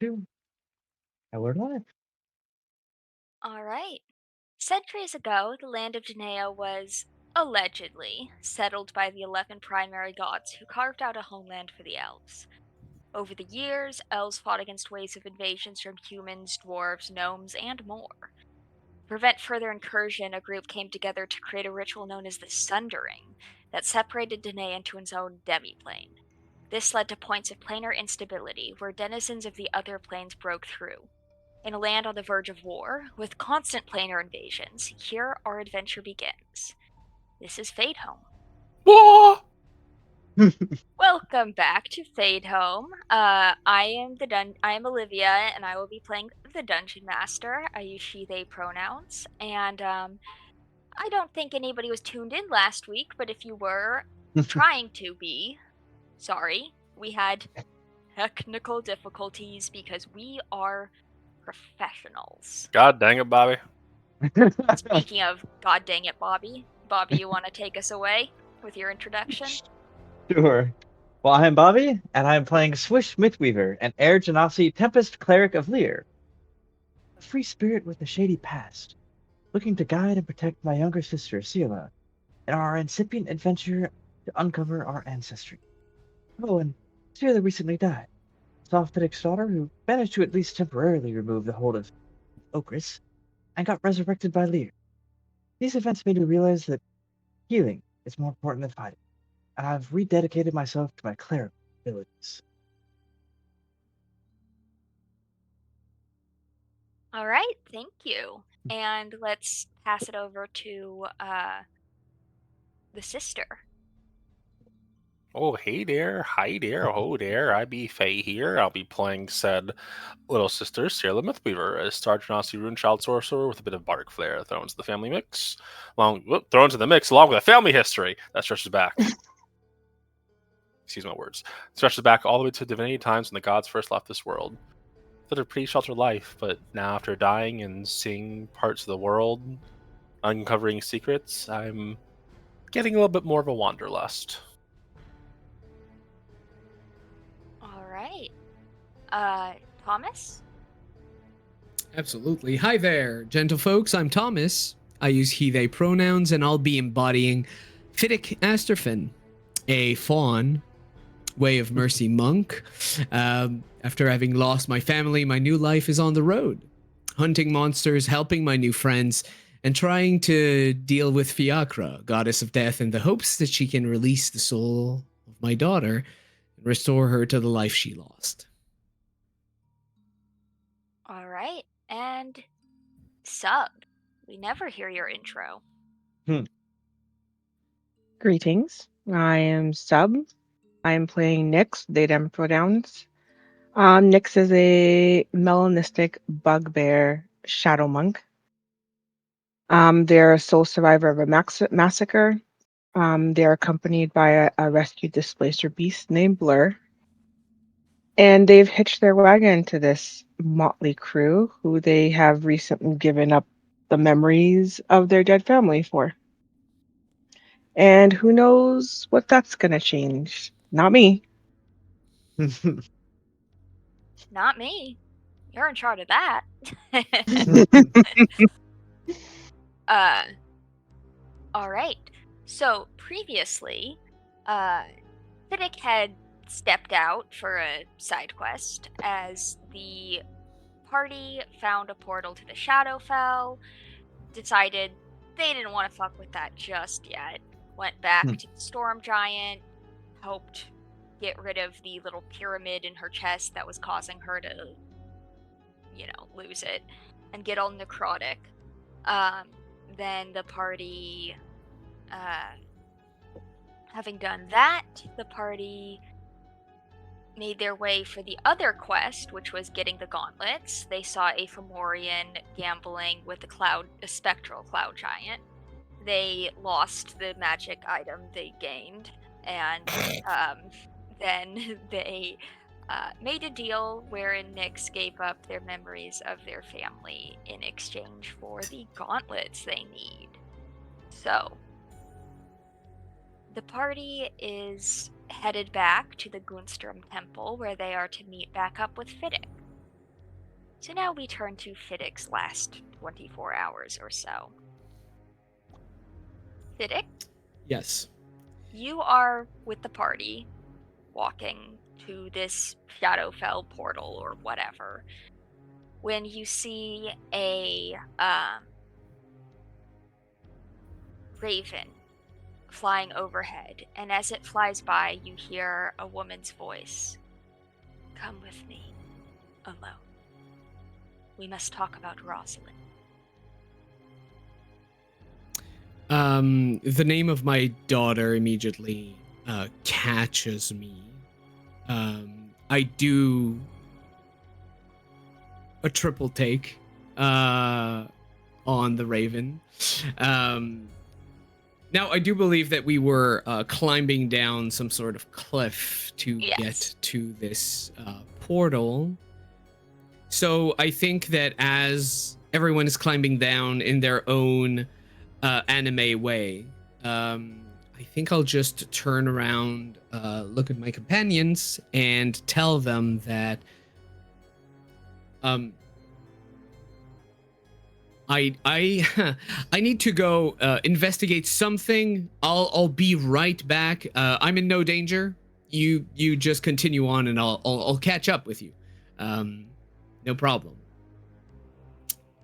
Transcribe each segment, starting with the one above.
to our life. All right. Centuries ago, the land of Danae was, allegedly, settled by the 11 primary gods who carved out a homeland for the elves. Over the years, elves fought against waves of invasions from humans, dwarves, gnomes, and more. To prevent further incursion, a group came together to create a ritual known as the Sundering that separated Danae into its own demiplane. This led to points of planar instability, where denizens of the other planes broke through. In a land on the verge of war, with constant planar invasions, here our adventure begins. This is Fadehome. Whoa! Welcome back to Fadehome. I am Olivia, and I will be playing the Dungeon Master. I use she/they pronouns, and I don't think anybody was tuned in last week. But if you were trying to be, sorry, we had technical difficulties because we are professionals. God dang it, Bobby. Speaking of, god dang it, Bobby. Bobby, you want to take us away with your introduction? Sure. Well, I am Bobby, and I am playing Swish Mythweaver, an Air Genasi Tempest Cleric of Lear, a free spirit with a shady past, looking to guide and protect my younger sister, Sela, in our incipient adventure to uncover our ancestry. Oh, and Sela recently died. Softfittick's daughter, who managed to at least temporarily remove the hold of Okris, and got resurrected by Lear. These events made me realize that healing is more important than fighting, and I've rededicated myself to my cleric abilities. All right, thank you. And let's pass it over to the sister. Oh, hey there, hi there, ho there. I be Faye here. I'll be playing said little sister, Sarah the Mythweaver, a Star Genasi rune child sorcerer with a bit of bardic flair thrown into the family mix. Thrown into the mix along with a family history that stretches back. Excuse my words. Stretches back all the way to divinity times when the gods first left this world. Lived a pretty sheltered life, but now after dying and seeing parts of the world, uncovering secrets, I'm getting a little bit more of a wanderlust. All right. Thomas? Absolutely. Hi there, gentle folks. I'm Thomas. I use he, they pronouns, and I'll be embodying Fiddick Asterfin, a fawn, way of mercy monk. After having lost my family, my new life is on the road, hunting monsters, helping my new friends, and trying to deal with Fiacra, goddess of death, in the hopes that she can release the soul of my daughter and restore her to the life she lost. All right. And Sub. We never hear your intro. Greetings. I am Sub. I am playing Nyx, they them pronouns. Nyx is a melanistic bugbear shadow monk. They're a sole survivor of a massacre. They're accompanied by a rescued displacer beast named Blur. And they've hitched their wagon to this motley crew who they have recently given up the memories of their dead family for. And who knows what that's going to change? Not me. Not me. You're in charge of that. uh, all right. So previously, Fiddick had stepped out for a side quest as the party found a portal to the Shadowfell, decided they didn't want to fuck with that just yet, went back to the Storm Giant, hoped get rid of the little pyramid in her chest that was causing her to, lose it, and get all necrotic. Then the party, having done that, the party made their way for the other quest, which was getting the gauntlets. They saw a Fomorian gambling with a spectral cloud giant. They lost the magic item they gained, and then they made a deal wherein Nyx gave up their memories of their family in exchange for the gauntlets they need. So, the party is headed back to the Gunstrom Temple, where they are to meet back up with Fiddick. So now we turn to Fiddick's last 24 hours or so. Fiddick, Yes. you are with the party, walking to this Shadowfell portal or whatever, when you see a raven flying overhead, and as it flies by, you hear a woman's voice. Come with me, alone. We must talk about Rosalind. The name of my daughter immediately catches me. I do a triple take on the Raven. Now, I do believe that we were climbing down some sort of cliff to get to this portal. So I think that as everyone is climbing down in their own anime way, I think I'll just turn around, look at my companions, and tell them that I I need to go investigate something. I'll be right back. I'm in no danger. You just continue on, and I'll catch up with you. No problem.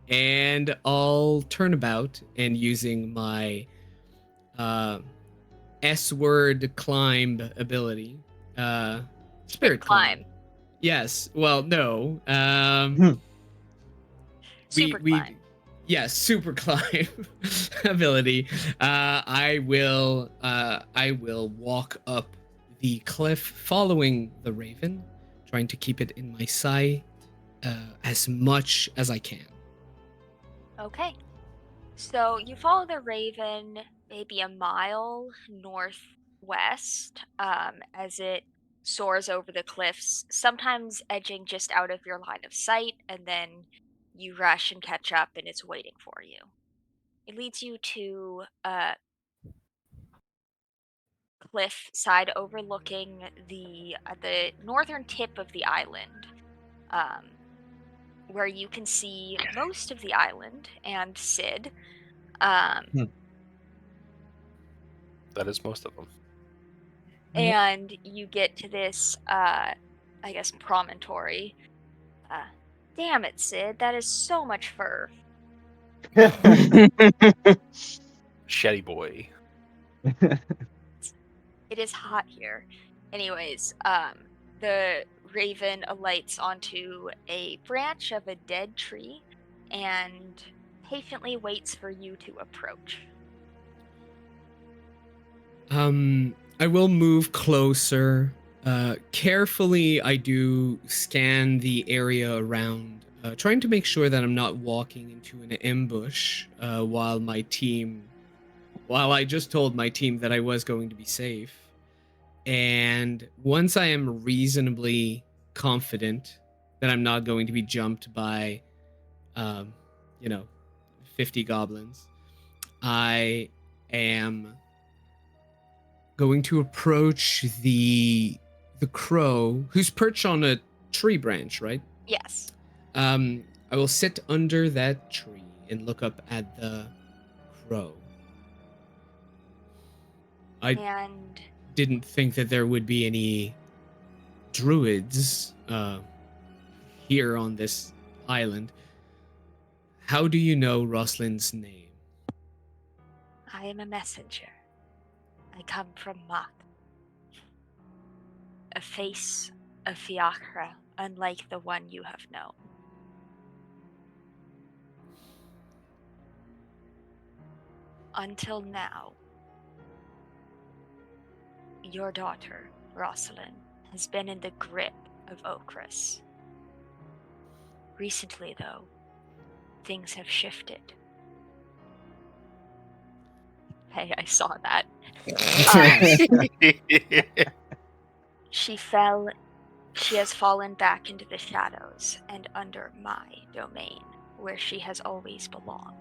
And I'll turn about, and using my S-word climb ability, spirit climb. Yes. Well, no. Super climb. Yes, super climb ability. I will walk up the cliff, following the raven, trying to keep it in my sight as much as I can. Okay. So you follow the raven maybe a mile northwest as it soars over the cliffs, sometimes edging just out of your line of sight, and then you rush and catch up and it's waiting for you. It leads you to a cliff side overlooking the northern tip of the island, where you can see most of the island and Sid. That is most of them. And you get to this, I guess, promontory. Damn it, Sid, that is so much fur. Shetty boy. It is hot here. Anyways, the raven alights onto a branch of a dead tree and patiently waits for you to approach. I will move closer. Carefully, I do scan the area around, trying to make sure that I'm not walking into an ambush while I just told my team that I was going to be safe. And once I am reasonably confident that I'm not going to be jumped by, 50 goblins, I am going to approach the crow who's perched on a tree branch, right? Yes. I will sit under that tree and look up at the crow. And didn't think that there would be any druids here on this island. How do you know Rosalind's name? I am a messenger. I come from Moth. A face of Fiachra, unlike the one you have known. Until now, your daughter, Rosalind, has been in the grip of Okris. Recently, though, things have shifted. Hey, I saw that. She has fallen back into the shadows and under my domain, where she has always belonged.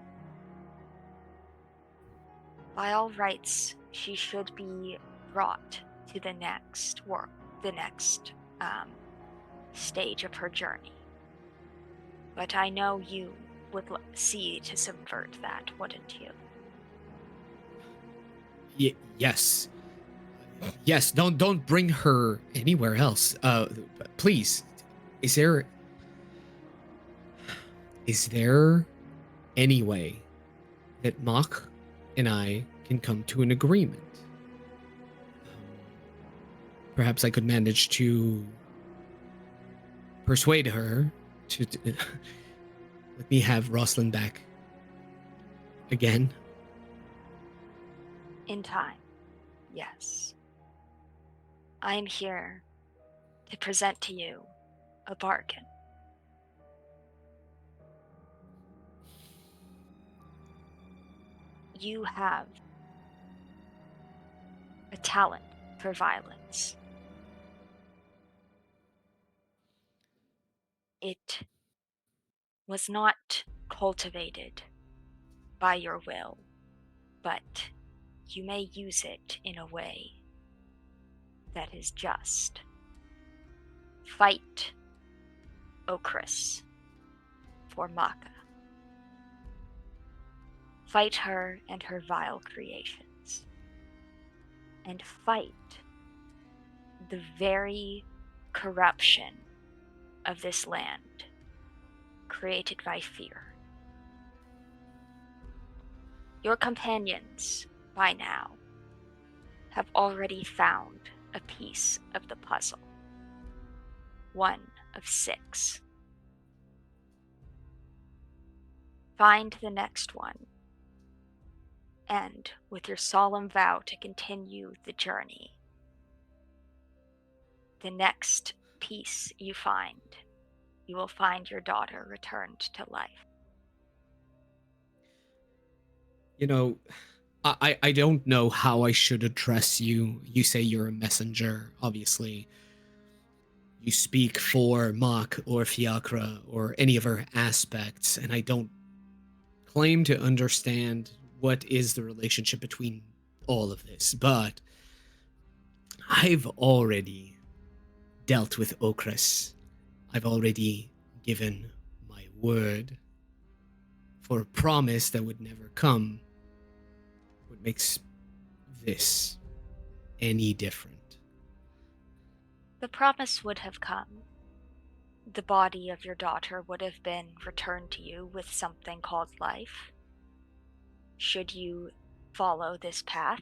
By all rights, she should be brought to the next stage of her journey. But I know you would see to subvert that, wouldn't you? Yes. Yes, don't bring her anywhere else. Please. Is there any way that Mock and I can come to an agreement? Perhaps I could manage to persuade her to let me have Rosalind back again. In time, yes. I am here to present to you a bargain. You have a talent for violence. It was not cultivated by your will, but you may use it in a way that is just. Fight Okris for Maka. Fight her and her vile creations. And fight the very corruption of this land created by fear. Your companions, by now, have already found a piece of the puzzle. 1 of 6. Find the next one, and with your solemn vow to continue the journey, the next piece you find, you will find your daughter returned to life. You know, I don't know how I should address you. You say you're a messenger, obviously. You speak for Mach or Fiacra or any of her aspects, and I don't claim to understand what is the relationship between all of this, but I've already dealt with Okris. I've already given my word for a promise that would never come. What makes this any different? The promise would have come. The body of your daughter would have been returned to you with something called life. Should you follow this path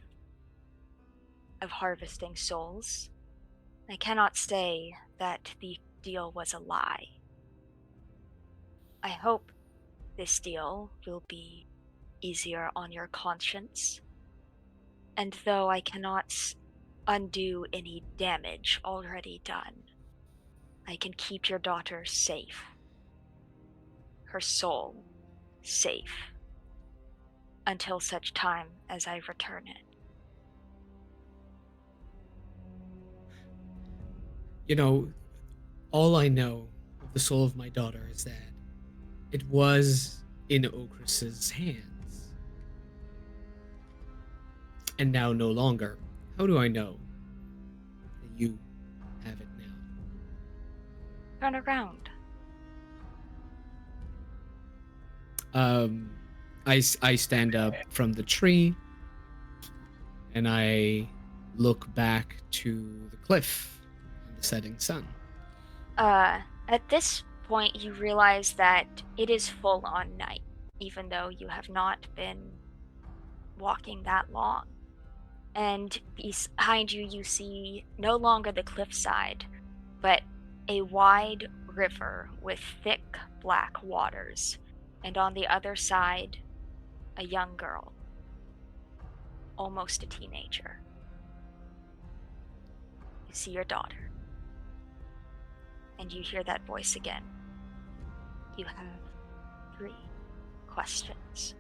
of harvesting souls, I cannot say that the deal was a lie. I hope this deal will be easier on your conscience, and though I cannot undo any damage already done, I can keep your daughter safe, her soul safe, until such time as I return it. You know, all I know of the soul of my daughter is that it was in Okris's hands. And now no longer. How do I know that you have it now? Turn around. I stand up from the tree and I look back to the cliff and the setting sun. At this point, you realize that it is full on night, even though you have not been walking that long. And behind you, you see no longer the cliffside, but a wide river with thick black waters. And on the other side, a young girl, almost a teenager. You see your daughter, and you hear that voice again. You have 3 questions.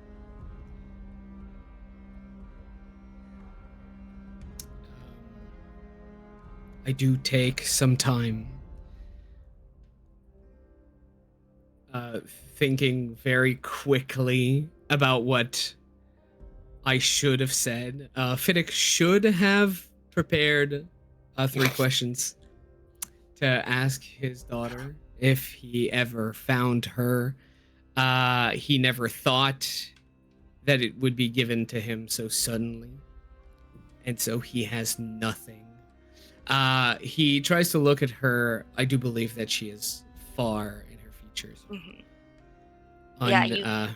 I do take some time thinking very quickly about what I should have said. Fiddick should have prepared 3 questions to ask his daughter if he ever found her. He never thought that it would be given to him so suddenly, and so he has nothing. He tries to look at her. I do believe that she is far in her features. Yeah,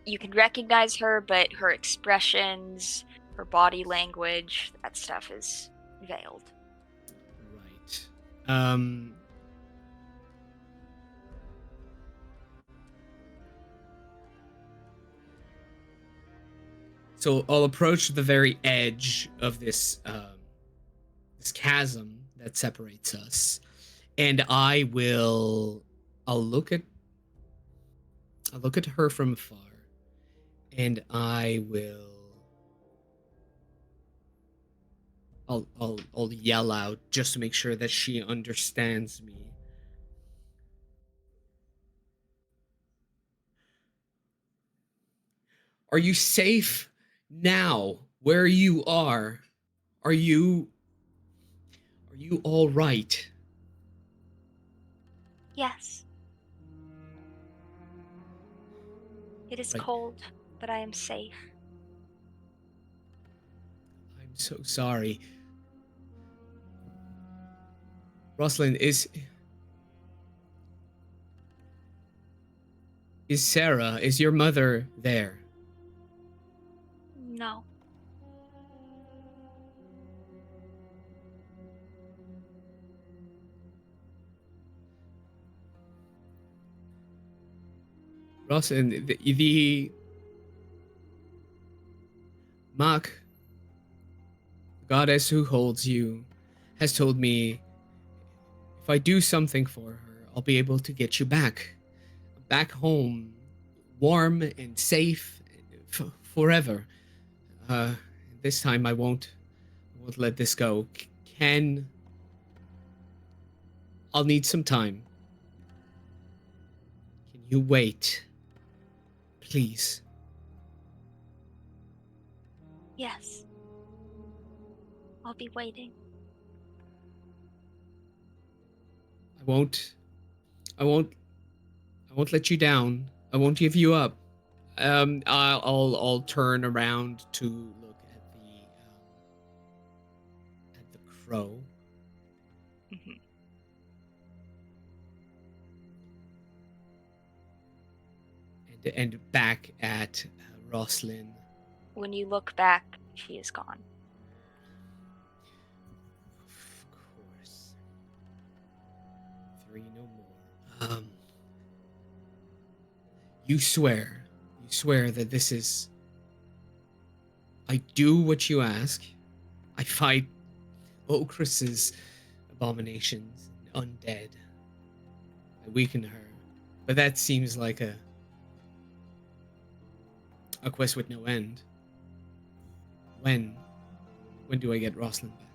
you can recognize her, but her expressions, her body language, that stuff is veiled. Right. So I'll approach the very edge of this this chasm that separates us, and I'll look at her from afar, and I'll yell out just to make sure that she understands me. Are you safe now where you are? Are you all right? Yes. It is Right. cold, but I am safe. I'm so sorry. Rosalind, is Sarah, is your mother there? No. Rosalind, the Mach, the goddess who holds you, has told me if I do something for her, I'll be able to get you back home, warm and safe forever. This time I won't let this go. I'll need some time. Can you wait? Please. Yes. I'll be waiting. I won't let you down. I won't give you up. I'll turn around to look at the crow. And back at Roslyn. When you look back, she is gone. Of course. 3 no more. You swear that this is. I do what you ask. I fight Okris's abominations and undead. I weaken her. But that seems like a quest with no end. When do I get Roslyn back?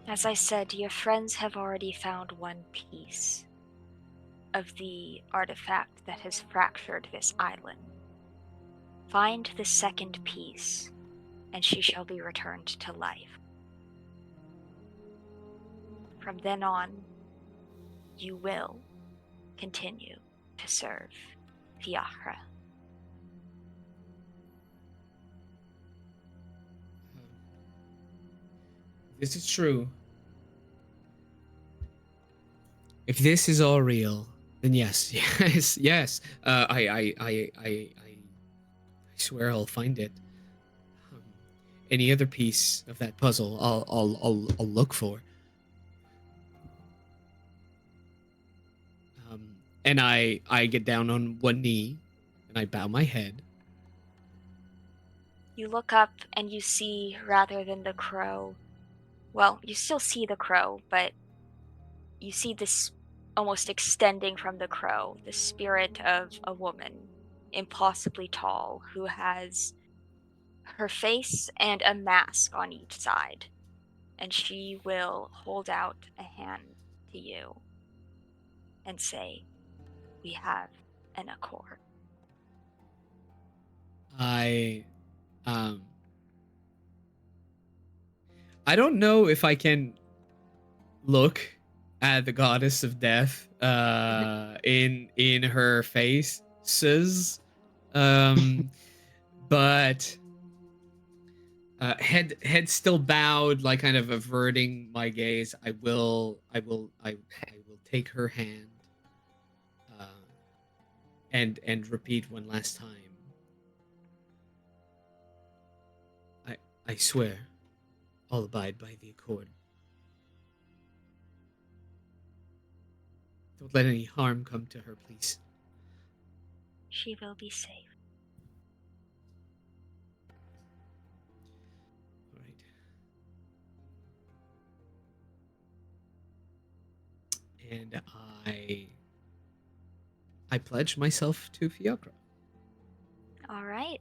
As I said, your friends have already found one piece of the artifact that has fractured this island. Find the second piece, and she shall be returned to life. From then on, you will continue to serve Fiachra. This is true. If this is all real, then yes. I swear I'll find it. Any other piece of that puzzle, I'll look for. And I get down on one knee, and I bow my head. You look up and you see, rather than the crow, well, you still see the crow, but you see this almost extending from the crow, the spirit of a woman, impossibly tall, who has her face and a mask on each side. And she will hold out a hand to you and say, "We have an accord." I don't know if I can look at the goddess of death in her face, but head still bowed, like kind of averting my gaze. I will take her hand uh, and repeat one last time. I swear, I'll abide by the accord. Don't let any harm come to her, please. She will be safe. All right. And I pledge myself to Fiacra. All right.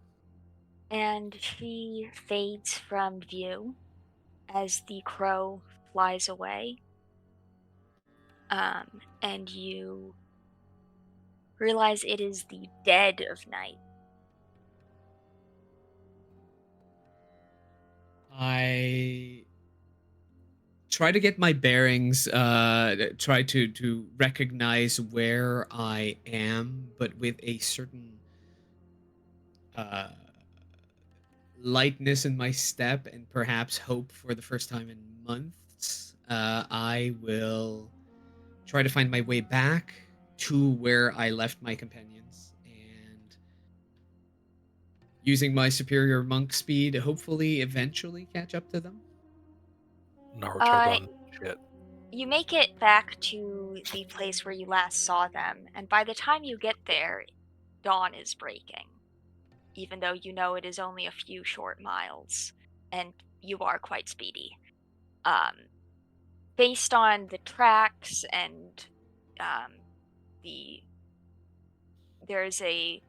And she fades from view as the crow flies away. And you realize it is the dead of night. I try to get my bearings, try to recognize where I am, but with a certain lightness in my step and perhaps hope for the first time in months. I will try to find my way back to where I left my companions, and using my superior monk speed, hopefully eventually catch up to them. Naruto Uh, run shit. You make it back to the place where you last saw them, and by the time you get there, dawn is breaking. Even though you know it is only a few short miles, and you are quite speedy. Based on the tracks and there's a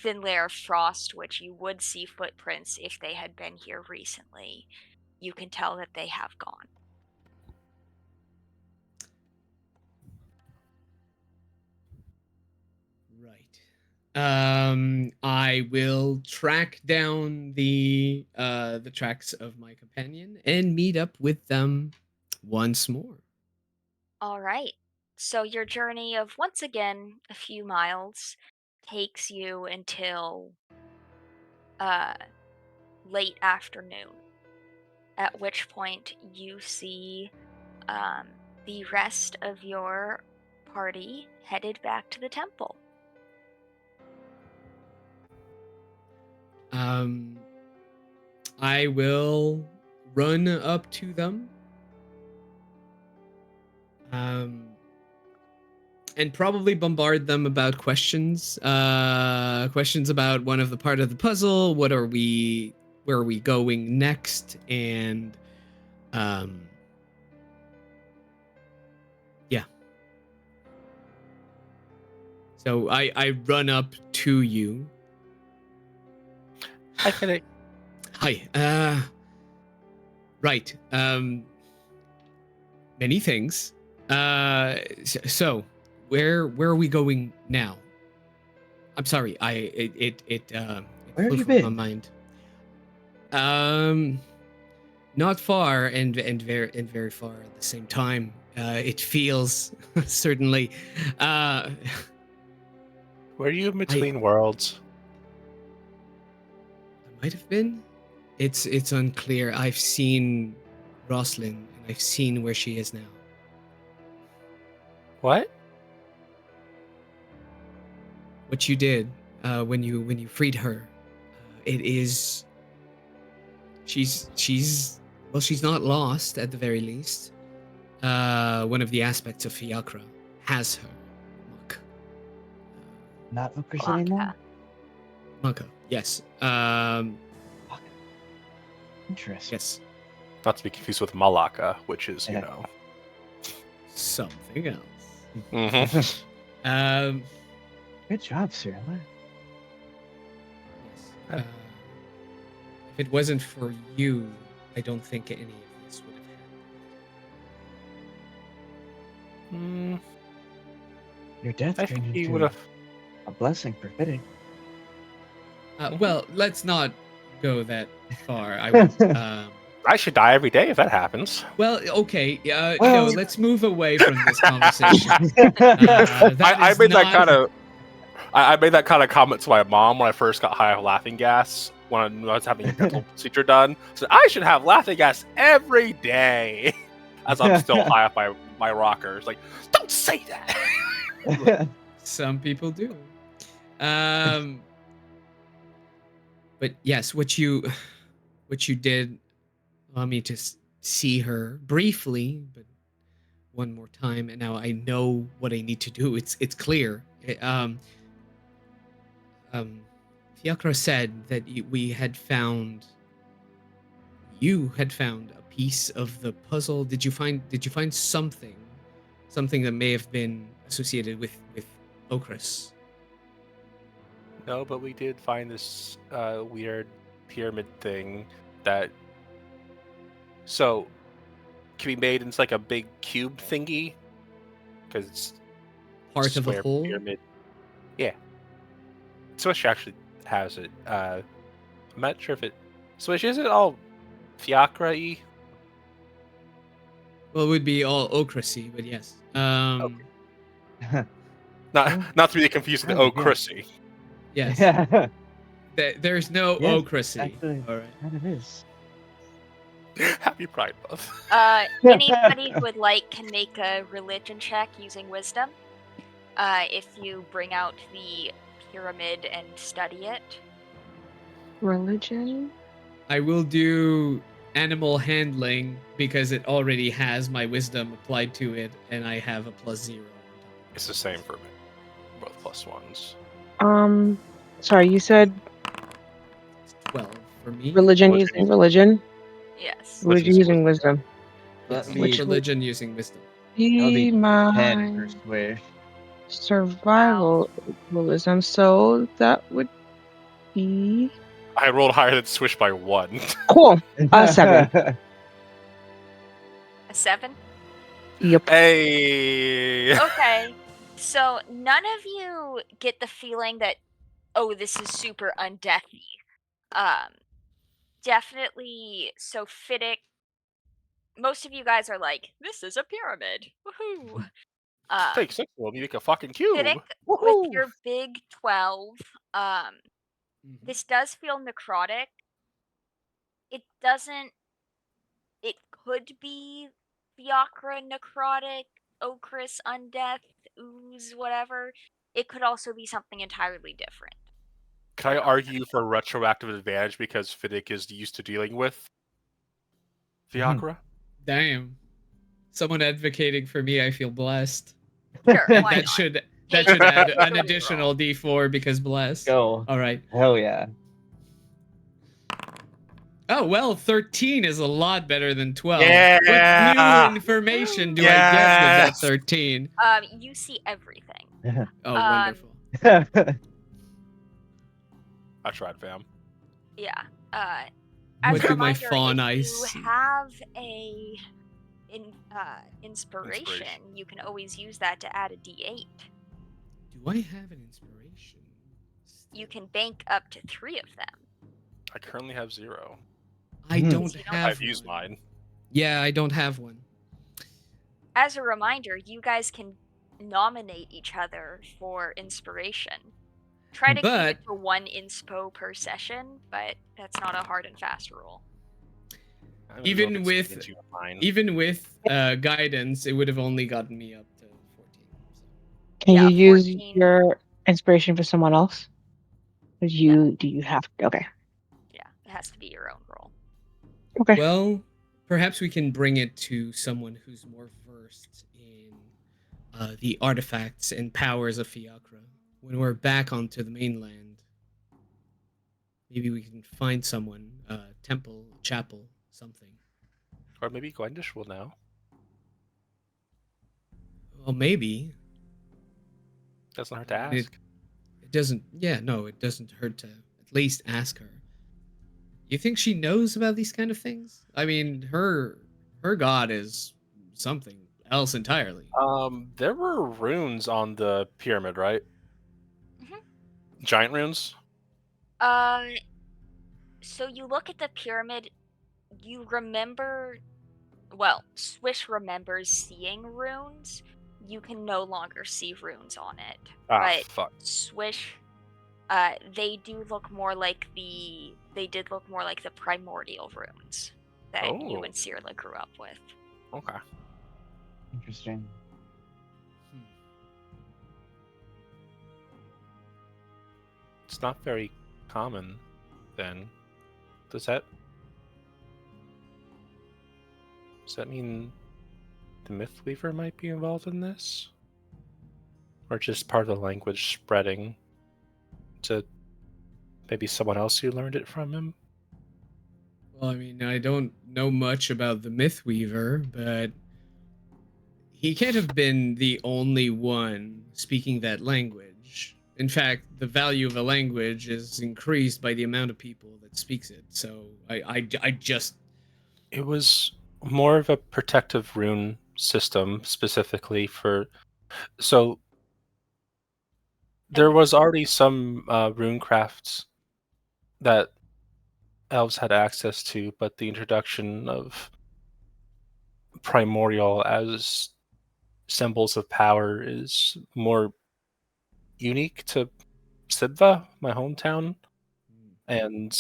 thin layer of frost, which you would see footprints if they had been here recently. You can tell that they have gone. Right. I will track down the tracks of my companion and meet up with them once more. All right. So your journey of once again a few miles takes you until uh, late afternoon, at which point you see the rest of your party headed back to the temple. I will run up to them. And probably bombard them about questions. Questions about one of the part of the puzzle. Where are we going next? And yeah. So I run up to you. Hi, Fiddick. Hi. Right. Many things. So where are we going now? I'm sorry. It Where have flew you from my been? mind. Not far and very far at the same time. It feels certainly. Were you in I between worlds? might have been. It's unclear. I've seen Roslyn and I've seen where she is now. What? What you did when you freed her. It is. She's not lost at the very least. One of the aspects of Fiacra has her. Monk. Not Ukras Blanca. anymore? Monka, yes. Interesting. Yes. Not to be confused with Malaka, which is, Yeah. Something else. Mm-hmm. Good job, Cyrilla. Yes. If it wasn't for you, I don't think any of this would have happened. Your death I turned think he into would have. a blessing for Fitting. Well, let's not go that far. I would, I should die every day if that happens. Well, okay. No, Well- let's move away from this conversation. That I is made not... that kind of. I made that kind of comment to my mom when I first got high off laughing gas when I was having a dental procedure done. So I should have laughing gas every day, as I'm still high off my rocker. It's like, don't say that. Some people do. But yes, what you did allow me to see her briefly, but one more time, and now I know what I need to do. It's clear. Fiacra said that you had found a piece of the puzzle. Did you find something that may have been associated with Okris? No, but we did find this weird pyramid thing that can be made into like a big cube thingy because it's Part of a square whole? pyramid. Yeah. Swish actually has it. I'm not sure if it Swish is it all Fiacra-y? Well, it would be all Okrasy, but yes. Not to be confused with Oh, O'Crissy. Yes. Yeah. There's no Yes, Okrasy. actually. All right. Kind of is. Happy Pride Month. Anybody who would like can make a religion check using wisdom. If you bring out the pyramid and study it. Religion? I will do animal handling because it already has my wisdom applied to it, and I have a +0. It's the same for me. Both +1s. Sorry, you said 12 for me. religion Religion using using- religion? Yes. Religion Religion using using wisdom. Yes, Let Which me religion using wisdom. Be 10 my for Swish. survival wisdom, so that would be I rolled higher than Swish by 1. cool. 7. A 7? Yep. Hey! Okay. So none of you get the feeling that, oh, this is super undeathy. Definitely so Fiddick. Most of you guys are like, this is a pyramid. Woohoo! Take 6 will make a fucking cube. Fiddick, Woohoo! with your big 12, this does feel necrotic. It doesn't. It could be Fiacra necrotic, Okris undeath, ooze, whatever. It could also be something entirely different. Can I argue for retroactive advantage because Fiddick is used to dealing with Fiacra? Damn. Someone advocating for me, I feel blessed. Sure, why That not? should Take add it. an additional D4 because blessed. Go. All right. Hell yeah. Oh, well, 13 is a lot better than 12. Yeah! What new information do I get with that 13? You see everything. Oh, wonderful. I tried, fam. Yeah. What As a do my reminder, fawn if eyes you see? have a inspiration, you can always use that to add a D8. Do I have an inspiration? You can bank up to 3 of them. I currently have 0. I Hmm. don't So you don't have I've used one. mine. Yeah, I don't have one. As a reminder, you guys can nominate each other for inspiration. Try to keep But- it to 1 inspo per session, but that's not a hard and fast rule. I don't Even know if it's with- convinced you of mine. Even with guidance, it would have only gotten me up to 14. So. Can Yeah, you use 14. your inspiration for someone else? Do you have okay. Yeah, it has to be your own roll. Okay. Well, perhaps we can bring it to someone who's more versed in the artifacts and powers of Fiacra. When we're back onto the mainland, maybe we can find someone, temple, chapel, something. Or maybe Gwendish will know. Well, maybe. Doesn't hurt to It- ask. It doesn't, yeah, no, it doesn't hurt to at least ask her. You think she knows about these kind of things? I mean, her god is something else entirely. There were runes on the pyramid, right? Mhm. Giant runes? So you look at the pyramid, you remember, well, Swish remembers seeing runes. You can no longer see runes on it. Ah, But fuck. Swish, they did look more like the primordial runes that you Oh. and Cirla grew up with. Okay. Interesting. It's not very common, then. Does that mean the Mythweaver might be involved in this? Or just part of the language spreading to maybe someone else who learned it from him? Well, I mean, I don't know much about the Mythweaver, but he can't have been the only one speaking that language. In fact, the value of a language is increased by the amount of people that speaks it. So I just It was more of a protective rune system specifically for. So there was already some rune crafts that elves had access to, but the introduction of primordial as symbols of power is more unique to Sidva, my hometown, and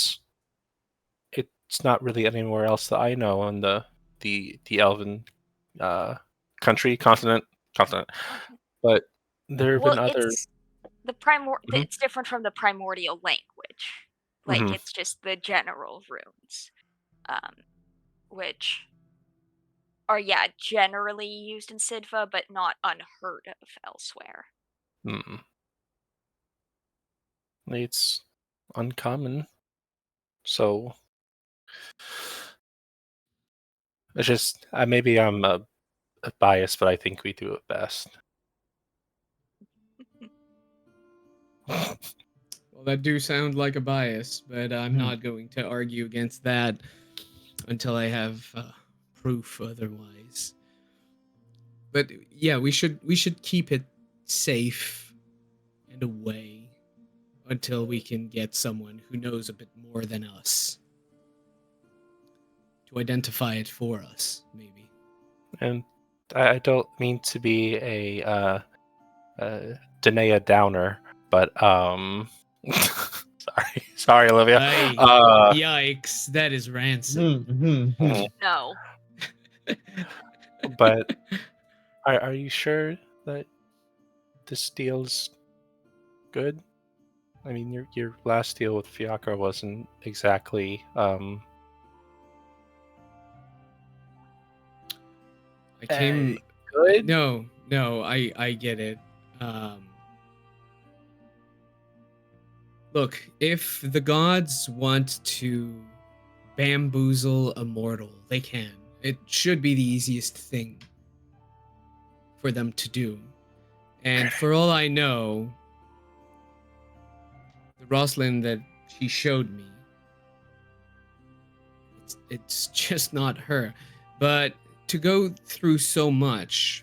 it's not really anywhere else that I know in the elven country continent. But there have been Well, other. it's Mhm. it's different from the primordial language. Like, Mhm. it's just the general runes, um, which are, yeah, generally used in Sidva, but not unheard of elsewhere. Mm. It's uncommon, so it's just maybe I'm biased, but I think we do it best. well, that do sound like a bias, but I'm not going to argue against that until I have proof otherwise. But yeah, we should keep it safe and away until we can get someone who knows a bit more than us to identify it for us, maybe. And I don't mean to be a Danae Downer, but sorry, Olivia. Hey, Uh, yikes, that is rancid. No. but are you sure that this deal's good? I mean, your last deal with Fiacre wasn't exactly. I came. Good. No, I get it. Um, Look, if the gods want to bamboozle a mortal, they can. It should be the easiest thing for them to do. And for all I know, the Roslyn that she showed me, it's just not her. But to go through so much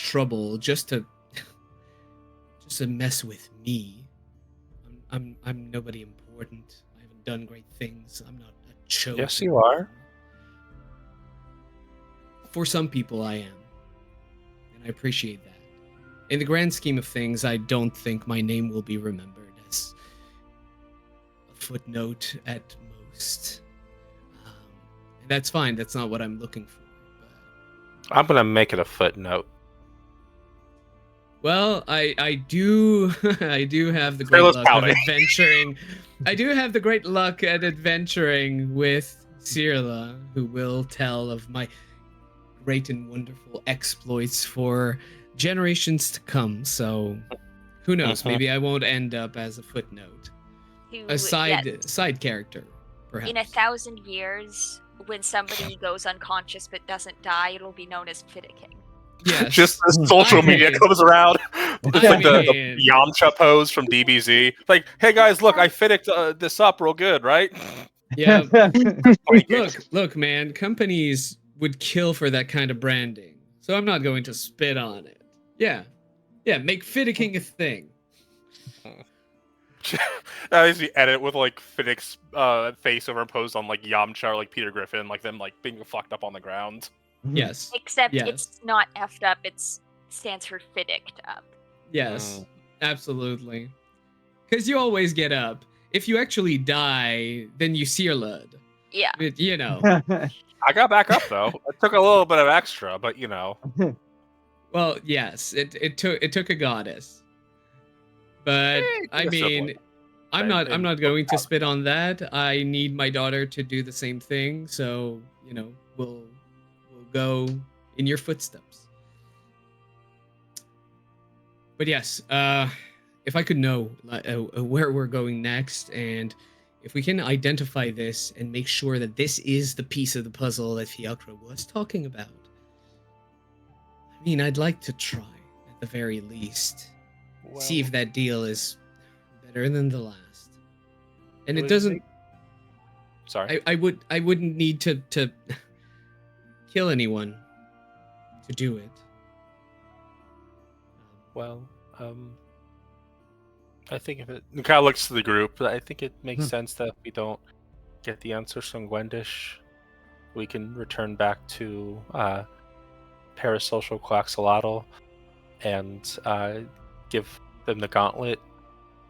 trouble just to mess with me. I'm nobody important. I haven't done great things. I'm not a chosen. Yes, you are. For some people, I am, and I appreciate that. In the grand scheme of things, I don't think my name will be remembered as a footnote at most. And that's fine. That's not what I'm looking for. But... I'm gonna make it a footnote. Well, I do I do have the great Fearless luck of pouting. adventuring. I do have the great luck at adventuring with Cirla, who will tell of my great and wonderful exploits for generations to come. So, who knows? Maybe I won't end up as a footnote, a side character, perhaps. In 1,000 years, when somebody goes unconscious but doesn't die, it'll be known as Fidehome. Yes. Just the social media comes around. It's like the Yamcha pose from DBZ. Like, hey guys, look, I fitted this up real good, right? Yeah. Look, man, companies would kill for that kind of branding. So I'm not going to spit on it. Yeah, make Fidehome a thing. That is the edit with like Fiddick's face overimposed on like Yamcha or like Peter Griffin, like them like being fucked up on the ground. Yes. Except Yes. it's not effed up, it stands for Fiddicked up. Yes. Absolutely. Because you always get up. If you actually die, then you searlud. Yeah. But, you know. I got back up though. It took a little bit of extra, but you know. Well, yes, it took a goddess. But I a sibling. mean, I'm not going to spit on that. I need my daughter to do the same thing, so you know we'll go in your footsteps. But yes, if I could know where we're going next, and if we can identify this and make sure that this is the piece of the puzzle that Fiacra was talking about, I mean, I'd like to try at the very least. See if that deal is better than the last. And it doesn't. Sorry. I wouldn't need to kill anyone to do it. Well, I think if it kind of looks to the group, I think it makes sense that if we don't get the answers from Gwendish, we can return back to Parasocial Quaxolotl and give them the gauntlet,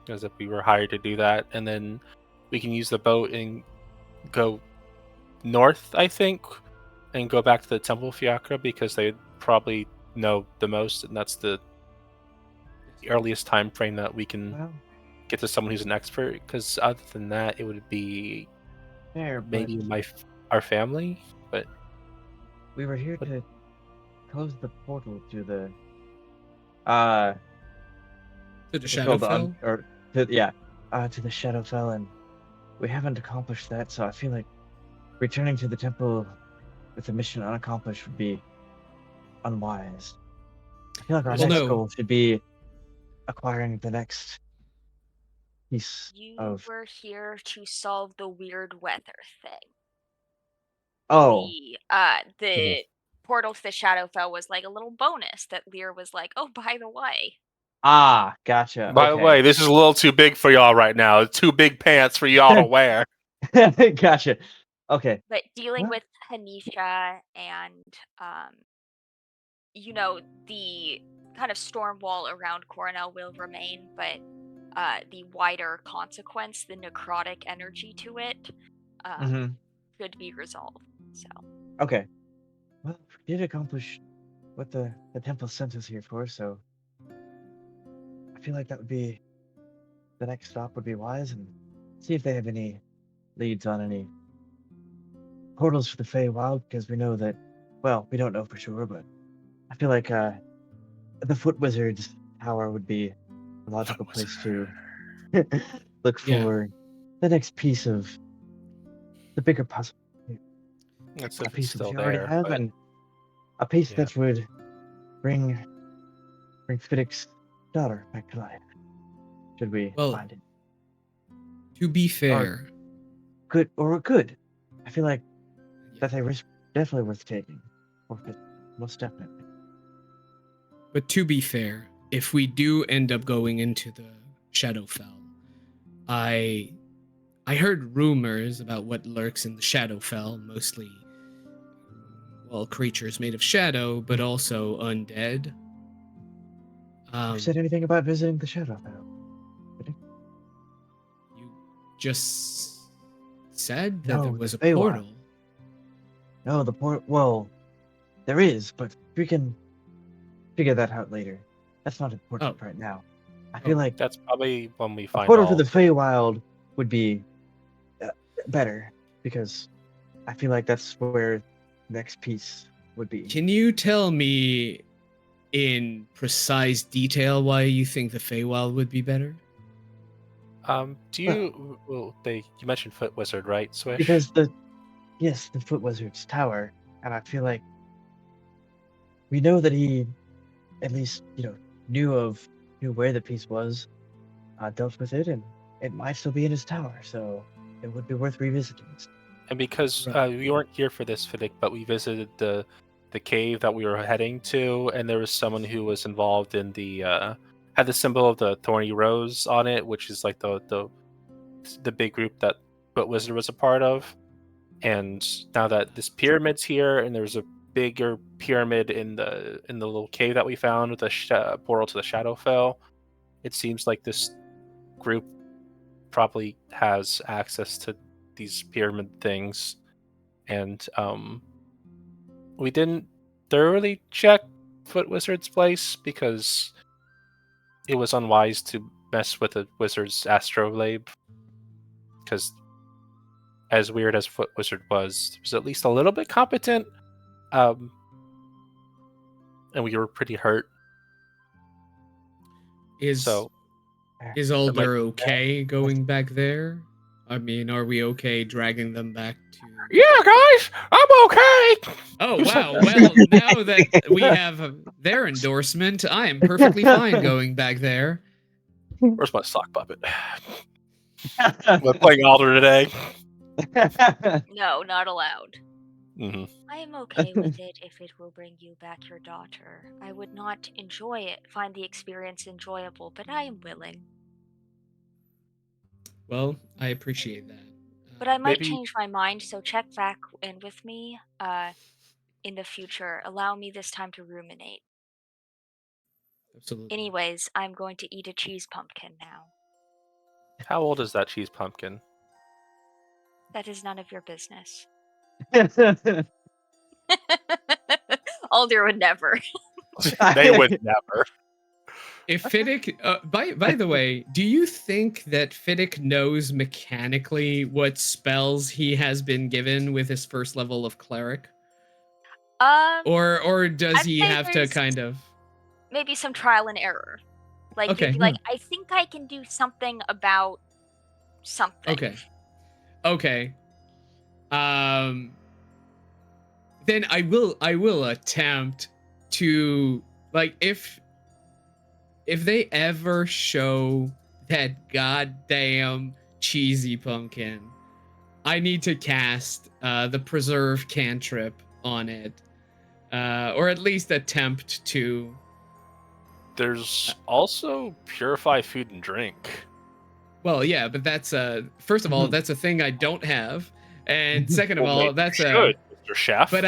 as if we were hired to do that, and then we can use the boat and go north, I think, and go back to the Temple of Fiacra because they probably know the most, and that's the earliest time frame that we can get to someone who's an expert. Because other than that, it would be maybe our family. But we were here to close the portal to the Shadowfell? To the Shadowfell, and we haven't accomplished that, so I feel like returning to the temple with a mission unaccomplished would be unwise. I feel like our next goal should be acquiring the next piece of... You were here to solve the weird weather thing. Oh. The portal to the Shadowfell was like a little bonus that Lear was like, oh, by the way. Ah, gotcha. By the way, this is a little too big for y'all right now. It's too big pants for y'all to wear. Gotcha. Okay. But dealing with Hanisha and, the kind of storm wall around Coronel will remain, but the wider consequence, the necrotic energy to it, could be resolved. So. Okay. Well, we did accomplish what the temple sent us here for, so I feel like that would be the next stop would be wise, and see if they have any leads on any portals for the Feywild, because we know that, well, we don't know for sure, but I feel like the Foot Wizard's tower would be a logical place to look for the next piece of the bigger puzzle. That's a piece still that we already there, have, but... and a piece that would bring Fiddick's daughter back to life. Should we find it? To be fair, good. I feel like that's a risk definitely worth taking. Most definitely. But to be fair, if we do end up going into the Shadowfell, I heard rumors about what lurks in the Shadowfell, mostly, well, creatures made of shadow, but also undead. You said anything about visiting the Shadowfell? You just said that there was a Feywild. portal. No, the portal. Well, there is, but we can figure that out later. That's not important right now. I feel like that's probably when we find a portal to the Feywild would be better, because I feel like that's where the next piece would be. Can you tell me in precise detail why you think the Feywild would be better? You mentioned Foot Wizard, right, Swish? Because the Foot Wizard's tower, and I feel like we know that he at least knew where the piece was, dealt with it, and it might still be in his tower, so it would be worth revisiting. And because we weren't here for this, Fiddick, but we visited the cave that we were heading to, and there was someone who was involved in the had the symbol of the thorny rose on it, which is like the big group that Foot Wizard was a part of. And now that this pyramid's here, and there's a bigger pyramid in the little cave that we found with the portal to the Shadowfell, it seems like this group probably has access to these pyramid things. And we didn't thoroughly check Foot Wizard's place because it was unwise to mess with a wizard's astrolabe. Because as weird as Foot Wizard was at least a little bit competent. And we were pretty hurt. Is Alder okay going back there? I mean, are we okay dragging them back to... Yeah, guys, I'm okay! Oh, wow. Well, now that we have their endorsement, I am perfectly fine going back there. Where's my sock puppet? We're playing Alder today. No, not allowed. Mm-hmm. I am okay with it if it will bring you back your daughter. I would not enjoy it, find the experience enjoyable, but I am willing. Well, I appreciate that. But I might Maybe- change my mind, so check back in with me in the future. Allow me this time to ruminate. Absolutely. Anyways, I'm going to eat a cheese pumpkin now. How old is that cheese pumpkin? That is none of your business. Alder would never. They would never. If Fiddick, by the way, do you think that Fiddick knows mechanically what spells he has been given with his first level of cleric? Or does I'd he say have to there's kind of... maybe some trial and error? Like, Okay. you'd be like, I think I can do something about something. Okay. Then I will attempt to, like, if they ever show that goddamn cheesy pumpkin, I need to cast the preserve cantrip on it, or at least attempt to. There's also purify food and drink. Well, yeah, but that's first of all, that's a thing I don't have, and second of all, that's Mr. Chef. But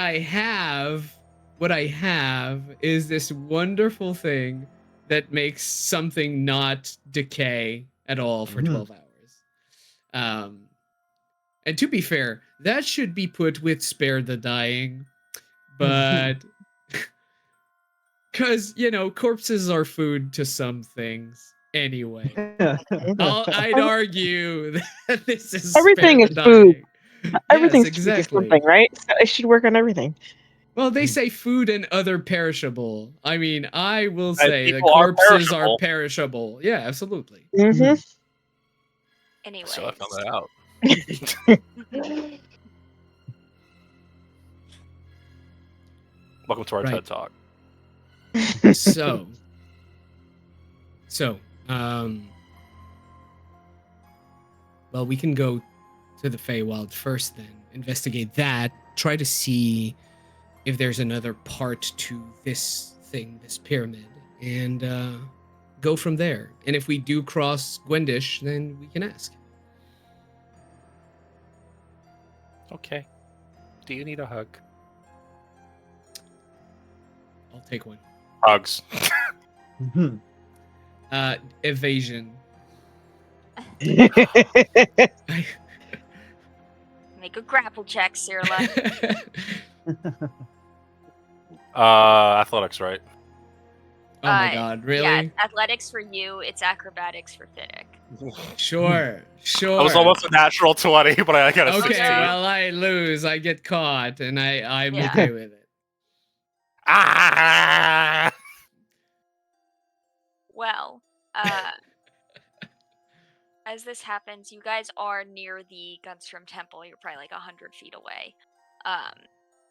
what I have is this wonderful thing that makes something not decay at all for 12 hours. And to be fair, that should be put with Spare the Dying, but because, corpses are food to some things anyway. I'd argue that this is Everything Spare is the food. Dying. Everything's Yes, food to exactly. something, right? So it should work on everything. Well, they say food and other perishable. I mean, I will And say the people are corpses are perishable. perishable. Yeah, absolutely. Mm-hmm. Anyways. So I found that out. Welcome to our Right. TED Talk. So, well, we can go to the Feywild first then. Investigate that. Try to see if there's another part to this thing, this pyramid, and go from there. And if we do cross Gwendish, then we can ask. Okay. Do you need a hug? I'll take one. Hugs. Evasion. Make a grapple check, Cyrilla. Athletics, right? Oh my god, really? Yeah, it's athletics for you, it's acrobatics for Fiddick. Sure. I was almost a natural 20, but I gotta Okay, 16. well, I lose. I get caught, and I'm Yeah. okay with it. Ah! Well, as this happens, you guys are near the Gunstrom Temple. You're probably like 100 feet away,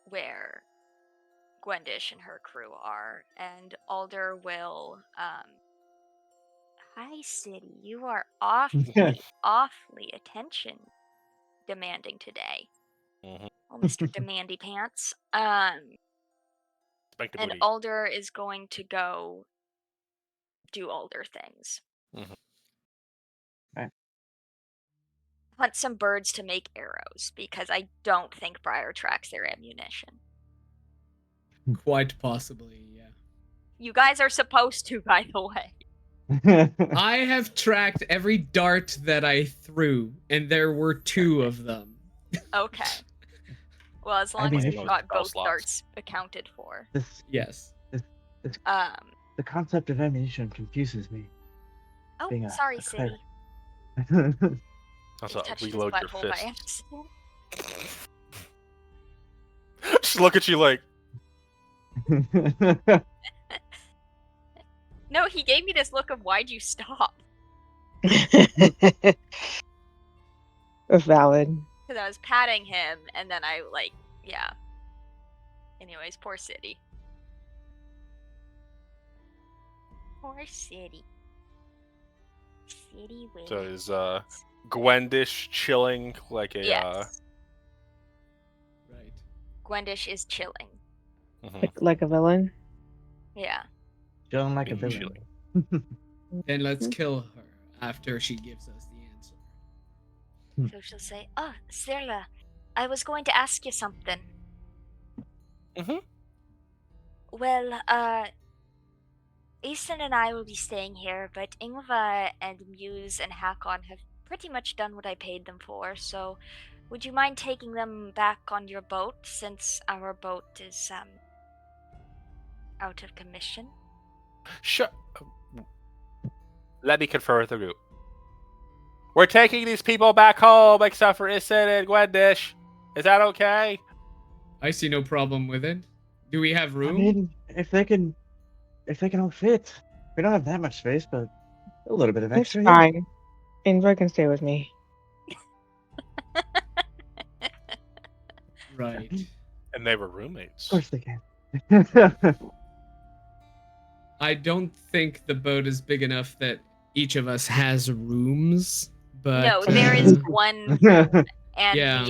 where Gwendish and her crew are, and Alder will, Hi, City. You are awfully attention demanding today. Mhm. Oh, Mr. Demandy Pants. Spank the And booty. Alder is going to go do older things. Mhm. Right. Hunt some birds to make arrows, because I don't think Briar tracks their ammunition. Quite possibly, yeah. You guys are supposed to, by the way. I have tracked every dart that I threw, and there were 2 of them. Okay. Well, as long as Ammunition. you've got Spell both slots. darts accounted for. This, Yes. the concept of ammunition confuses me. Oh, Being a sorry, cleric. City. Also, Touched his reload your butthole by fists. accident. Just look at you like, No, he gave me this look of why'd you stop? Valid. Because I was patting him, and then I, yeah. Anyways, poor City. Poor City. City wins. so is Gwendish chilling like a Yes. Right. Gwendish is chilling. Like a villain. Yeah. Feeling like a Being villain. Then let's kill her after she gives us the answer. So she'll say, "Oh, Sirla, I was going to ask you something." Mhm. Well, Aeson and I will be staying here, but Ingva and Muse and Hakon have pretty much done what I paid them for, so would you mind taking them back on your boat, since our boat is, out of commission? Sure. Let me confer with the group. We're taking these people back home, except for Isin and Gwendish. Is that okay? I see no problem with it. Do we have I room? mean, if they can all fit. We don't have that much space, but a little bit of It's extra. Yeah. fine. Inver can stay with me. Right. And they were roommates. Of course they can. I don't think the boat is big enough that each of us has rooms, but No, there is one room, and Yeah.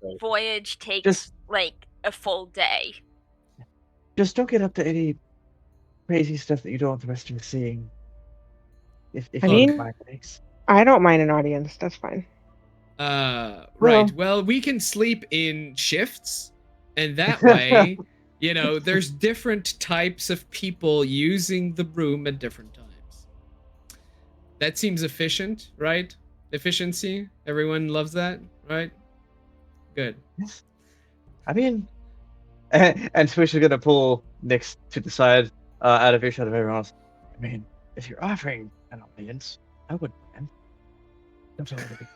the voyage takes, Just- a full day. Just don't get up to any crazy stuff that you don't want the rest of us seeing. If I you mean- don't mind, thanks. I don't mind an audience. That's fine. Right. Well, we can sleep in shifts, and that way, there's different types of people using the room at different times. That seems efficient, right? Efficiency. Everyone loves that, right? Good. I mean, and Swish is gonna pull Nyx to the side, out of earshot of everyone else. I mean, if you're offering an audience, I wouldn't mind. Absolutely.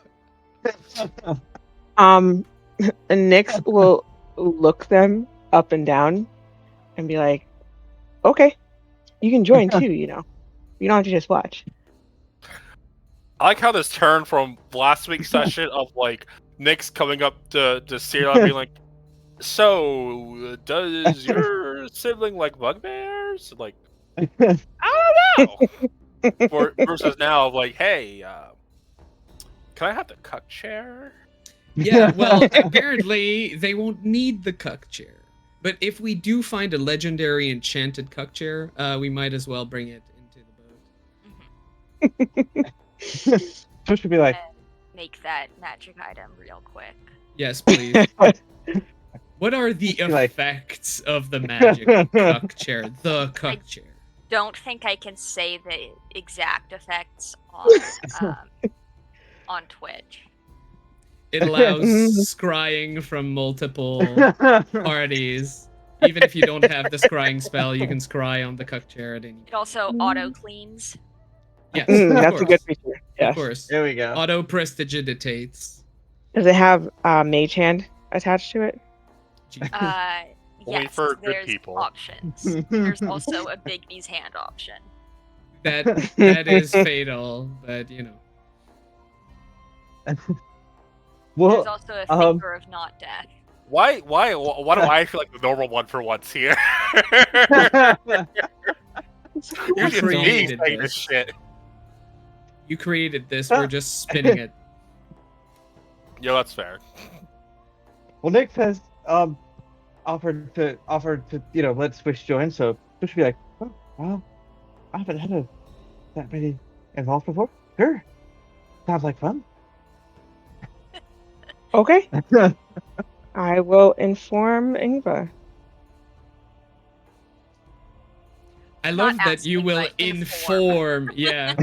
And Nyx will look them up and down and be like, "Okay, you can join too. You don't have to just watch." I like how this turned from last week's session of like Nyx coming up to Cyril and being like, "So, does your sibling like bugbears?" Like, I don't know. Versus now of like, "Hey, can I have the cuck chair?" Yeah, well, apparently they won't need the cuck chair. But if we do find a legendary enchanted cuck chair, we might as well bring it into the boat. Swish would be like, Make that magic item real quick. Yes, please. What are the Like- effects of the magic cuck chair? The cuck chair. Don't think I can say the exact effects on Twitch. It allows scrying from multiple parties. Even if you don't have the scrying spell, you can scry on the cuck chair at any. It also auto cleans. Yes, That's of a course. good feature. Of Yes. course. There we go. Auto prestidigitates. Does it have Mage Hand attached to it? Gee. Only Yes, for good there's people. options. There's also a Bigby's hand option. That is fatal, but There's Well, also a um, finger of not death. Why do I feel like the normal one for once here? Usually it's me created saying this. this shit. You created this, we're just spinning it. Yeah, that's fair. well, Nyx has offered to let Swish join, so Swish would be like, oh, well, I haven't had a that been involved before? Sure. Sounds like fun. Okay, I will inform Ingva. I Not love that you asking, will but inform. inform. Yeah,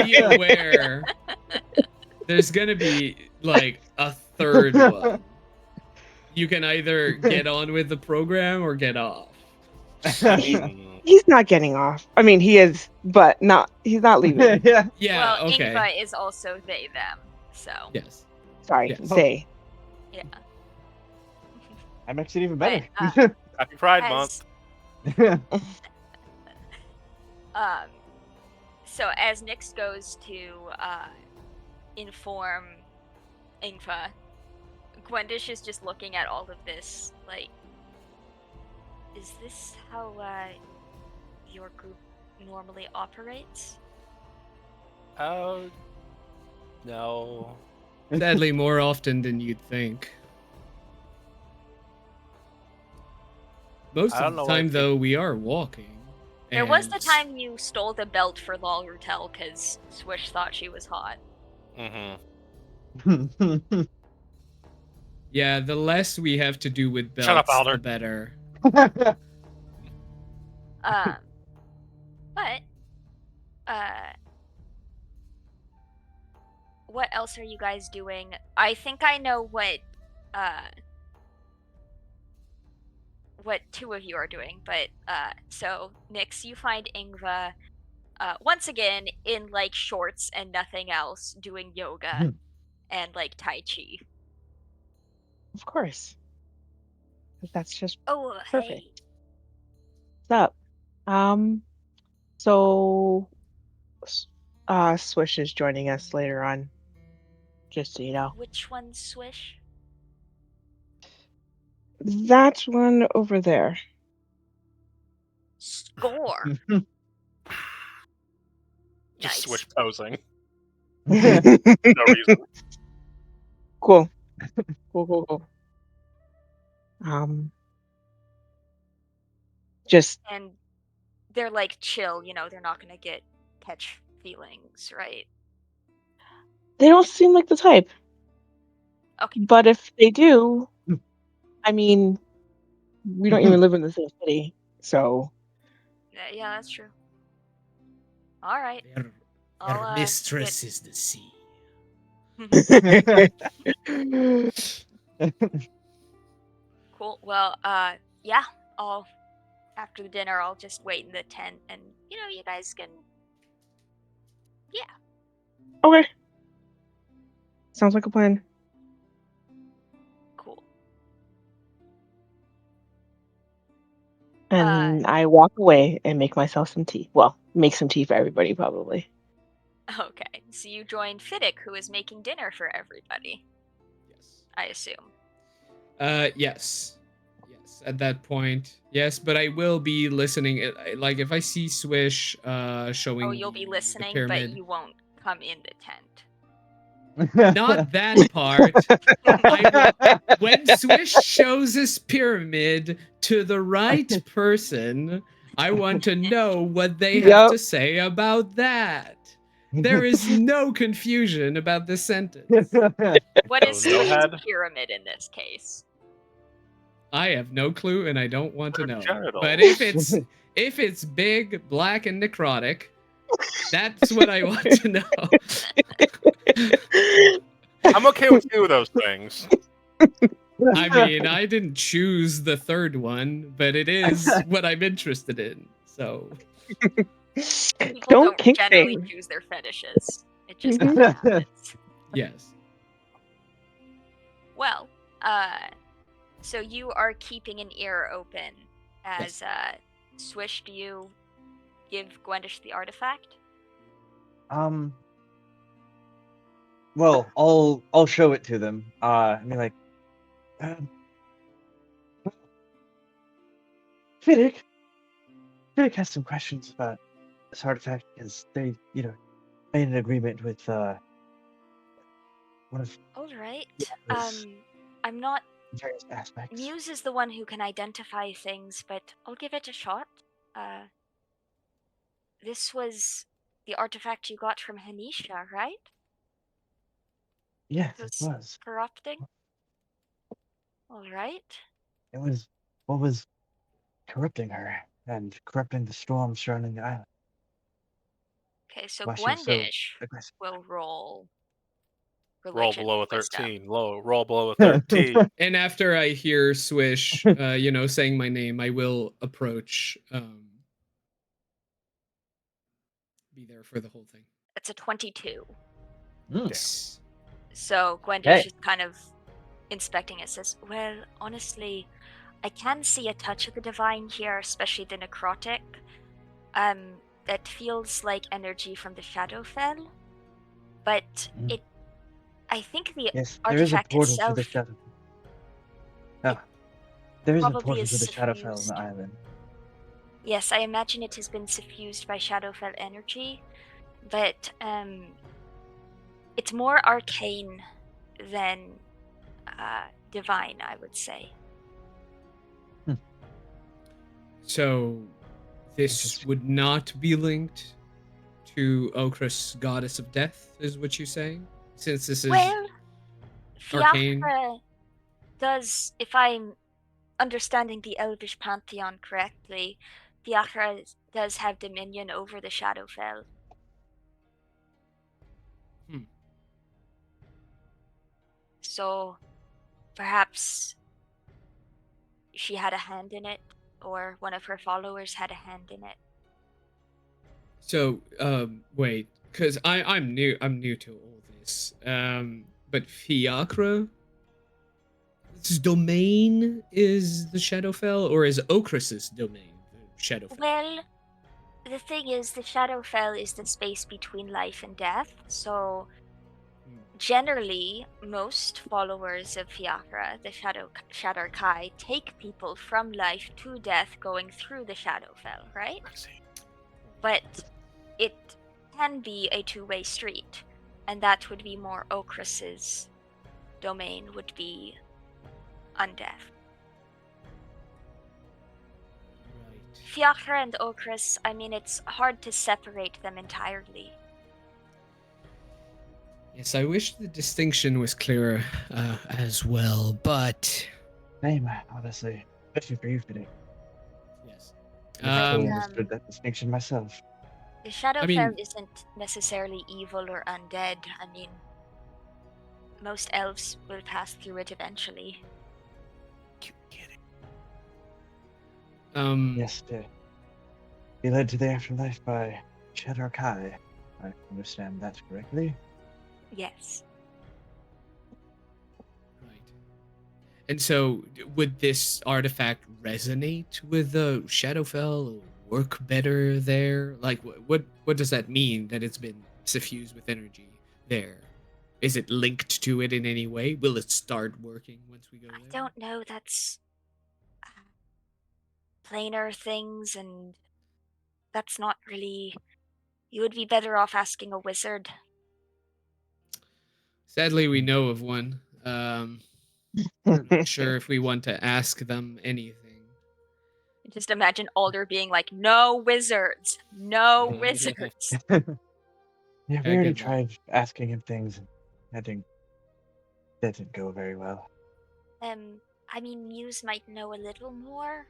be aware. There's gonna be like a third one. You can either get on with the program or get off. He's not getting off. I mean, he is, but he's not leaving. Yeah. Yeah. Well, Okay. Ingva is also they, them, so Yes. Sorry, Yes. they. yeah. That makes it even But, better. Happy Pride as, Month. So as Nyx goes to inform Ingva, Gwendish is just looking at all of this, like, is this how your group normally operates? Oh, no. Sadly, more often than you'd think. Most I of don't the know why time, people- though, we are walking. There was the and- time you stole the belt for Lol Rutel because Swish thought she was hot. Mm-hmm. Yeah, the less we have to do with belts, Shut up, the Alder. better. But what else are you guys doing? I think I know what two of you are doing, but so Nyx, you find Ingva once again in like shorts and nothing else doing yoga and like Tai Chi. Of course. That's just Oh, perfect. hey. What's up? So Swish is joining us later on. Just so you know. Which one's Swish? That one over there. Score. Just Nice. Swish posing. Cool. No reason. Cool. Just And they're like chill, they're not gonna catch feelings, right? they don't seem like the type. Okay. But if they do, I mean, we don't even live in the same city, so Yeah, that's true. All right. Their I'll, mistress is the sea. Cool. Well, yeah. After the dinner, I'll just wait in the tent, and you guys can. Yeah. Okay. Sounds like a plan. Cool. And I walk away and make myself some tea. Well, make some tea for everybody, probably. Okay. So you join Fiddick, who is making dinner for everybody. Yes. I assume. Yes. Yes, at that point. Yes, but I will be listening. Like, if I see Swish showing. Oh, you'll be the listening, pyramid. but you won't come in the tent. Not that part. When Swish shows his pyramid to the right person, I want to know what they have to say about that. There is no confusion about this sentence. What is No Swish's head. pyramid in this case? I have no clue, and I don't want to know. Genitals. But if it's big, black, and necrotic, that's what I want to know. I'm okay with two of those things. I mean, I didn't choose the third one, but it is what I'm interested in. So People Don't kink generally shame. choose their fetishes. It just Mhm. kinda happens. yes. Well, so you are keeping an ear open as Swish. Do you give Gwendish the artifact? Well, I'll show it to them. I mean, like, Fiddick has some questions about this artifact because they, made an agreement with one of All right. Yes. I'm not. various aspects. Muse is the one who can identify things, but I'll give it a shot. This was the artifact you got from Hanisha, right? Yes, It it was was. corrupting. All right. It was what was corrupting her and corrupting the storm surrounding the island. Okay, so Why she was so Gwendish aggressive. will roll Roll religion below a with wisdom. 13. Roll below a 13. And after I hear Swish, saying my name, I will approach. Be there for the whole thing. It's a 22. Yes. So Gwendish Hey. is kind of inspecting it, says, well, honestly, I can see a touch of the divine here, especially the necrotic. That feels like energy from the Shadowfell. But I think the Yes, there is a artifact portal to the itself Shadow. There is a probably portal is to the Shadowfell on suffused. the island. Yes, I imagine it has been suffused by Shadowfell energy, but it's more arcane than divine, I would say. So this Interesting. would not be linked to Okris, goddess of death, is what you're saying? Since this is Well, arcane. Fiachra does, if I'm understanding the Elvish pantheon correctly, Fiachra does have dominion over the Shadowfell. So perhaps she had a hand in it, or one of her followers had a hand in it. So, wait, because I'm new to all this. But Fiachra, its domain is the Shadowfell, or is Okris's domain the Shadowfell? Well, the thing is, the Shadowfell is the space between life and death, so generally, most followers of Fiachra, the Shadar-kai, take people from life to death going through the Shadowfell, right? But it can be a two-way street, and that would be more Okris's domain, would be undeath. Right. Fiachra and Okris, I mean, it's hard to separate them entirely. Yes, I wish the distinction was clearer as well, but Same, honestly. Especially for you today. yes. I fully understood that distinction myself. The Shadowfell mean- isn't necessarily evil or undead. I mean, most elves will pass through it eventually. Yes, to be led to the afterlife by Cheddar Kai. I understand that correctly. Yes. Right. And so, would this artifact resonate with the Shadowfell or work better there? Like, what does that mean that it's been suffused with energy there? Is it linked to it in any way? Will it start working once we go there? I don't know. That's planar things, and that's not really. You would be better off asking a wizard. Sadly, we know of one. I'm not sure if we want to ask them anything. Just imagine Alder being like, "No wizards, no Yeah. wizards." Yeah, we I already get that. tried asking him things, and I think that didn't go very well. I mean, Muse might know a little more.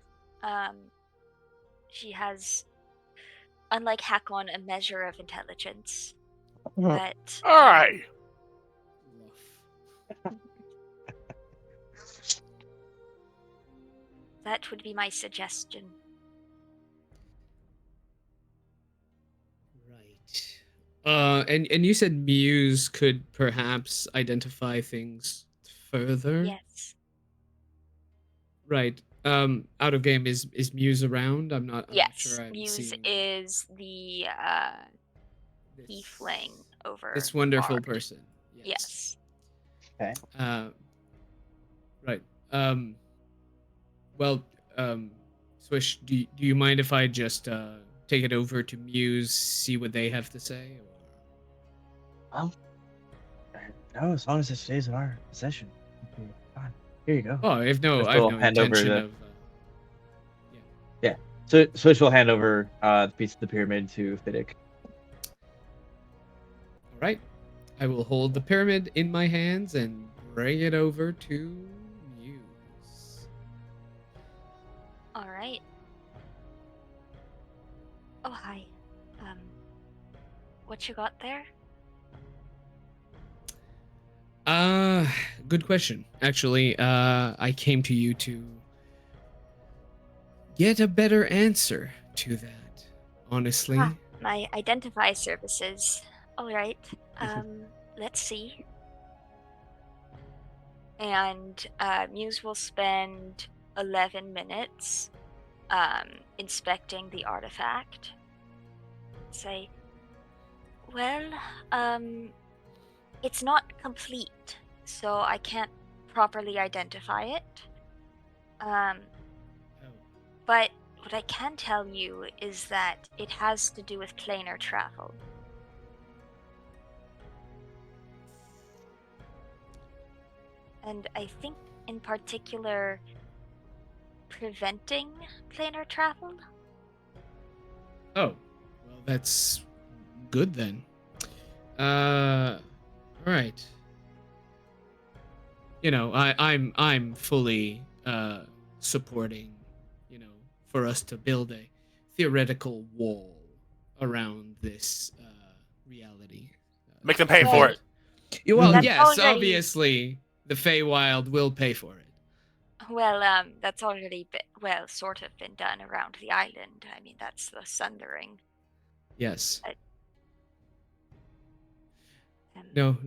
She has, unlike Hakon, a measure of intelligence. But Aye. that would be my suggestion. Right. And you said Muse could perhaps identify things further? Yes. Right. Out of game, is Muse around? I'm not Yes. sure I'm Muse seeing is the this- tiefling over this wonderful Bard. person. Yes. Okay. Right. Well, Swish, do you mind if I just take it over to Muse, see what they have to say? No, as long as it stays in our possession. it'll be fine. Here you go. Oh, I've no Just go hand over intention the- of. So Swish will hand over the piece of the pyramid to Fiddick. Right. I will hold the pyramid in my hands and bring it over to Muse. All right. Oh, hi. What you got there? Good question. Actually, I came to you to get a better answer to that. Honestly. Ah, my identify services. All right. Let's see. And Muse will spend 11 minutes inspecting the artifact. Say, well, it's not complete, so I can't properly identify it. But what I can tell you is that it has to do with planar travel. And I think in particular preventing planar travel. Oh, well, that's good then. Right. You know, I'm fully supporting, you know, for us to build a theoretical wall around this reality. Make them pay for it. Well, That's yes, already- obviously the Feywild will pay for it. Well, that's already sort of been done around the island. I mean, that's the Sundering. Yes. Um, No,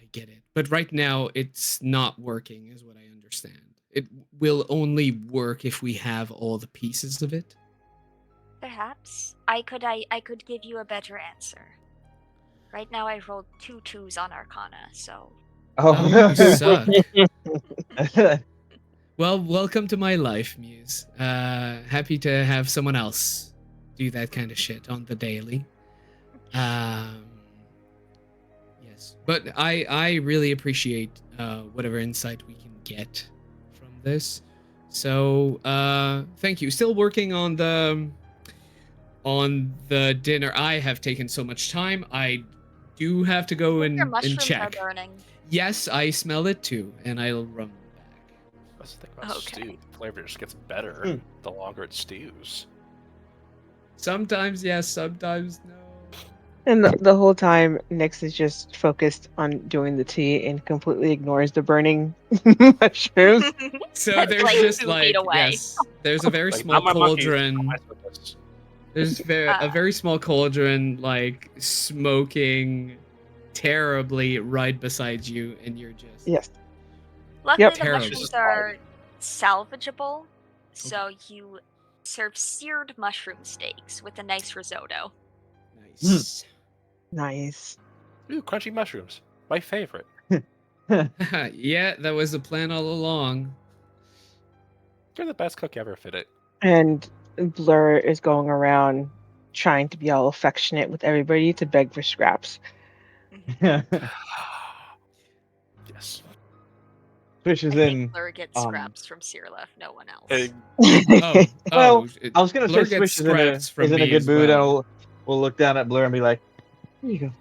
I get it. But right now it's not working, is what I understand. It will only work if we have all the pieces of it. Perhaps I could give you a better answer. Right now, I rolled 2 2s on Arcana, so. Oh, you suck. Well, welcome to my life, Muse. Happy to have someone else do that kind of shit on the daily. Yes, but I really appreciate whatever insight we can get from this. So thank you. Still working on the dinner. I have taken so much time. I do have to go Your and mushrooms check. are burning. Yes, I smell it too, and I'll run back. That's the thing about Okay. stew. The flavor just gets better the longer it stews. Sometimes yes, sometimes no. And the whole time, Nyx is just focused on doing the tea and completely ignores the burning mushrooms. So That's there's like just 2 like feet away. yes, there's a very Like, small not my monkeys, cauldron. my circus. There's a very small cauldron, like smoking terribly right beside you, and you're just Yes. Luckily, Yep. the Terrible. mushrooms are salvageable, so you serve seared mushroom steaks with a nice risotto. nice. Nice. Ooh, crunchy mushrooms. My favorite. Yeah, that was the plan all along. You're the best cook ever, Fit It. And Blur is going around trying to be all affectionate with everybody to beg for scraps. Yes. Swish I is think in. Blur gets scraps from Searlef, no one else. Oh, I was gonna Blur say gets Swish is in a scraps from is in a me good as mood, well. and we'll look down at Blur and be like, "Here you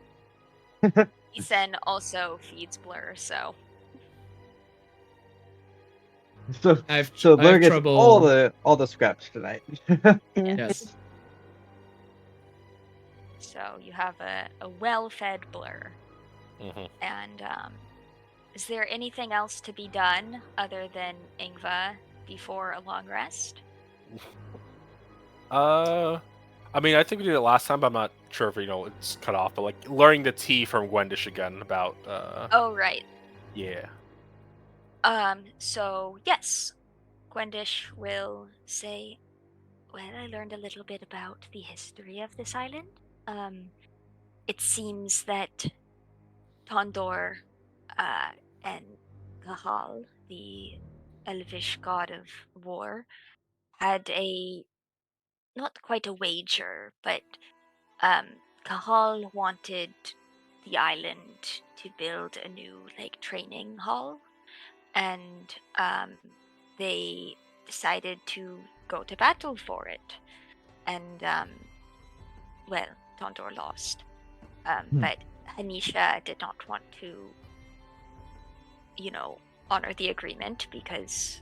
go." Ethan also feeds Blur, so. So I Blur have gets trouble. all the scraps tonight. Yes. So you have a well-fed Blur. Mm-hmm. And is there anything else to be done other than Ingva before a long rest? I mean, I think we did it last time, but I'm not sure if it's cut off. But like learning the tea from Gwendish again about. Oh, right. Yeah. So yes, Gwendish will say, well, I learned a little bit about the history of this island. It seems that Tondor and Gahal, the elvish god of war, had not quite a wager, but Gahal wanted the island to build a new training hall, and they decided to go to battle for it, and well, Tondor lost. But Hamisha did not want to, honor the agreement because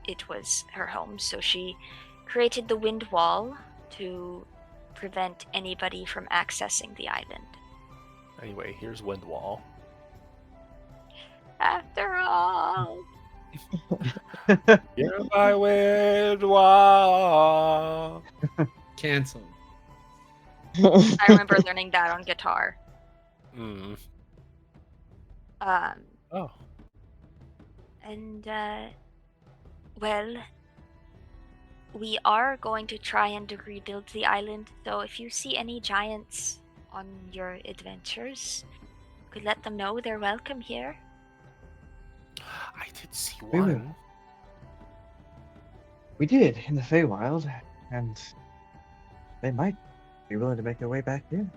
it was her home. So she created the wind wall to prevent anybody from accessing the island. Anyway, here's Windwall. After all. You're my Windwall. Cancelled. I remember learning that on guitar. Mm. Oh. And, well, we are going to try and rebuild the island, so if you see any giants on your adventures, you could let them know they're welcome here. I did see We will. one. We did in the Feywild, and they might be willing to make their way back here.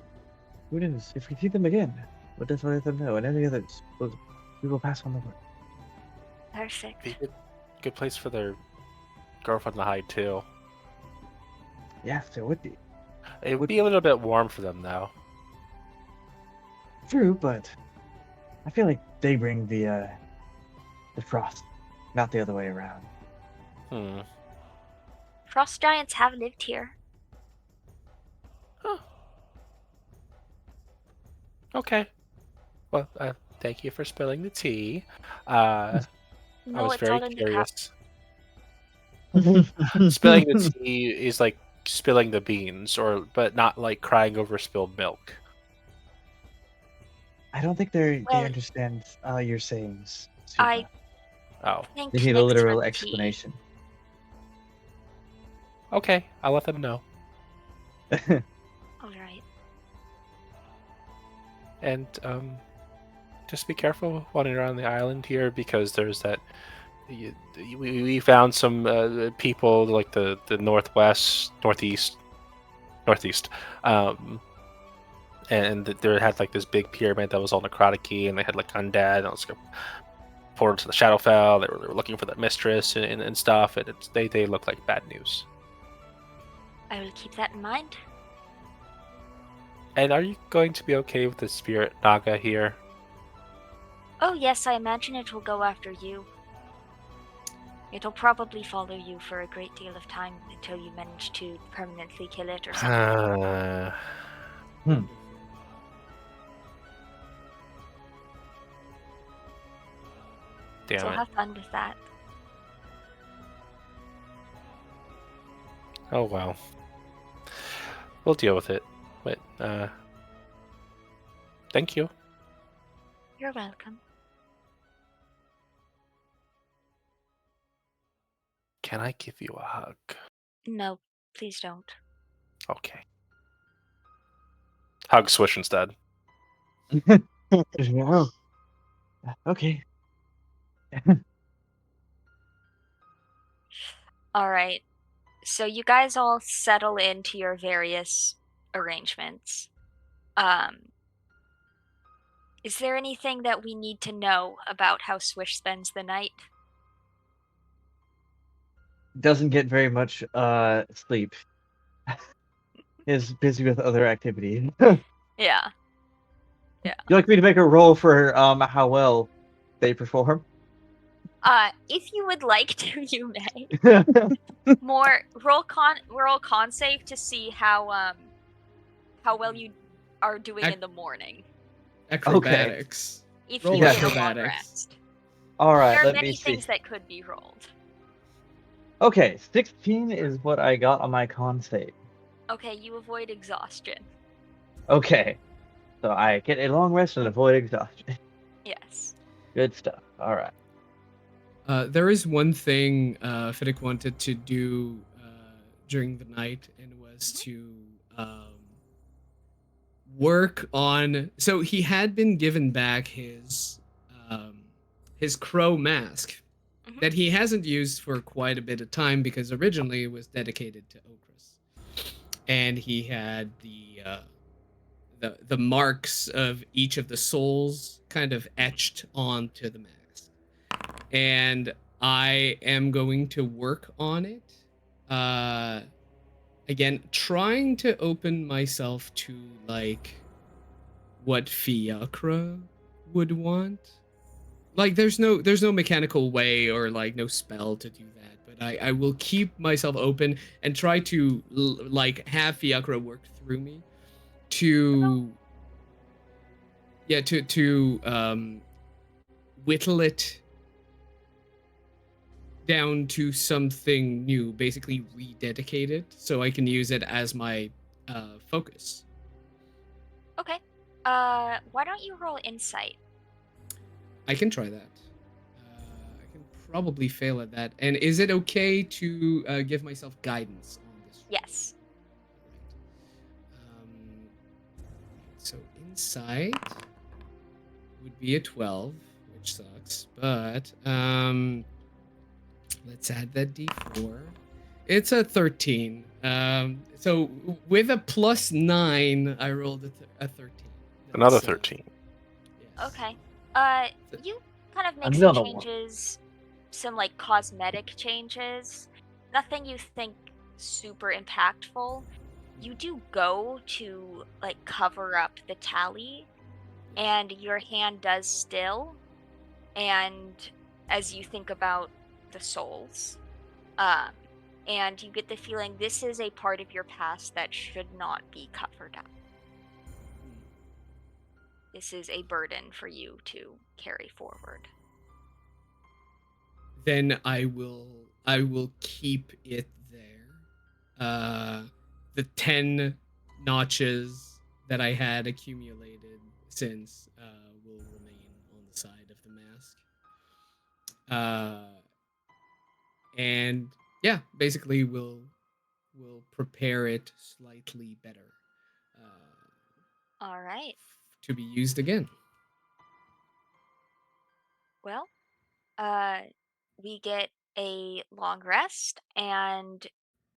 Who knows? If we see them again, we'll definitely let them know, and any others, we will pass on the word. Perfect. Be a good place for their girlfriend to hide too. Yes, it would be. It would be a little bit warm for them though. True, but I feel like they bring the frost, not the other way around. Frost giants have lived here. Huh. Okay. Well, thank you for spilling the tea. I No, was it's very all in the cup. curious. Spilling the tea is like spilling the beans, but not like crying over spilled milk. I don't think they Well, understand your sayings. I Oh, think They need a thanks for literal the tea. explanation. okay. I'll let them know. All right. And just be careful wandering around the island here because there's that. We found some people like the northeast, and they had like this big pyramid that was all necrotic-y, and they had like undead, and it was poured into the Shadowfell. They were looking for that mistress and stuff, and they look like bad news. I will keep that in mind. And are you going to be okay with the spirit naga here? Oh yes, I imagine it will go after you. It'll probably follow you for a great deal of time until you manage to permanently kill it or something. Damn So it. have fun with that. Oh well. We'll deal with it. But thank you. You're welcome. Can I give you a hug? No, please don't. Okay. Hug Swish instead. No. Okay. All right. So you guys all settle into your various arrangements. Is there anything that we need to know about how Swish spends the night? Doesn't get very much sleep. Is busy with other activities. Yeah. You like me to make a roll for how well they perform? If you would like to, you may. More roll con save to see how well you are doing in the morning. Acrobatics. If Roll you get a long acrobatics. rest. All right, There are let many me see. things that could be rolled. Okay, 16 is what I got on my con save. Okay, you avoid exhaustion. Okay, so I get a long rest and avoid exhaustion. Yes. Good stuff. All right. There is one thing Fiddick wanted to do during the night, and was to work on. So he had been given back his crow mask that he hasn't used for quite a bit of time because originally it was dedicated to Okris, and he had the marks of each of the souls kind of etched onto the mask. And I am going to work on it again, trying to open myself to like what Fiacra would want. Like there's no mechanical way or like no spell to do that, but I will keep myself open and try to like have Fiacra work through me to whittle it down to something new, basically rededicate it so I can use it as my focus. Okay. Why don't you roll insight? I can try that. I can probably fail at that. And is it okay to give myself guidance on this? Yes. So insight would be a 12, which sucks. But let's add that d4. It's a 13. So with a +9, I rolled a 13. Another 13. Yes. Okay. You kind of make some Another one. changes, some like cosmetic changes. Nothing you think super impactful. You do go to like cover up the tally, and your hand does still. And as you think about the souls, and you get the feeling this is a part of your past that should not be covered up. This is a burden for you to carry forward. Then I will keep it there. The 10 notches that I had accumulated since will remain on the side of the mask. And yeah, basically we'll prepare it slightly better All right. to be used again. Well, we get a long rest, and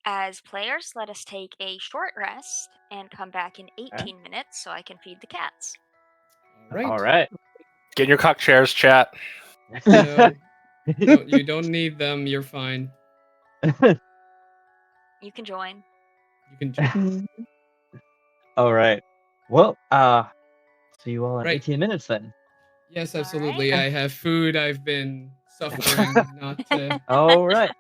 as players, let us take a short rest and come back in 18 minutes so I can feed the cats. All right. All right. Get in your cock chairs, chat. No, you don't need them. You're fine. You can join. You can join. All right. Well, see you all in Right. 18 minutes then. Yes, All absolutely. right. I have food. I've been suffering not to. All right.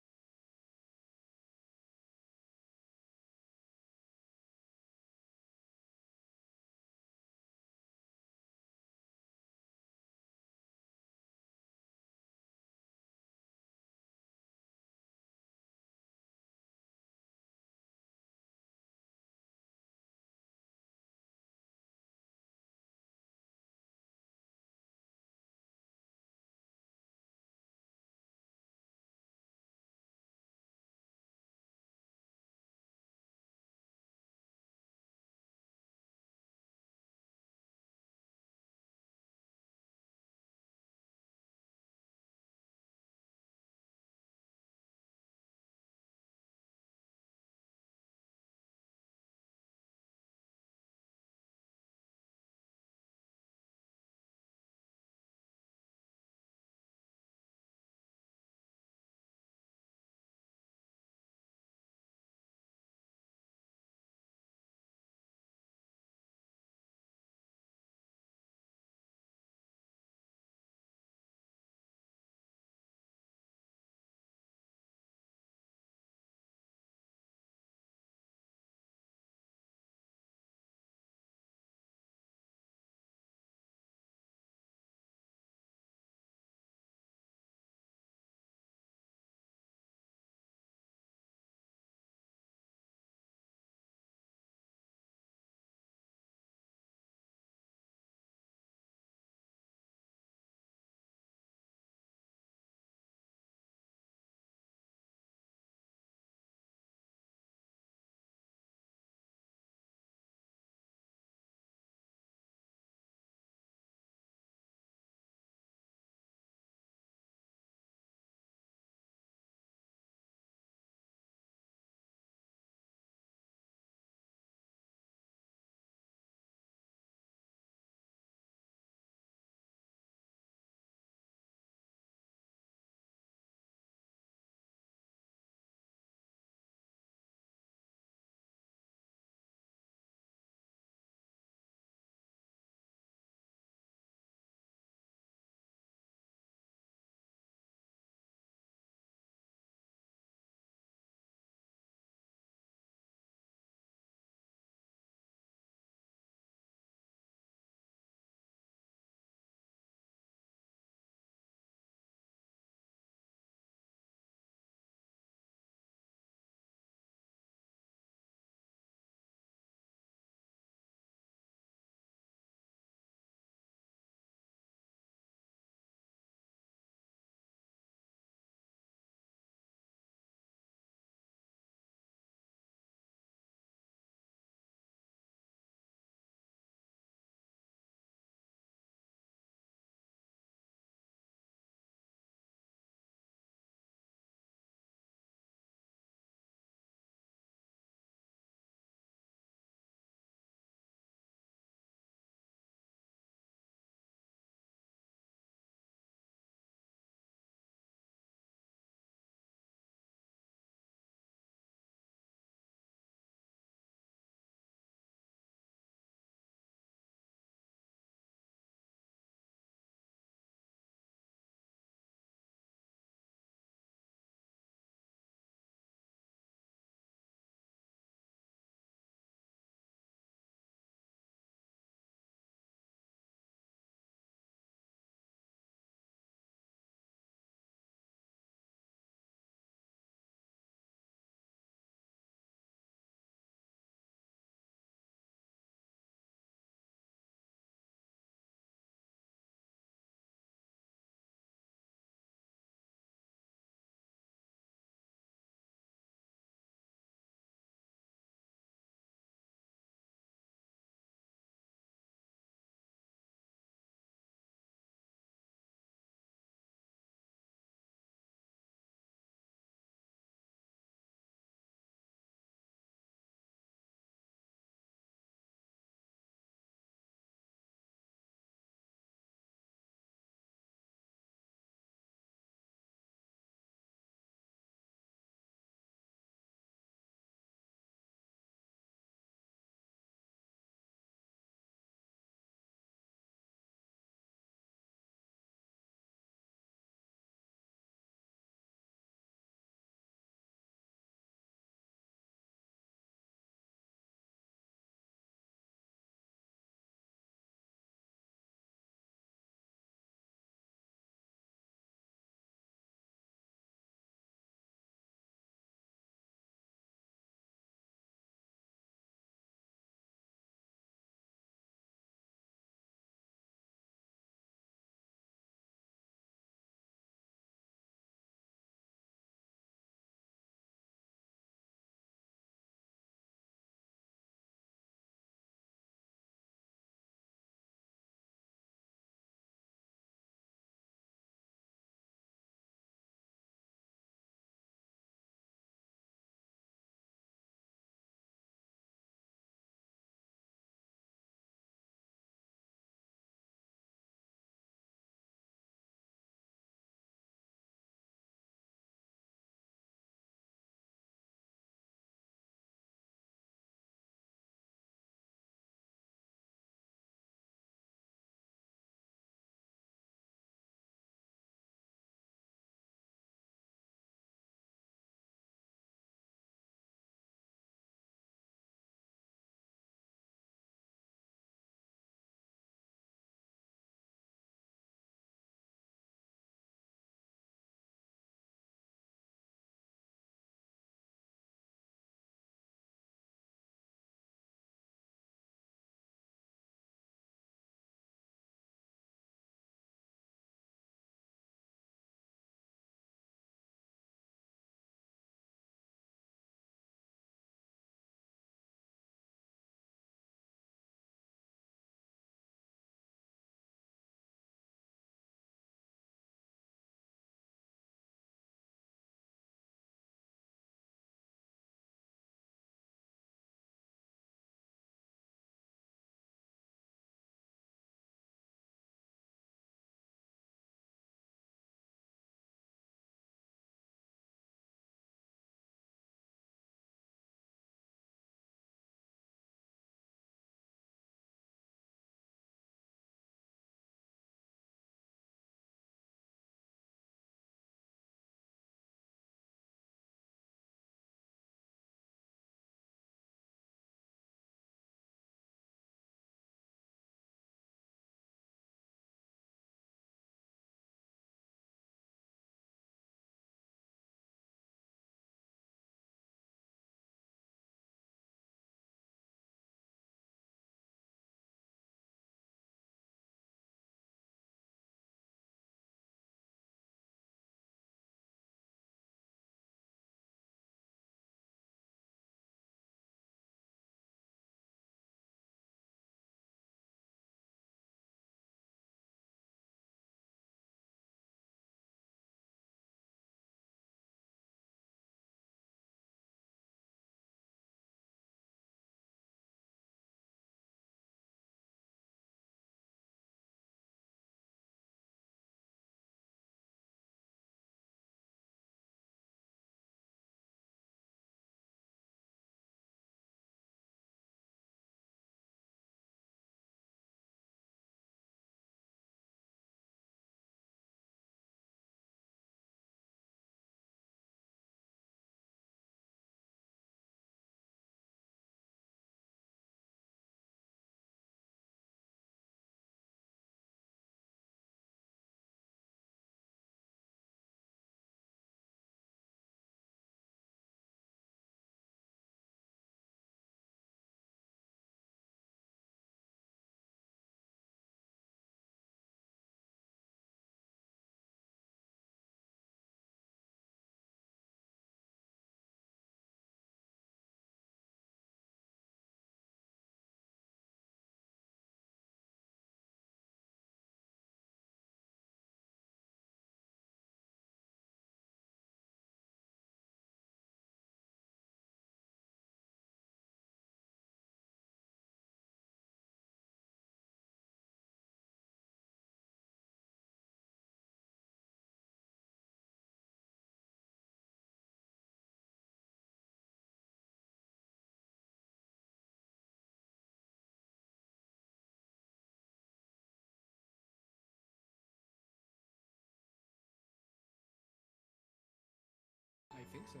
think so.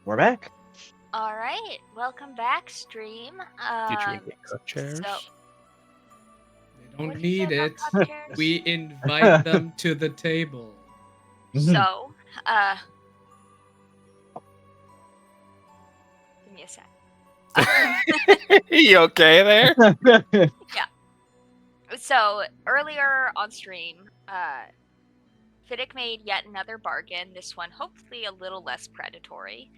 We're back. All right, welcome back, stream. Did you invite cup chairs? So, They what don't did you say need about it. cup chairs? We invite them to the table. So, give me a sec. You okay there? So earlier on stream, Fiddick made yet another bargain. This one, hopefully, a little less predatory.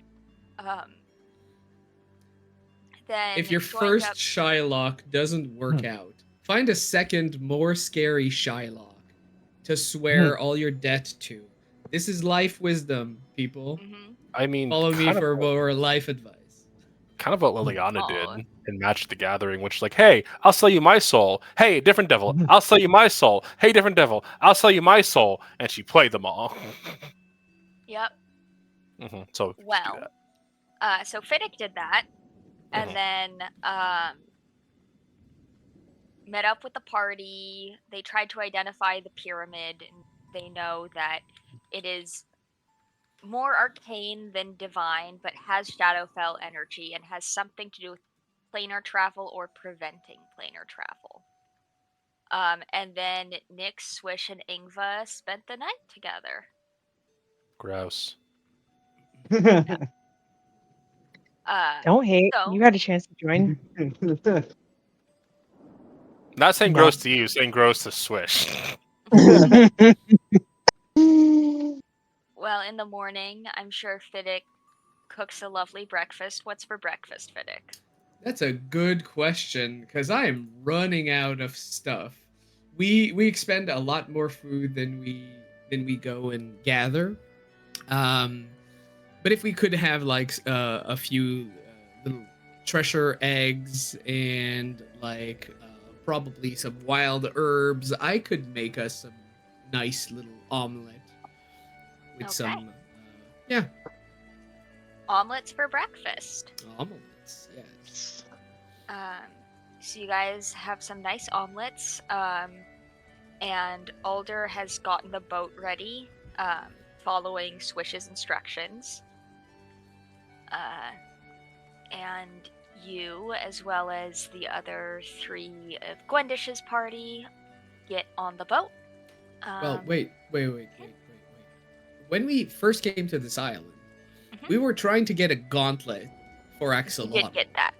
Then If your joined first up- Shylock doesn't work out, find a second, more scary Shylock to swear all your debt to. This is life wisdom, people. Mhm. I mean, Follow me kind for of, more life advice. kind of what Liliana Aw. did in Match the Gathering, which is like, hey, I'll sell you my soul. Hey, different devil. I'll sell you my soul. Hey, different devil. I'll sell you my soul. And she played them all. Yep. So do Well, that. so Fiddick did that, and then met up with the party. They tried to identify the pyramid, and they know that it is more arcane than divine, but has Shadowfell energy and has something to do with planar travel or preventing planar travel. And then Nick, Swish, and Ingva spent the night together. Gross. Don't hate. So- You had a chance to join. Not saying No. gross to you, saying gross to Swish. Well, in the morning, I'm sure Fiddick cooks a lovely breakfast. What's for breakfast, Fiddick? That's a good question, because I am running out of stuff. We expend a lot more food than we go and gather. But if we could have like a few little treasure eggs and like probably some wild herbs, I could make us some nice little omelet with Okay. some yeah, Omelets for breakfast. omelets. Yes. So you guys have some nice omelets. And Alder has gotten the boat ready, following Swish's instructions. And you, as well as the other 3 of Gwendish's party, get on the boat. Well, wait. When we first came to this island, we were trying to get a gauntlet for You Axolotl. did get that.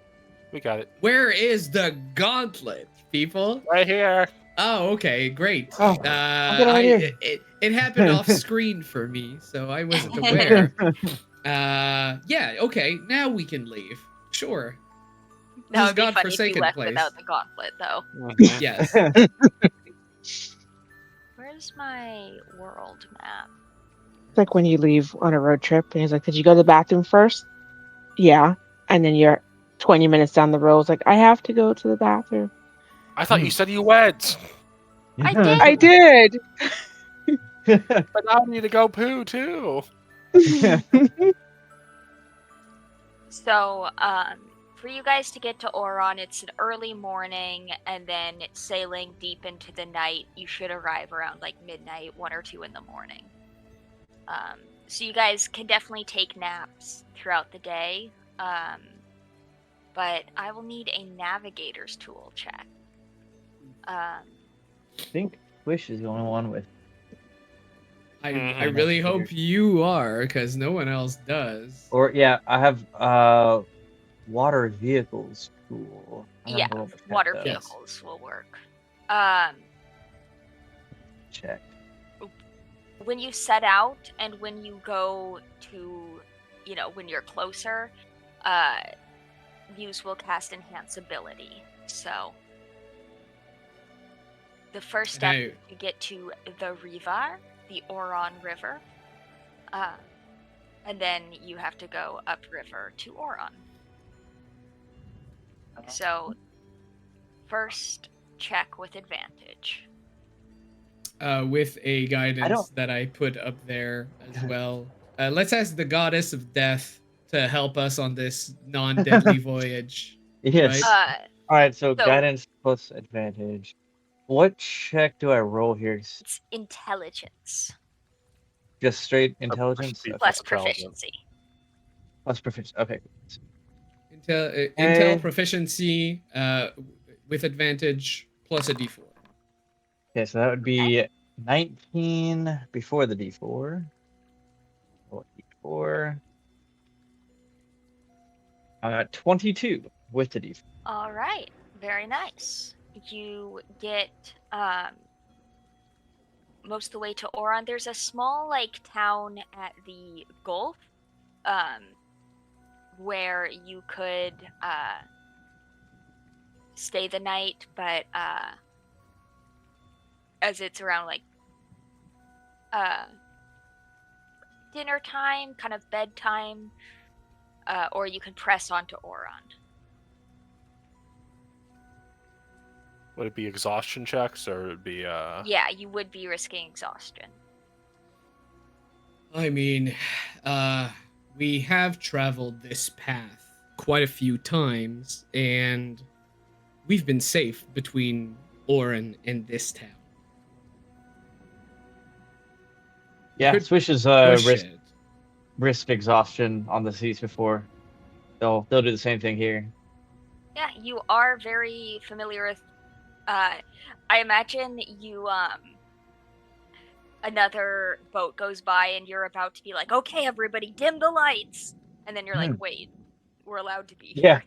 We got it. Where is the gauntlet, people? Right here. Oh, okay, great. Oh, I'll get it right here. It happened off screen for me, so I wasn't aware. Yeah, okay, now we can leave. Sure. That This would be funny if you godforsaken left place. without the gauntlet, though. Yes. Where's my world map? It's like when you leave on a road trip and he's like, "Did you go to the bathroom first?" Yeah. And then you're 20 minutes down the road, it's like, "I have to go to the bathroom." I thought you said you went. I did. I did. But now I need to go poo too. So, for you guys to get to Oron, it's an early morning, and then sailing deep into the night. You should arrive around like midnight, 1 or 2 in the morning. So you guys can definitely take naps throughout the day. But I will need a navigator's tool check. I think Wish is the only one with. I really hope you are, because no one else does. Or yeah, I have water vehicles tool. I don't Yeah, know what that water does. vehicles will work. Check. When you set out and when you go to, when you're closer, Muse will cast Enhance Ability. So the first step is to get to the Rivar, the Oron River, and then you have to go upriver to Oron. So first check with advantage. With a guidance that I put up there as well. Let's ask the goddess of death to help us on this non-deadly voyage. Yes. Right? All right. So guidance plus advantage. What check do I roll here? It's intelligence. Just straight Or intelligence? proficiency Okay. plus intelligence. proficiency. Plus proficiency. Okay. Intel proficiency with advantage plus a d4. Okay, so that would be 19 before the D4. Roll D4. 22 with the D4. All right, very nice. You get most of the way to Oron. There's a small town at the Gulf where you could stay the night, but as it's around dinner time, kind of bedtime, or you can press on to Oron. Would it be exhaustion checks or would it be Yeah, you would be risking exhaustion. I mean, we have traveled this path quite a few times, and we've been safe between Oren and this town. Yeah, Could Swish is push risk exhaustion on the seas before. They'll do the same thing here. Yeah, you are very familiar with. I imagine you another boat goes by and you're about to be like, okay, everybody, dim the lights, and then you're like, wait, we're allowed to be Yeah.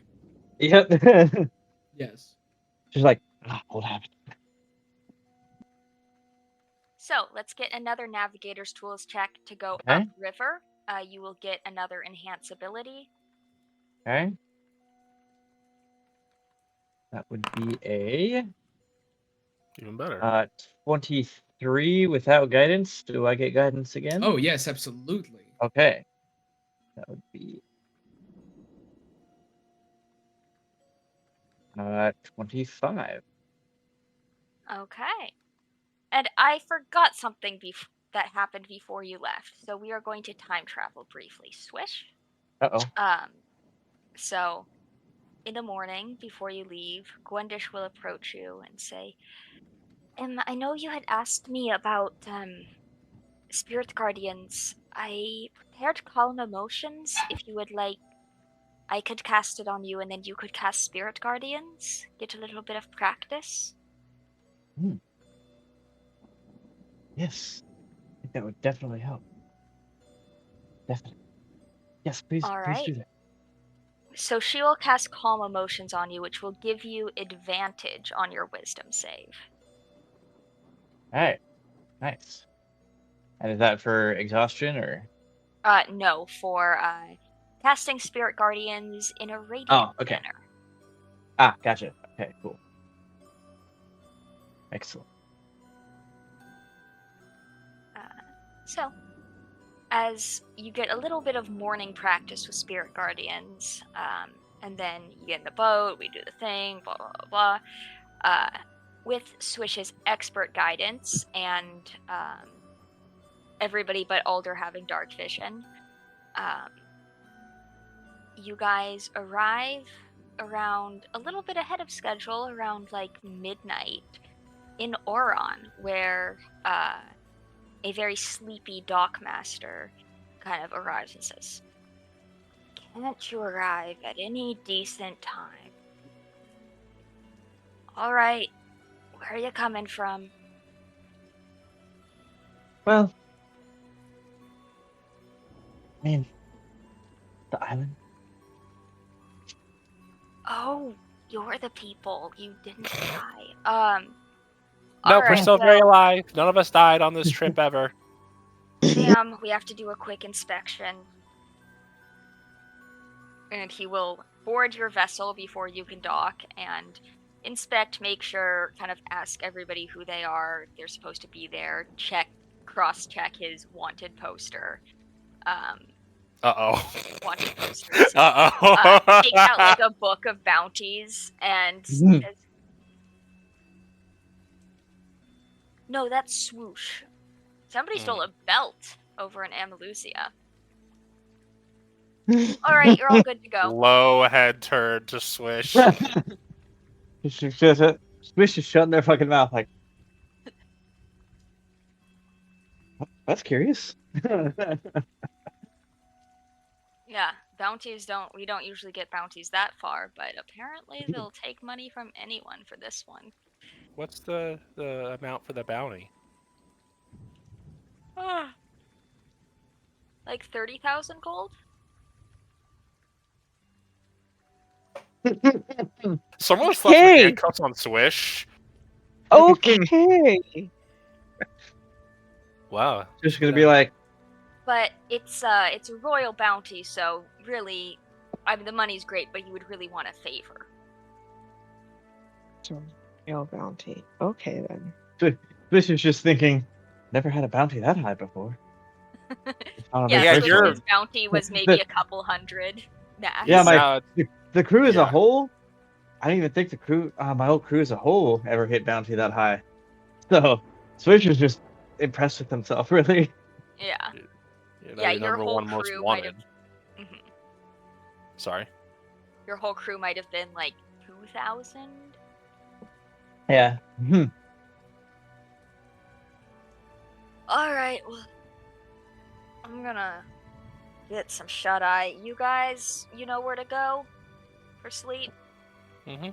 here. Yep. Yes. She's like, old habit. So let's get another navigator's tools check to go Okay. upriver. You will get another enhance ability. Okay. That would be a even better? 23 without guidance. Do I get guidance again? Oh, yes, absolutely. Okay. That would be 25. Okay. And I forgot something that happened before you left. So we are going to time travel briefly. Swish. Uh-oh. So in the morning before you leave, Gwendish will approach you and say, I know you had asked me about spirit guardians. I prepared calm emotions. If you would like, I could cast it on you and then you could cast spirit guardians. Get a little bit of practice. Yes. I think that would definitely help. Definitely. Yes, please, All please right. do that. So she will cast calm emotions on you, which will give you advantage on your wisdom save. All right. Nice. And is that for exhaustion or? No, for casting spirit guardians in a radiant okay. manner. Gotcha. Okay, cool. Excellent. So, as you get a little bit of morning practice with spirit guardians, and then you get in the boat, we do the thing, blah, blah, blah, blah. With Swish's expert guidance and everybody but Alder having dark vision, you guys arrive around a little bit ahead of schedule, around midnight in Oron, where a very sleepy dockmaster kind of arrives and says, "Can't you arrive at any decent time?" "All right, where are you coming from?" Well, I mean, the island. "Oh, you're the people. You didn't die." Nope, we're alright, still very alive. None of us died on this trip ever. Damn, we have to do a quick inspection. And he will board your vessel before you can dock and inspect, make sure, kind of ask everybody who they are, if they're supposed to be there, cross-check his wanted poster. Uh-oh. Wanted posters. Uh-oh. Takes out a book of bounties and says, "No, that's Swoosh. Somebody stole a belt over in Amalusia." Alright, you're all good to go. Low head turn to Swish. Swish is shutting their fucking mouth like, that's curious. Yeah, we don't usually get bounties that far, but apparently they'll take money from anyone for this one. What's the amount for the bounty? Like 30,000 gold? Someone slapped the Hey, handcuffs on Swish. okay. Wow. Just gonna be like, But it's a royal bounty, so really, I mean the money's great, but you would really want a favor. So, real bounty. Okay then. Swish is just thinking, never had a bounty that high before. Yeah, Yeah, so you're- his bounty was maybe a couple hundred max. Yeah, Now, the crew as a Yeah. whole, I don't even think the crew, my whole crew as a whole, ever hit bounty that high. So Swish was just impressed with himself, really. Yeah. you're Yeah, your your number whole one most crew might wanted. have. Mhm. Sorry. Your whole crew might have been like 2,000. Yeah. All right, well, I'm gonna get some shut eye. You guys, you know where to go for sleep? Mm-hmm.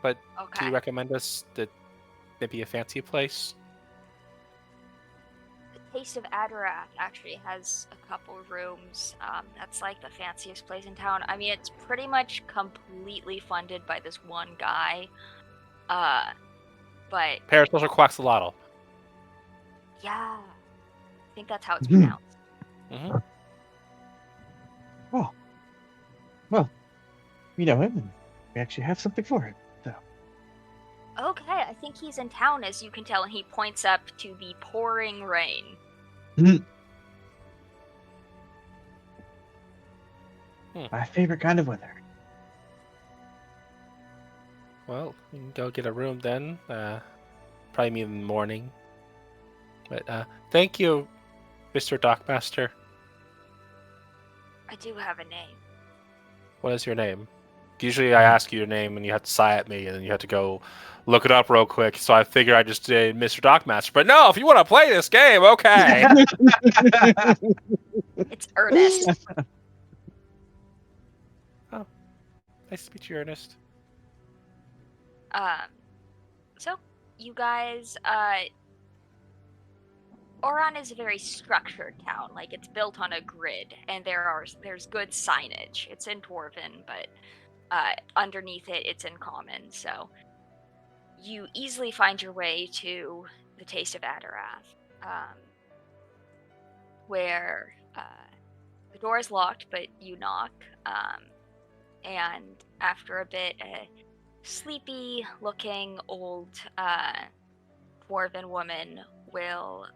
But do Okay. you recommend us that maybe a fancy place? The Taste of Adarath actually has a couple rooms. That's like the fanciest place in town. I mean, it's pretty much completely funded by this one guy. But Parasocial Quaxolotl. yeah, I think that's how it's pronounced. Mm-hmm. Well, you know him, and we actually have something for him. So Okay, I think he's in town, as you can tell, and he points up to the pouring rain. my favorite kind of weather. Well, we can go get a room then. Probably meet in the morning. But thank you, Mr. Dockmaster. I do have a name. What is your name? Usually I ask you your name and you have to sigh at me and then you have to go look it up real quick. So I figure I just did Mr. Dockmaster. But no, if you want to play this game, okay. It's Ernest. Nice to meet you, Ernest. So you guys, Oran is a very structured town. Like, it's built on a grid, and there's good signage. It's in Dwarven, but underneath it, it's in Common. So you easily find your way to the Taste of Adarath, where the door is locked, but you knock, and after a bit, a sleepy-looking old dwarven woman will.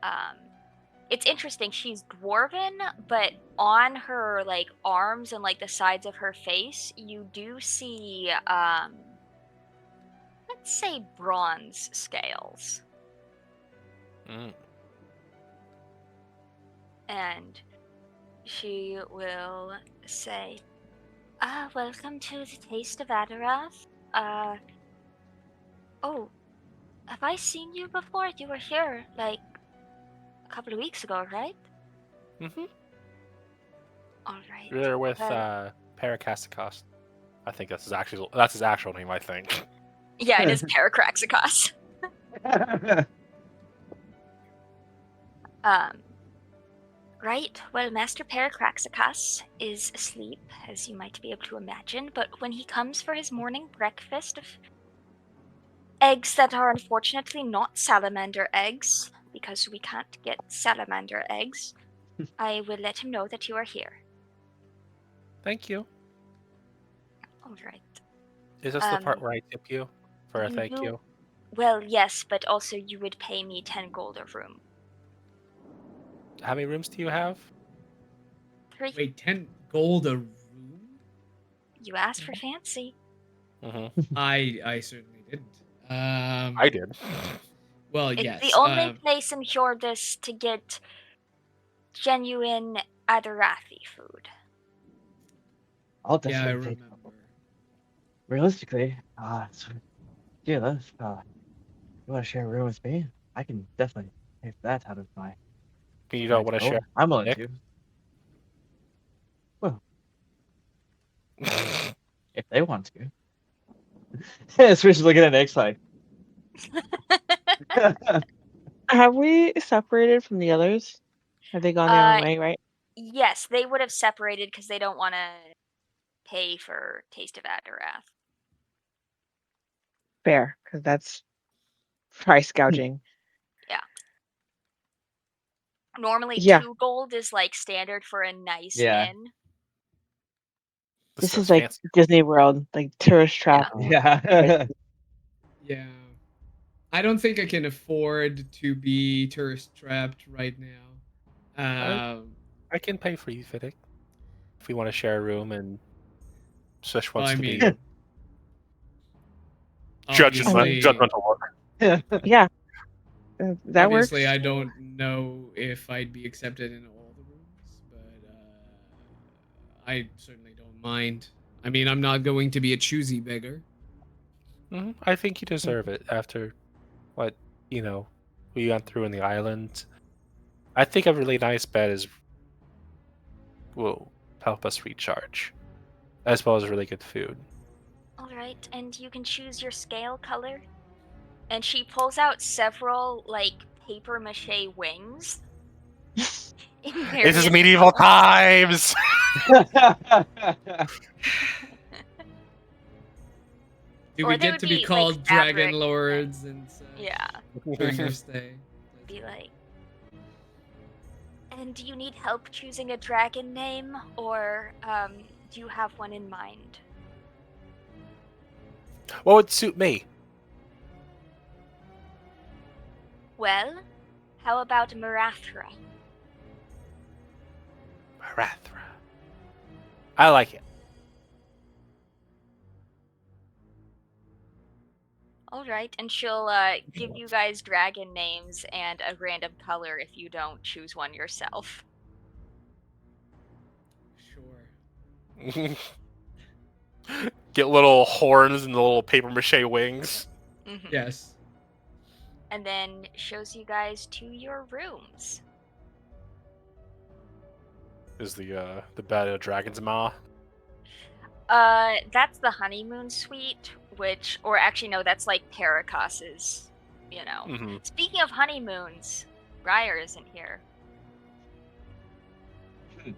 It's interesting. She's dwarven, but on her like arms and like the sides of her face, you do see let's say bronze scales. Mm. And she will say, welcome to the Taste of Adarath. Oh, have I seen you before? You were here, like, a couple of weeks ago, right? Mm-hmm. Alright. You're with well, Paracasticos. I think that's his actual name, I think. Yeah, it is Paracraxicos. Right, well, Master Paracraxicos is asleep, as you might be able to imagine, but when he comes for his morning breakfast of eggs that are unfortunately not salamander eggs, because we can't get salamander eggs, I will let him know that you are here. Thank you. Alright. Is this the part where I tip you for a you thank do- you? Well, yes, but also you would pay me 10 gold a room. How many rooms do you have? 3. Wait, 10 gold a room? You asked for fancy. Mm-hmm. I certainly didn't. I did. Well, It's yes. the only place in Hjordis to get genuine Adarathi food. I'll Yeah, I definitely take. remember. Realistically, Sheila, you want to share a room with me? I can definitely take that out of my You don't want to share? I'm willing Nick? to. Well, if they want to. Swish is looking at Nick's like. Have we separated from the others? Have they gone their own way, right? Yes, they would have separated because they don't want to pay for Taste of Adarath. Fair, because that's price gouging. Normally, Yeah. 2 gold is like standard for a nice Yeah. inn. This stuff's is like fancy. Disney World, like tourist trap. Yeah. Yeah. I don't think I can afford to be tourist trapped right now. I can pay for you, Fiddick. If we want to share a room and Swish Well, wants I to mean, be obviously, judgmental work. Yeah. That obviously, works. I don't know if I'd be accepted in all the rooms, but I certainly don't mind. I mean, I'm not going to be a choosy beggar. I think you deserve it after what, we went through in the island. I think a really nice bed will help us recharge, as well as really good food. Alright, and you can choose your scale color. And she pulls out several, like, paper mache wings. In This various is medieval times! Do Or we they get would to be be, like, called dragon fabric, lords and such Yeah, during our stay? be like. And do you need help choosing a dragon name, or do you have one in mind? What would suit me? Well, how about Marathra? Marathra. I like it. Alright, and she'll give you guys dragon names and a random color if you don't choose one yourself. Sure. Get little horns and the little paper mache wings. Mhm. Yes. And then shows you guys to your rooms. Is the bed of dragon's maw? That's the honeymoon suite, or actually no, that's like Paracos's, Mhm. Speaking of honeymoons, Ryer isn't here. Is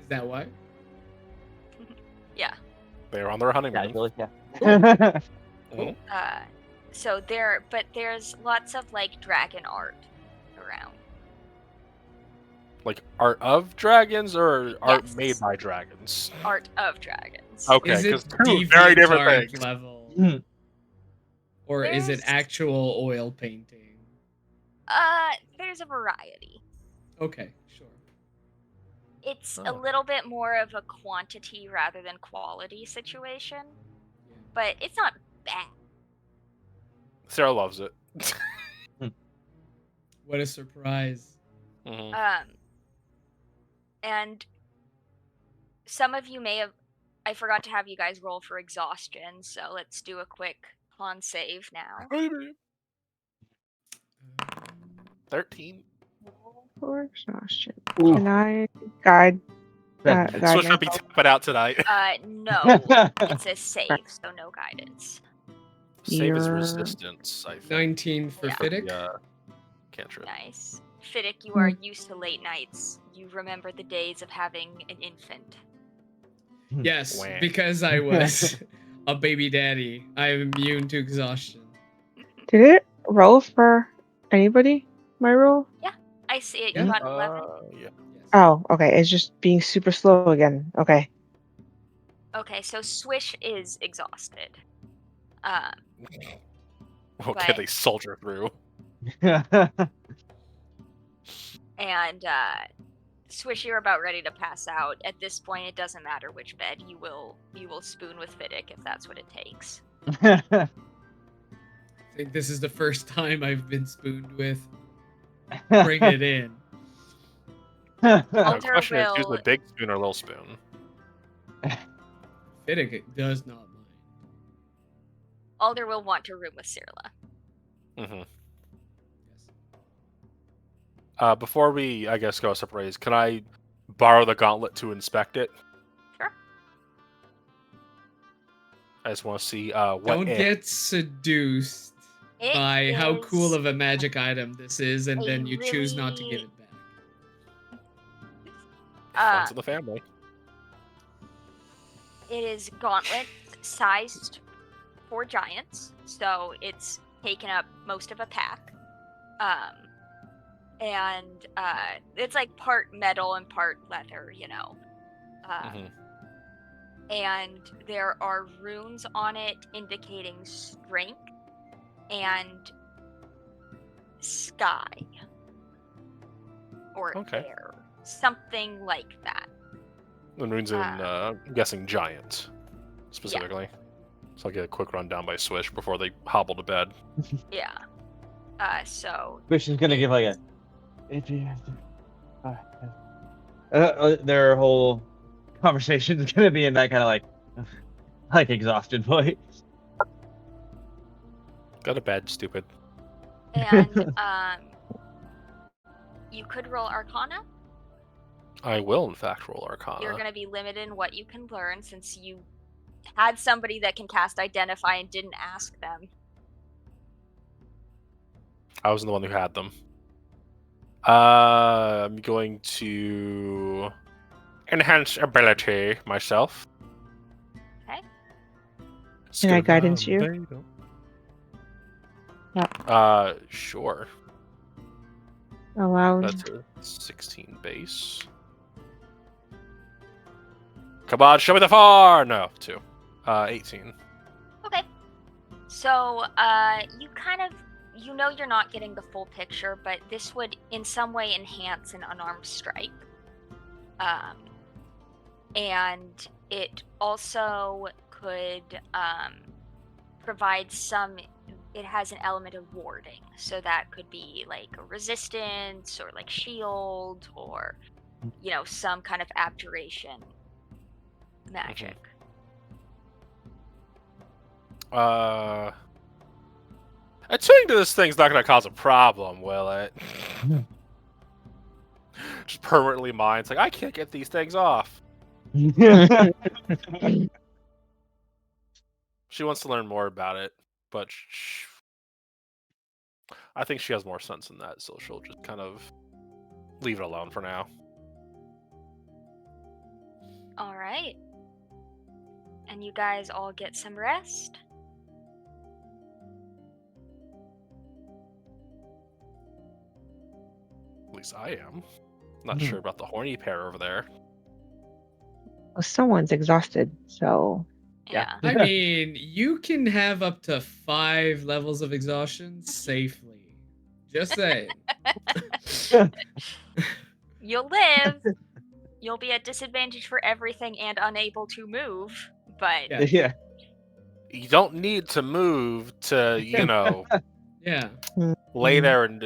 that why? Yeah. They're on their honeymoon. Casually, yeah. Mhm. So there's lots of like dragon art around. Like art of dragons or art Yes. made by dragons? Art of dragons. Okay, Is it because two very different DeviantArt things. level? Mhm. Or is it There's- actual oil painting? There's a variety. Okay, sure. It's a Oh. little bit more of a quantity rather than quality situation, but it's not bad. Sarah loves it. What a surprise. Mhm. And some of you may have. I forgot to have you guys roll for exhaustion, so let's do a quick con save now. 13. For exhaustion. Ooh. Can I guide That- guide Switch might be myself? tapping out tonight. No, it's a save, so no guidance. Save is You're- resistance, I think. 19 for Yeah. Fiddick. Yeah. Cantrip. Nice. Fiddick, you are used to late nights. You remember the days of having an infant. Yes, Wah. because I was a baby daddy. I'm immune to exhaustion. Did it roll for anybody? My roll? I see it. Yeah. You got an 11. Yeah. Yes. Oh, okay. It's just being super slow again. Okay. Okay, so Swish is exhausted. Okay, But- they soldier through. And Swish, you're about ready to pass out. At this point, it doesn't matter which bed. You will spoon with Fiddick if that's what it takes. I think this is the first time I've been spooned with. Bring it in. The Alder question is, will- who's the big spoon or little spoon? Fiddick does not mind. Alder will want to room with Cyrilla. Mm-hmm. Yes. Before we, I guess, go separate ways, can I borrow the gauntlet to inspect it? Sure. I just want to see what Don't it. get seduced It by how cool is of a magic item this is, and a then you choose not to give really- it back. Friends of the family. It is gauntlet sized for giants, so it's taken up most of a pack. And it's like part metal and part leather, you know. Mhm. And there are runes on it indicating strength and sky or Okay. air, something like that. The rune's in, I'm guessing, giant, specifically. So I'll get a quick rundown by Swish before they hobble to bed. Yeah. So Swish is gonna give like a. Their whole conversation is gonna be in that kind of like exhausted voice. Go to bed, stupid. and you could roll Arcana. I will, in fact, roll Arcana. You're gonna be limited in what you can learn since you had somebody that can cast Identify and didn't ask them. I wasn't the one who had them. I'm going to enhance ability myself. Okay. Can I guidance you? Sure. Allowed. That's a 16 base. Come on, show me the 4! No, 2. 18. Okay. So, you kind of, you know you're not getting the full picture, but this would in some way enhance an unarmed strike. And it also could provide some, it has an element of warding. So that could be like a resistance or like shield or, you know, some kind of abjuration magic. Attuning to this thing's not going to cause a problem, will it? Just permanently mine. It's like, I can't get these things off. She wants to learn more about it, but I think she has more sense than that, so she'll just kind of leave it alone for now. All right. And you guys all get some rest. At least I am. Not sure about the horny pair over there. Well, someone's exhausted, so Yeah. I mean, you can have up to 5 levels of exhaustion safely. Just saying. You'll live. You'll be at disadvantage for everything and unable to move, but Yeah. Yeah. You don't need to move to, you know, Yeah. lay there and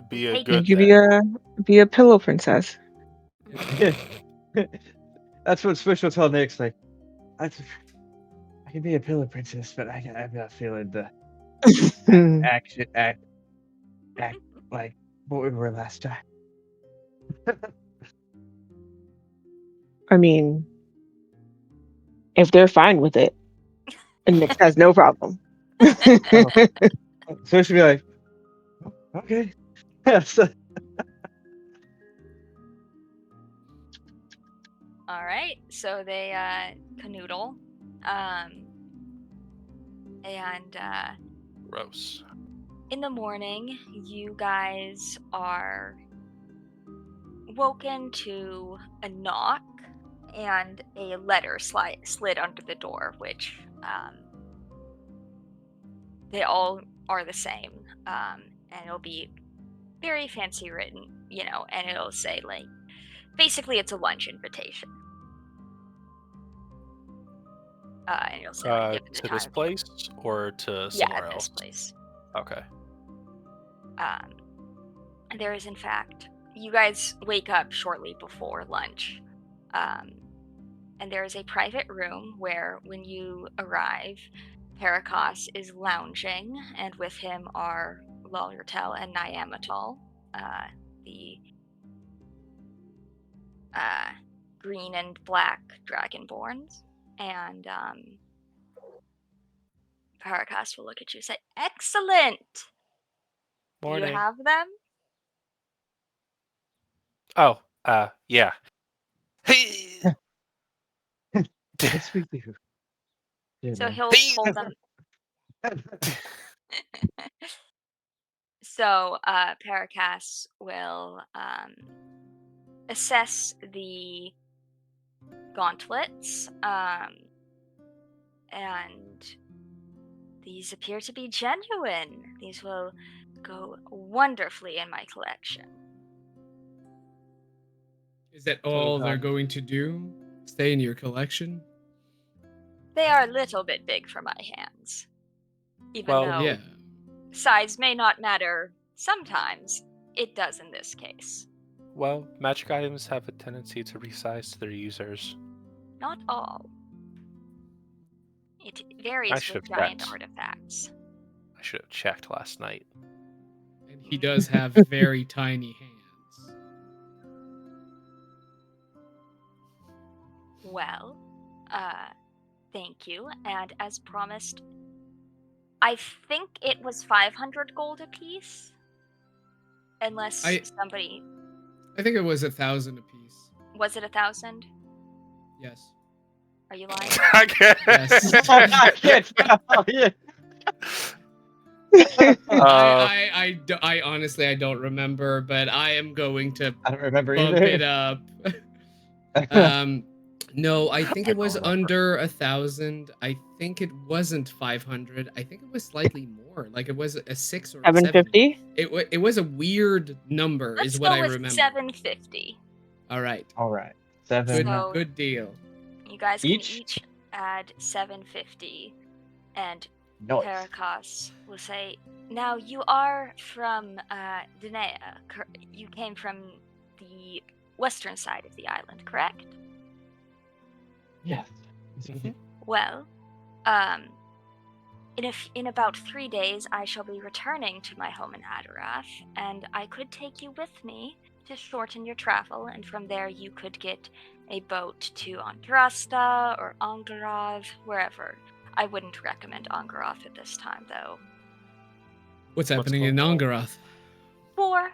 be a Take good you thing. be a pillow princess. That's what Swish will tell Nyx. Like, I can be a pillow princess, but I'm not feeling the act like what we were last time. I mean, if they're fine with it, and Nyx has no problem. So she'll be like, okay. So, all right. So they canoodle, and Gross. in the morning, you guys are woken to a knock and a letter slid under the door, which they all are the same, and it'll be very fancy written, you know, and it'll say like, basically it's a lunch invitation. And it'll say like, given the To time this of- place or to yeah, somewhere at else? this place. Okay. And there is, in fact, you guys wake up shortly before lunch, and there is a private room where, when you arrive, Paracos is lounging, and with him are Lolurtel and Nyamatal. the green and black dragonborns, and Parakas will look at you and say, "Excellent! Do you Morning. have them?" Oh, yeah. Hey. Yes, we do. So Dinner. he'll Hey. pull them. So Parakas will assess the gauntlets, and these appear to be genuine. These will go wonderfully in my collection. Is that all they're going to do? Stay in your collection? They are a little bit big for my hands. Even Well, though Yeah. size may not matter sometimes, it does in this case. Well, magic items have a tendency to resize to their users. Not all. It I varies should with have giant checked. artifacts. I should have checked last night. And he does have very tiny hands. Well, thank you. And as promised, I think it was 500 gold apiece. Unless somebody... I think it was 1,000 apiece. Was it 1,000? Yes. Are you lying? I can't. Yes. I can't tell you. I honestly I don't remember, but I am going to I don't remember bump either. it up. No, I think it was under 1,000. I think it wasn't 500. I think it was slightly more. Like it was a 6 or a 7. 750? It was a weird number, Let's is what go I with remember. 750. All right. All right. 7. So- Good deal. You guys can Each? each add 750, and Noise. Parakas will say, "Now you are from Dinea. You came from the western side of the island, correct?" Yes. Yes, we do. Well, in about 3 days, I shall be returning to my home in Adarath, and I could take you with me to shorten your travel, and from there you could get a boat to Andrasta or Angarath, wherever. I wouldn't recommend Angarath at this time, though. What's happening going in on? Angarath? War.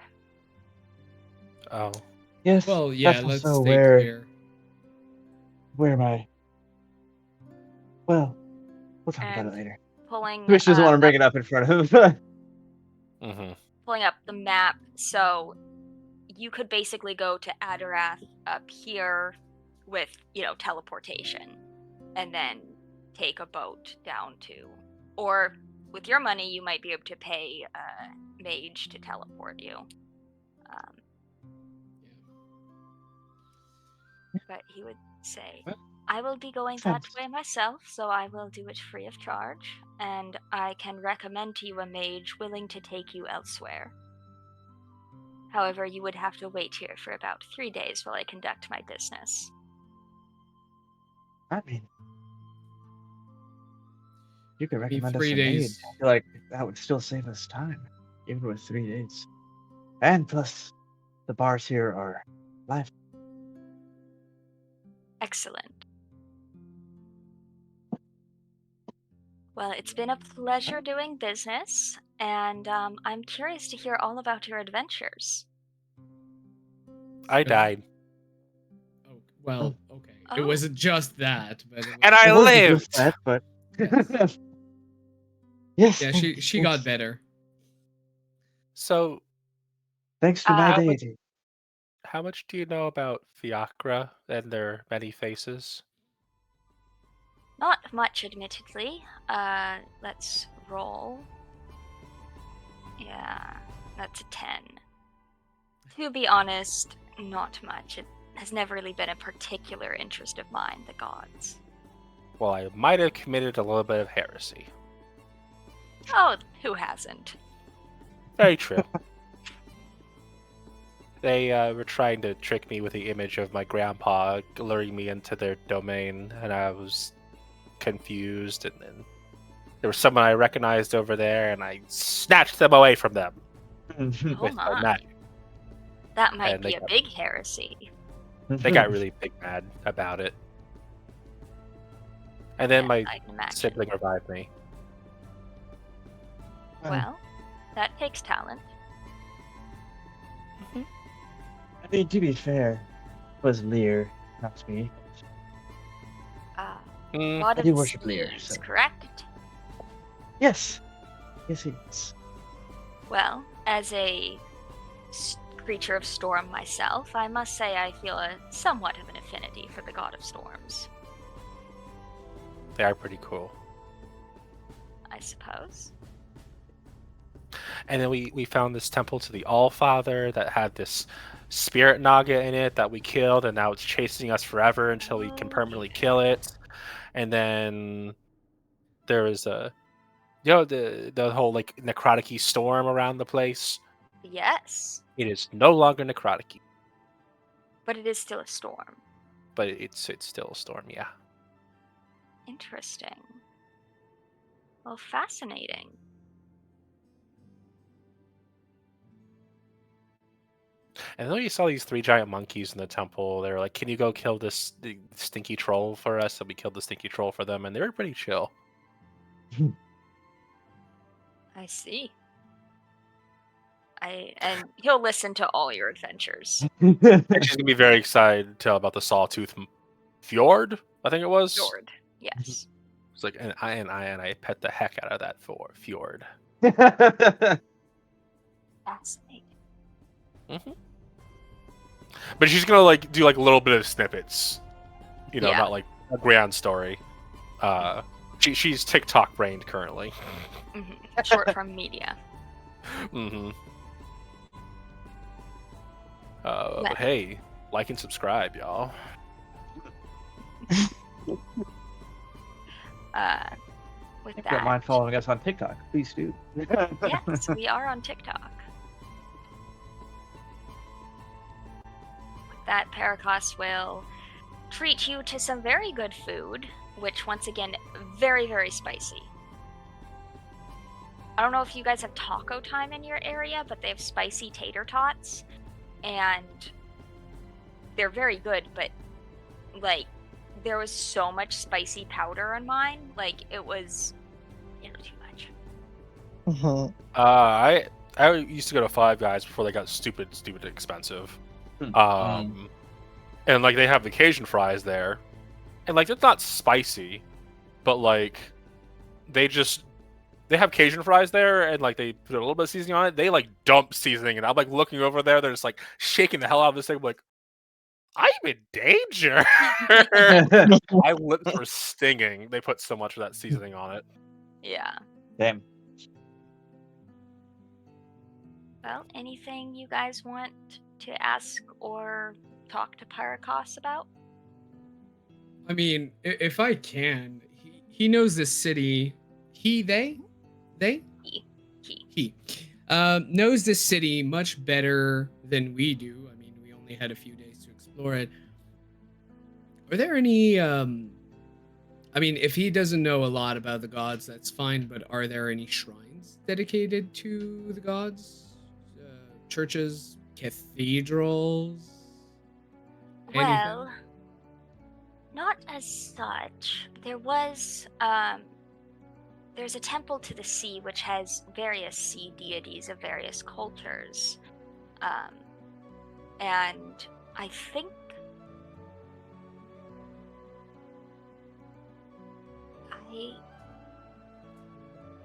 Oh. Yes. Well, yeah, that's let's also stay where, clear. where my... Well, we'll talk about And it later. Pulling, Wish doesn't want to bring it up in front of him. Mm-hmm. pulling up the map, so you could basically go to Adarath up here with, teleportation, and then take a boat down to, or with your money, you might be able to pay a mage to teleport you. But he would say, "I will be going that way myself, so I will do it free of charge, and I can recommend to you a mage willing to take you elsewhere. However, you would have to wait here for about 3 days while I conduct my business." I mean, you could Maybe recommend us 3 a maid. days. I feel like that would still save us time, even with 3 days. And plus, the bars here are live. Excellent. Well, it's been a pleasure doing business, and I'm curious to hear all about your adventures. I died. Oh, well, okay. It Oh. wasn't just that, but it was, And I It wasn't lived! just that, but Yes. yes. yeah, she got better. So, Thanks to my Uh, deity. how much do you know about Fiacra and their many faces? Not much, admittedly. Let's roll. Yeah, that's a 10. To be honest, not much. It has never really been a particular interest of mine, the gods. Well, I might have committed a little bit of heresy. Oh, who hasn't? Very true. They were trying to trick me with the image of my grandpa, luring me into their domain, and I was confused, and then there was someone I recognized over there, and I snatched them away from them Oh with my my. magic. That might And be a big heresy. they got really big mad about it. And then Yeah, my I can imagine. sibling revived me. Well, that takes talent. I mean, to be fair, it was Lear, not me. God I of do the worship Lear, Seas, so- correct? Yes. Yes, it is. Well, as a creature of storm myself, I must say I feel a somewhat of an affinity for the god of storms, They are pretty cool. I suppose. And then we found this temple to the All-Father that had this spirit naga in it that we killed, and now it's chasing us forever until we can permanently kill it. And then there was the whole like necrotic storm around the place. Yes, It is no longer necrotic, but it is still a storm. but it's still a storm, yeah. Interesting. Well, fascinating. And then we saw these 3 giant monkeys in the temple. They were like, "Can you go kill the stinky troll for us?" So we killed the stinky troll for them, and they were pretty chill. I see. And he'll listen to all your adventures. And she's gonna be very excited to tell about the Sawtooth Fjord. I think it was. Fjord, yes. It's like, and I pet the heck out of that fjord. Fascinating. But she's gonna like do like a little bit of snippets, Yeah. not like a grand story. She's TikTok brained currently. Short from media. But hey, like and subscribe, y'all. With If you don't mind that, following us on TikTok, please do. yes, we are on TikTok. With that, Paracos will treat you to some very good food, which once again, very, very spicy. I don't know if you guys have taco time in your area, but they have spicy tater tots, and they're very good, but like there was so much spicy powder on mine, like it was too much. I used to go to Five Guys before they got stupid expensive. And like they have the Cajun fries there, and like it's not spicy, but like they have Cajun fries there, and like they put a little bit of seasoning on it. They like dump seasoning, and I'm like looking over there. They're just like shaking the hell out of this thing. I'm like, I'm in danger. My lips were stinging. They put so much of that seasoning on it. Yeah. Damn. Well, anything you guys want to ask or talk to Paracos about? I mean, if I can, he knows this city. They He. Knows this city much better than we do. I mean, we only had a few days to explore it. Are there any I mean, if he doesn't know a lot about the gods, that's fine, but are there any shrines dedicated to the gods? Churches, cathedrals? Well, not as such. There's a temple to the sea which has various sea deities of various cultures. And I think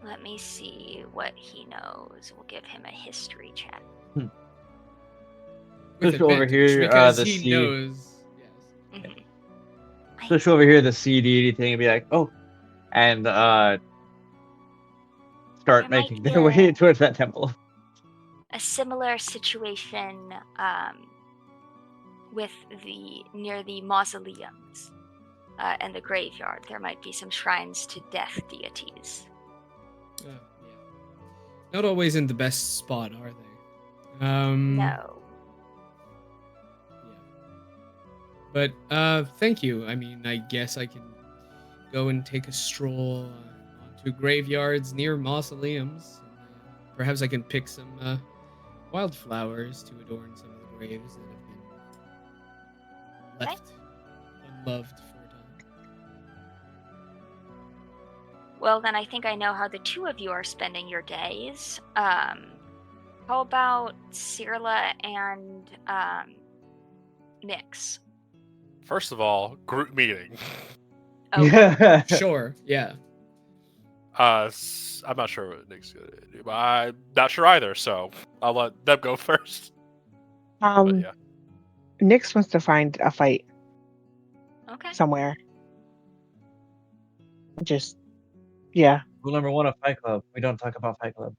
let me see what he knows. We'll give him a history check. Just over here, because the he sea. knows. Yes. Mm-hmm. Just over here, the sea deity thing, and be like, oh, and start There might making be their way towards that temple. A similar situation with near the mausoleums and the graveyard. There might be some shrines to death deities. Yeah. Not always in the best spot, are they? No. Yeah. But thank you. I mean, I guess I can go and take a stroll onto graveyards near mausoleums. And, perhaps I can pick some wildflowers to adorn some of the graves that have been left unloved for a time. Well, then I think I know how the two of you are spending your days. How about Cirla and Nix? First of all, group meeting. Okay. Sure, yeah. I'm not sure what Nick's gonna do, but I'm not sure either. So I'll let them go first. But yeah, Nyx wants to find a fight Okay. somewhere. Just, yeah, Rule number one of Fight Club: we don't talk about Fight Club.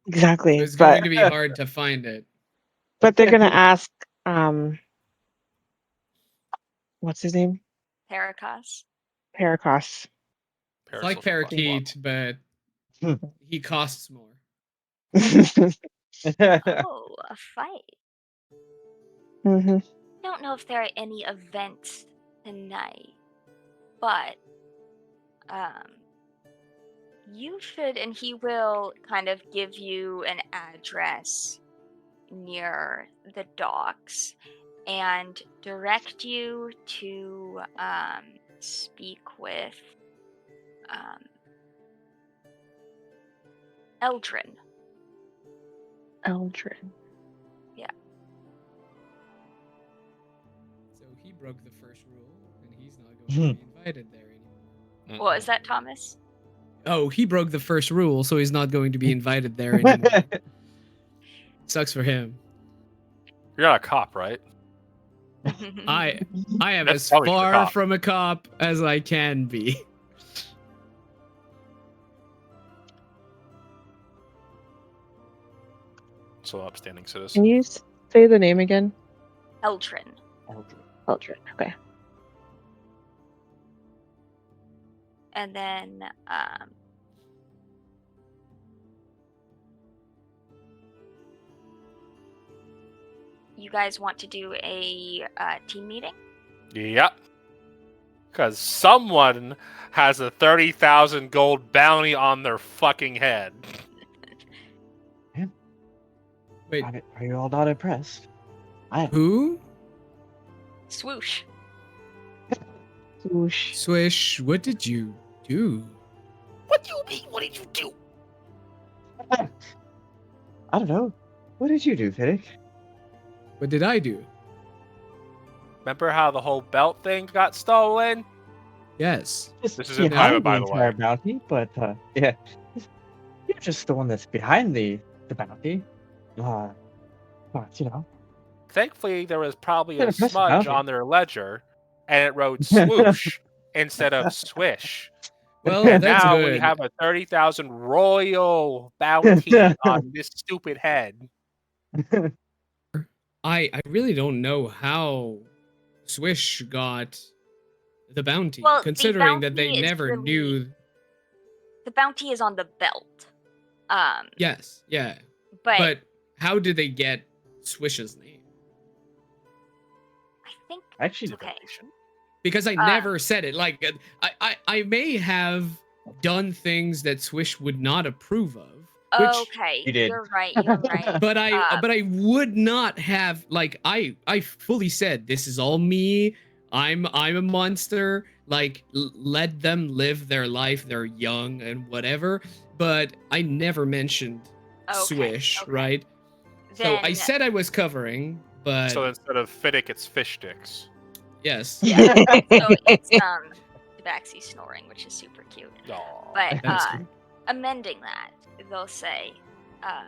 exactly. It's going to be hard to find it. But they're gonna ask, what's his name? Heracross. Paracross. It's like Parasol's a plus Parakeet, but he costs more. Oh, a fight. Hmm. I don't know if there are any events tonight, but you should, and he will kind of give you an address near the docks and direct you to speak with Eldrin. Eldrin. So he broke the first rule, and he's not going to be invited there anymore. What was that, Thomas? Oh, he broke the first rule, so he's not going to be invited there anymore. Sucks for him. You're not a cop, right? I am That's as probably the far cop. from a cop as I can be. So upstanding Can citizen. you say the name again? Eldrin. Eldrin. Okay. And then you guys want to do a team meeting? Yep. Because someone has a 30,000 gold bounty on their fucking head. Wait, Are you all not impressed? who? Swoosh. Swoosh. Swish, what did you do? What do you mean? What did you do? I don't know. What did you do, Fiddick? What did I do? Remember how the whole belt thing got stolen? Yes. Just This is in behind private, by the entire way. bounty, but yeah, you're just the one that's behind the bounty. But you know, Thankfully, there was probably An a impressive smudge bounty. on their ledger, and it wrote swoosh instead of swish. Well, And that's now good. we have a 30,000 royal bounty on this stupid head. I really don't know how Swish got the bounty, Well, the considering that they bounty is never really- knew. The bounty is on the belt. Yes, yeah. But But how did they get Swish's name? I think Actually, okay. Because I never said it. Like, I may have done things that Swish would not approve of. Which, Okay, You did. you're right. You're right. but I would not have, like, I fully said this is all me. I'm a monster. Like, let them live their life. They're young and whatever. But I never mentioned Okay, Swish, okay. right? So I Then- said I was covering, but So instead of Fiddick, it's fish sticks. yes. Yeah. So it's Tabaxi snoring, which is super cute. Aw, But That's cute. amending that, they'll say,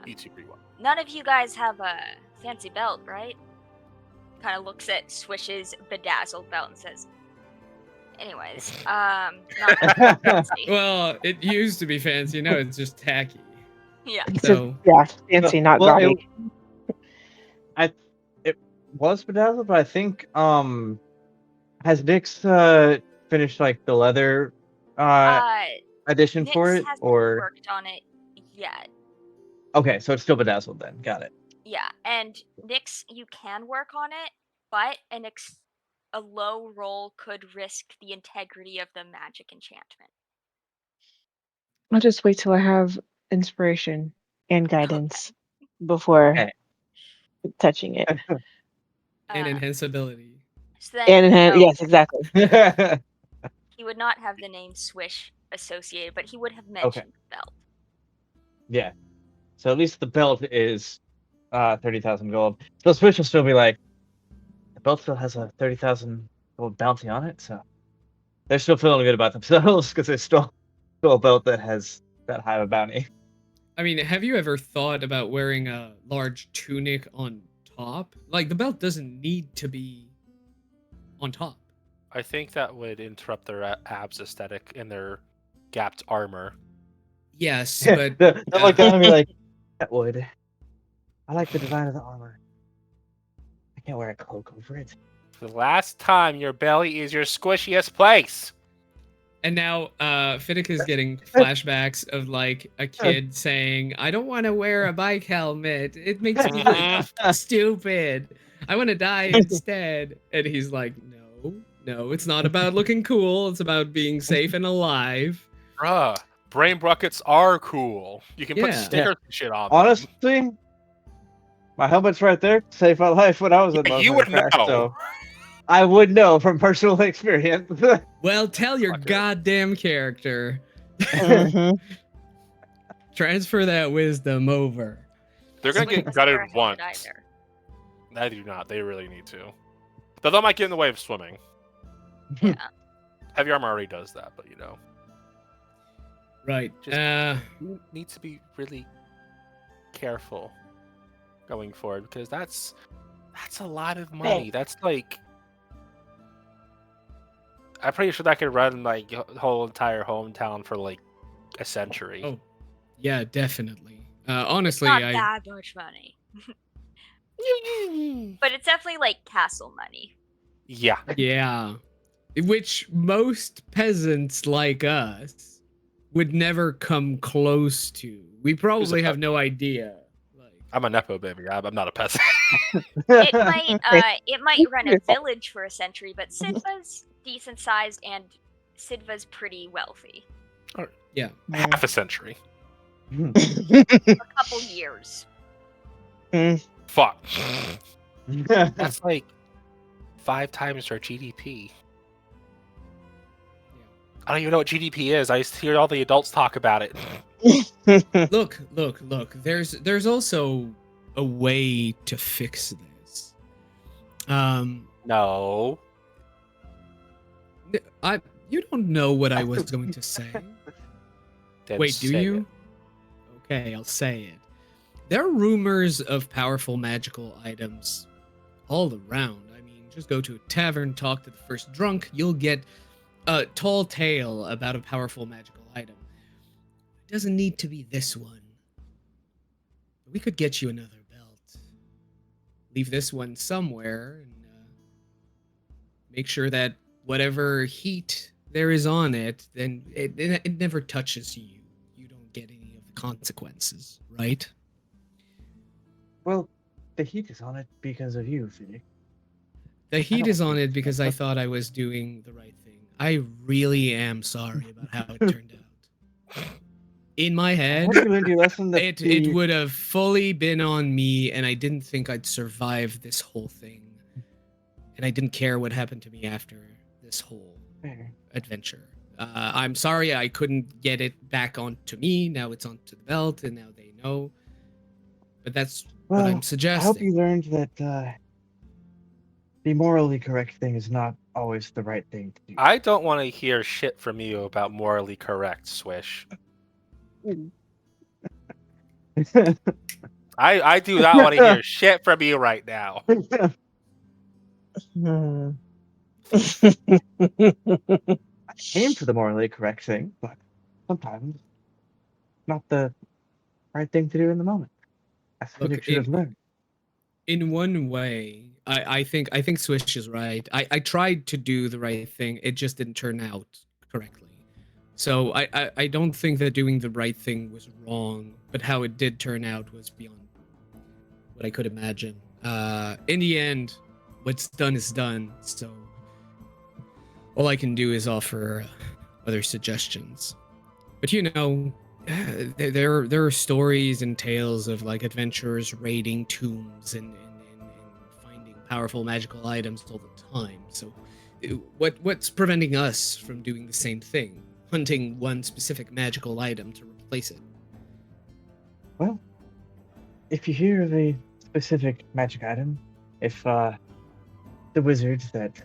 eats you pretty well. none of you guys have a fancy belt, right? Kind of looks at Swish's bedazzled belt and says, anyways, not that fancy. Well, it used to be fancy. Now it's just tacky. Yeah. It's So just, yeah, fancy, not well, gaudy. it was bedazzled, but I think has Nyx finished like the leather edition Nyx for it, hasn't or worked on it yet. okay, so it's still bedazzled then. Got it. Yeah, and Nyx, you can work on it, but a low roll could risk the integrity of the magic enchantment. I'll just wait till I have inspiration and guidance before Okay. touching it. And enhance ability. So then, yes, exactly. he would not have the name Swish associated, but he would have mentioned the belt. Yeah. So at least the belt is 30,000 gold. So Switch will still be like, the belt still has a 30,000 gold bounty on it, so they're still feeling good about themselves because they still a belt that has that high of a bounty. I mean, have you ever thought about wearing a large tunic on top? Like, the belt doesn't need to be on top. I think that would interrupt their abs aesthetic and their gapped armor. Yes, but They'll look down and be like, that would. I like the design of the armor. I can't wear a cloak over it. For the last time, your belly is your squishiest place. And now Fiddick is getting flashbacks of like a kid saying, I don't want to wear a bike helmet. It makes me look stupid. I want to die instead. And he's like, no, it's not about looking cool. It's about being safe and alive. Bruh, brain buckets are cool. You can put stickers and shit on them. Honestly, my helmet's right there. Saved my life when I was in the you would know. So I would know from personal experience. Well, tell your goddamn character. Transfer that wisdom over. They're going to get gutted once. I do not. They really need to. Though that might get in the way of swimming. Yeah. Heavy armor already does that, but you know. Right. You need to be really careful going forward because that's a lot of money. That's like, I'm pretty sure that could run like the whole entire hometown for like a century. Oh, yeah, definitely. Honestly, not that much money. But it's definitely like castle money. Yeah. Yeah. Which most peasants like us would never come close to. We probably have no idea. I'm a nepo baby. I'm not a peasant. It might run a village for a century, but Sidva's decent sized and Sidva's pretty wealthy. Yeah. Half a century. A couple years. Fuck. That's like 5 times our GDP. I don't even know what GDP is. I used to hear all the adults talk about it. Look. There's also a way to fix this. No. You don't know what I was going to say. Wait, do you? Okay, I'll say it. There are rumors of powerful magical items all around. I mean, just go to a tavern, talk to the first drunk, you'll get a tall tale about a powerful magical item. It doesn't need to be this one. We could get you another belt. Leave this one somewhere and make sure that whatever heat there is on it, then it never touches you. You don't get any of the consequences, right? Well, the heat is on it because of you, Fiddick. The heat is on it because I thought I was doing the right thing. I really am sorry about how it turned out. In my head, it would have fully been on me, and I didn't think I'd survive this whole thing. And I didn't care what happened to me after this whole adventure. I'm sorry I couldn't get it back onto me. Now it's onto the belt, and now they know. But that's what I'm suggesting. I hope you learned that the morally correct thing is not always the right thing to do. I don't want to hear shit from you about morally correct, Swish. I do not want to hear shit from you right now. I came to the morally correct thing, but sometimes not the right thing to do in the moment. I think it should have learned. In one way, I think Swish is right. I tried to do the right thing. It just didn't turn out correctly. So I don't think that doing the right thing was wrong, but how it did turn out was beyond what I could imagine. In the end, what's done is done. So all I can do is offer other suggestions. But you know, there are stories and tales of like adventurers raiding tombs and finding powerful magical items all the time. So, what's preventing us from doing the same thing? Hunting one specific magical item to replace it. Well, if you hear of a specific magic item, if the wizards that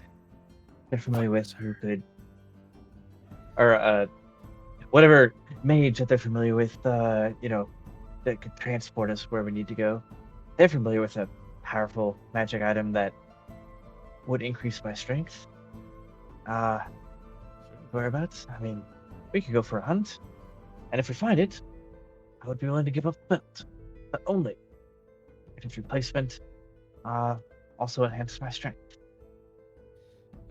they're familiar with who could, or whatever mage that they're familiar with, that could transport us where we need to go, they're familiar with a powerful magic item that would increase my strength. Whereabouts? I mean, we could go for a hunt, and if we find it, I would be willing to give up the belt, but only if its replacement also enhanced my strength.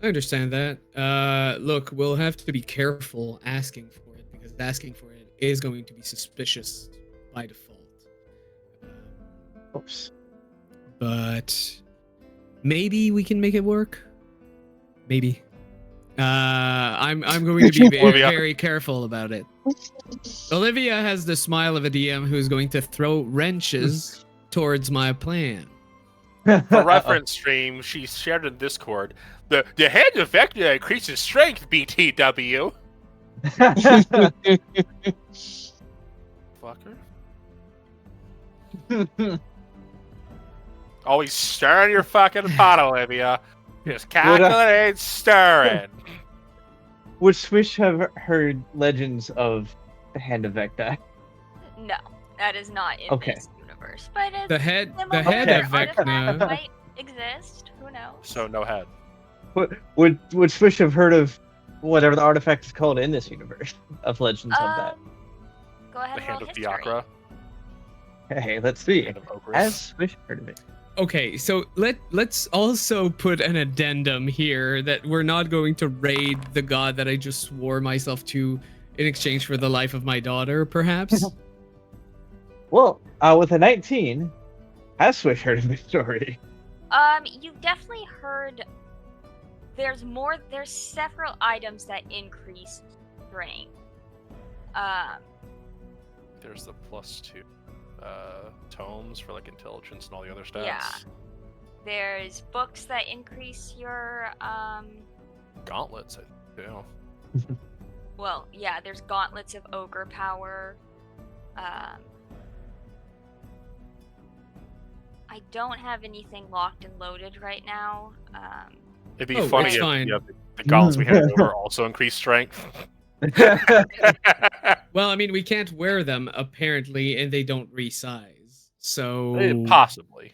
I understand that. Look, we'll have to be careful asking for it because asking for it is going to be suspicious by default. Oops. But maybe we can make it work. Maybe. I'm going to be very, very careful about it. Olivia has the smile of a DM who's going to throw wrenches towards my plan. For reference stream, she shared in Discord. The hand effect increases strength, BTW. Fucker. Always stirring your fucking pot, Olivia. Just calculate stirring. Would Swish have heard legends of the Hand of Vecna? No, that is not in this universe. But if The head of artifact Vecna. might exist. Who knows? So no head. Would Swish have heard of whatever the artifact is called in this universe of legends of that? Go ahead The and roll hand of history. Diakra. Hey, let's see. Hand of Ogress. Has Swish heard of it? Okay, so let's also put an addendum here that we're not going to raid the god that I just swore myself to in exchange for the life of my daughter, perhaps. Well, with a 19, has Swish heard of the story? You've definitely heard. There's several items that increase strength. There's the +2 tomes for like intelligence and all the other stats. Yeah. There's books that increase your Gauntlets, I think. well, yeah, there's gauntlets of ogre power. I don't have anything locked and loaded right now. It'd be Oh, funny it's if fine. the gauntlets we handed over also increased strength. Well, I mean, we can't wear them apparently, and they don't resize. So Possibly.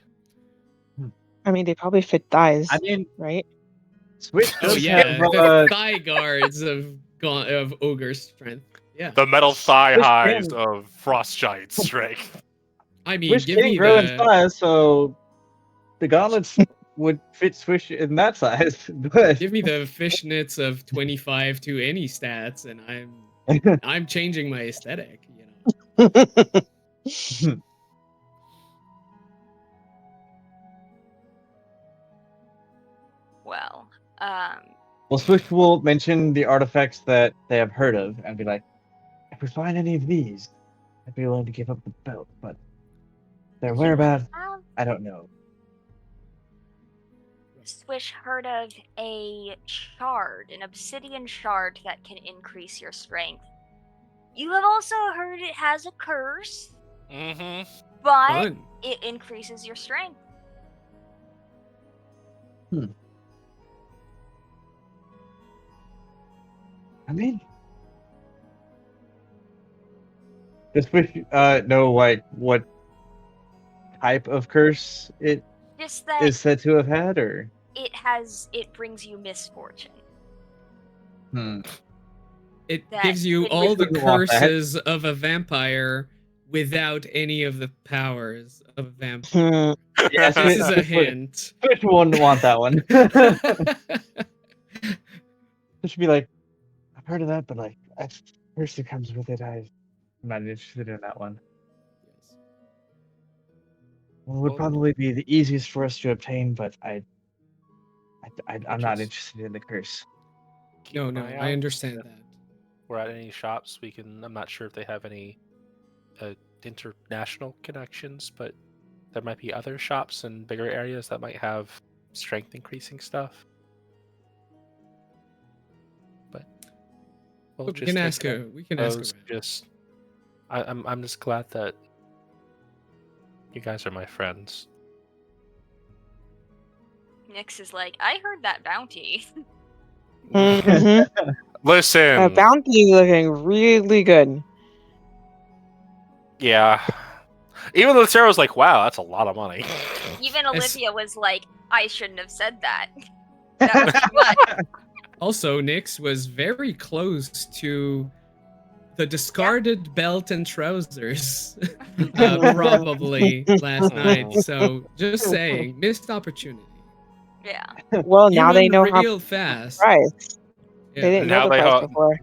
I mean, they probably fit thighs, I mean, right? Swish oh does yeah, have the thigh guards of ogre strength. Yeah, The metal thigh Which highs can- of frost giant strength. I mean, Swish give can me grow in the size, so the gauntlets would fit Swish in that size. But give me the fishnets of 25 to any stats, and I'm changing my aesthetic. You know. Well, well, Swish will mention the artifacts that they have heard of and be like, if we find any of these, I'd be willing to give up the belt, but their whereabouts, I don't know. Swish heard of a shard, an obsidian shard that can increase your strength. You have also heard it has a curse, Mm-hmm. but Fun. it increases your strength. I mean, does Swish know like what type of curse it Just that is said to have had, or? it brings you misfortune. It That gives you it all the wouldn't want that. curses of a vampire without any of the powers of a vampire. Yes, This is a hint. Swish wouldn't want that one. It should be like, I've heard of that, but like, first it comes with it. I'm not interested in that one. Well, it would Well- probably be the easiest for us to obtain, but I'm not is- interested in the curse. Keep No, an no, eye I out. understand If that. we're at any shops, I'm not sure if they have any international connections, but there might be other shops in bigger areas that might have strength increasing stuff. But we'll We just can take ask it. her. We can ask Those around. just I'm just glad that you guys are my friends. Nyx is like, I heard that bounty. Mhm. Listen, Bounty is looking really good. yeah. Even Lucero was like, "Wow, that's a lot of money." Even As- Olivia was like, I shouldn't have said that. That was too much. Also, Nyx was very close to the discarded belt and trousers, probably last night. So, just saying, missed opportunity. Yeah. Well, You now they run know how real fast. price. Yeah. They didn't know Now the they price ho- before.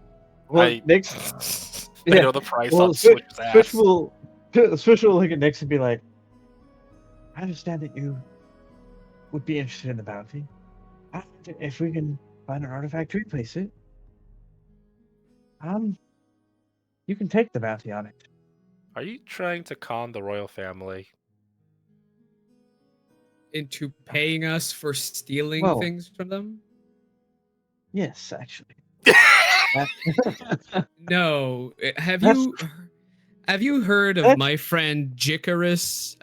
Well, I Nyx, they yeah. know the price Well, on Switch's Switch ass. will look at Nyx and be like, "I understand that you would be interested in the bounty. If we can find an artifact to replace it, you can take the bounty on it." Are you trying to con the royal family? Into paying us for stealing Well- things from them? Yes, actually. No. Have That's- you heard of That's- my friend Jicarus?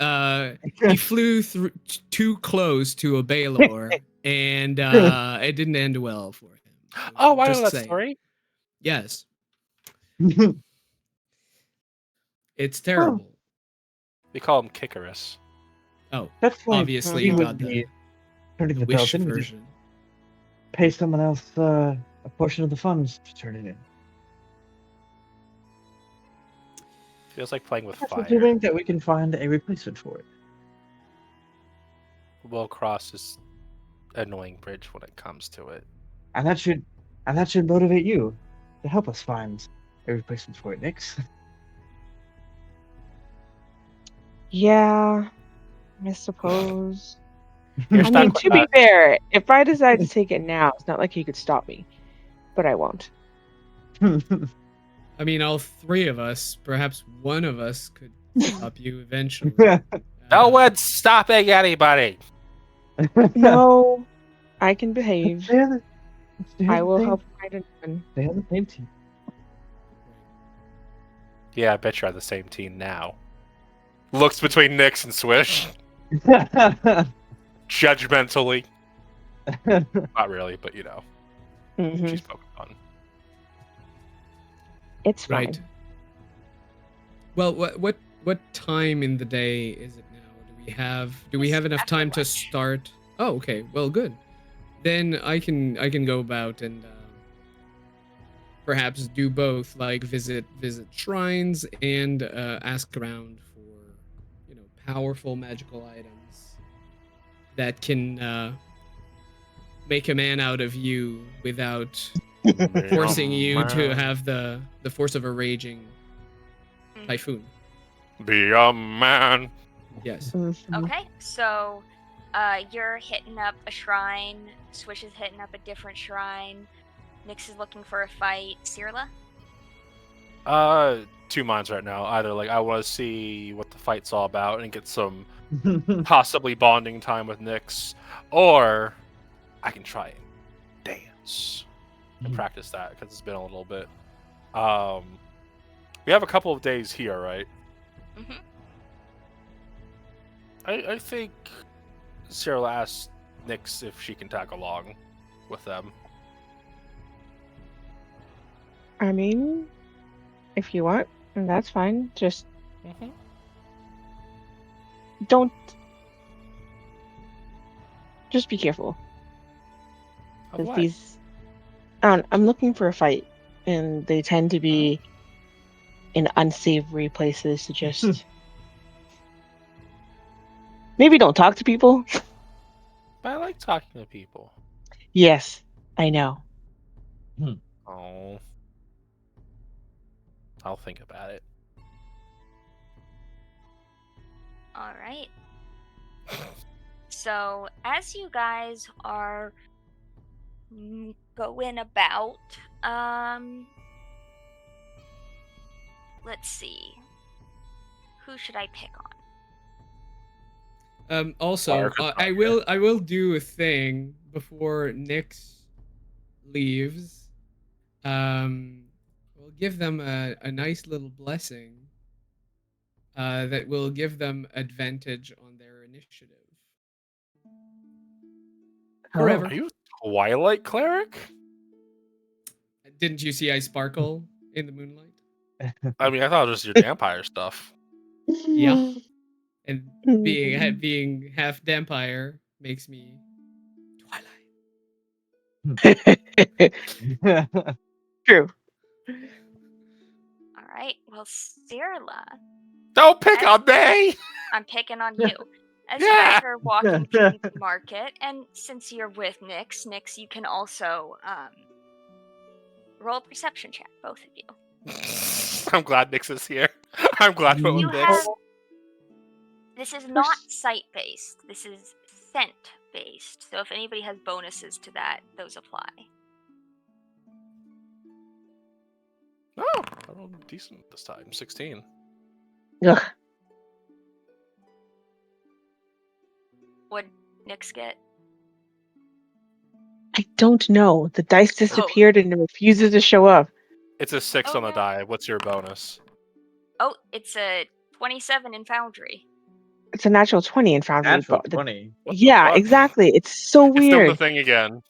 He flew too close to a Baelor, and it didn't end well for him. Oh, I know Just that saying. story. Yes, it's terrible. We call him Kickerus. Oh, That's why obviously he you would got the be turning the belt wish in. We just version. pay someone else a portion of the funds to turn it in. Feels like playing with That's fire. assuming that we can find a replacement for it. We'll cross this annoying bridge when it comes to it. And that should motivate you to help us find a replacement for it, Nyx. Yeah, I suppose. You're I stuck mean, with to be that. fair, if I decide to take it now, it's not like he could stop me. But I won't. I mean, all three of us, perhaps one of us could stop you eventually. No one's stopping anybody. No, I can behave. Stay on I will the help find a one. Stay on the same team. Yeah, I bet you're on the same team now. Looks between Nyx and Swish. Judgmentally. Not really, but you know. Mhm. She's Pokemon. It's fine. Right. Well, what time in the day is it now? Do we have enough After time to lunch. start? Oh, okay. Well, good. Then I can go about and perhaps do both, like visit shrines and ask around for powerful magical items that can make a man out of you without forcing you to have the force of a raging typhoon. Be a man. Yes. Mhm. Okay, so you're hitting up a shrine. Swish is hitting up a different shrine. Nyx is looking for a fight. Cirla? Two minds right now. Either like I want to see what the fight's all about and get some possibly bonding time with Nyx, or I can try and dance and practice that because it's been a little bit. We have a couple of days here, right? Mhm. I think Cyril asked Nyx if she can tag along with them. I mean, if you want, that's fine. Just don't. Just be careful. Of 'Cause what? these. I'm looking for a fight, and they tend to be in unsavory places to just. Maybe don't talk to people. But I like talking to people. Yes, I know. Oh. I'll think about it. All right. So, as you guys are going about, let's see. Who should I pick on? Also, Fire I will do a thing before Nyx leaves. We'll give them a nice little blessing. That will give them advantage on their initiative. Forever. Are you a Twilight cleric? Didn't you see I sparkle in the moonlight? I mean, I thought it was your vampire stuff. Yeah. And being half vampire makes me Twilight. True. All right. Well, Cyrilla, Don't pick on me! I'm picking on you. As you Yeah. guys are walking through the market, and since you're with Nyx, you can also roll a perception check, both of you. I'm glad Nyx is here. I'm glad we're You with Nyx. have. This is not sight-based. This is scent-based. So if anybody has bonuses to that, those apply. Oh, I rolled decent this time. 16. Ugh. What'd Nyx get? I don't know. The dice disappeared and it refuses to show up. It's a 6 Oh, on the no. die. What's your bonus? Oh, it's a 27 in Foundry. It's a natural 20 in Foundry. Natural but 20. What the yeah, fuck? exactly. It's so It's doing the weird. thing again.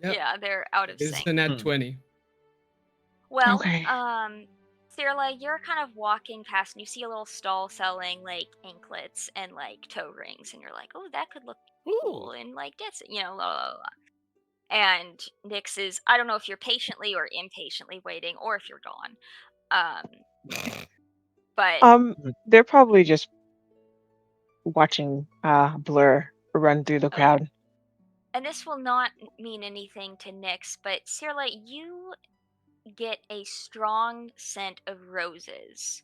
Yep. Yeah, they're out of It's sync. the nat Hmm. 20. Well, Okay. Cyrilla, you're kind of walking past and you see a little stall selling like anklets and like toe rings, and you're like, oh, that could look cool and like this, blah, blah, blah. And Nyx is, I don't know if you're patiently or impatiently waiting, or if you're gone. But They're probably just watching Blur run through the Okay. crowd. And this will not mean anything to Nyx, but Cyrilla, you get a strong scent of roses,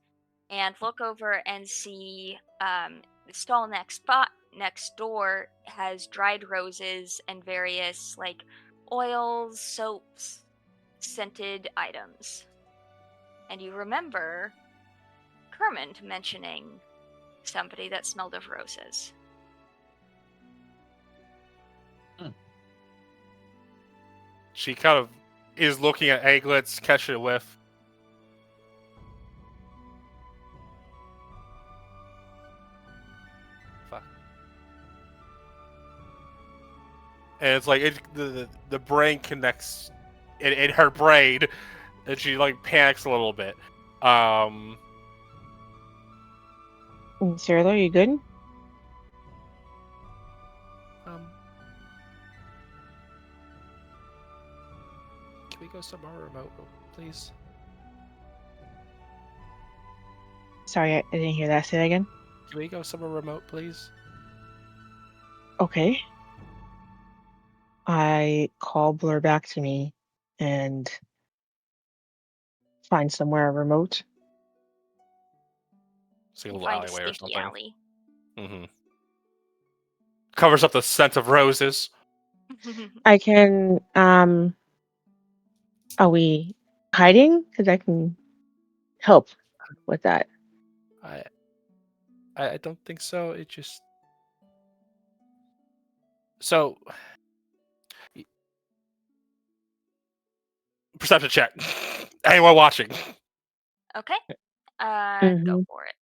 and look over and see the stall next door has dried roses and various like oils, soaps, scented items. And you remember Kermond mentioning somebody that smelled of roses. She kind of is looking at anklets, catching a whiff. Fuck. And it's like the brain connects in her brain, and she like panics a little bit. Cyrilla, are you good? Can we go somewhere remote, please? Sorry, I didn't hear that. Say that again. Can we go somewhere remote, please? Okay. I call Blur back to me and find somewhere remote. It's like a You little find a alleyway or stinky something. alley. Mm-hmm. Covers up the scent of roses. I can. Are we hiding? Because I can help with that. I don't think so. It just so perception check. Anyone watching? Okay. Go Mhm. for it.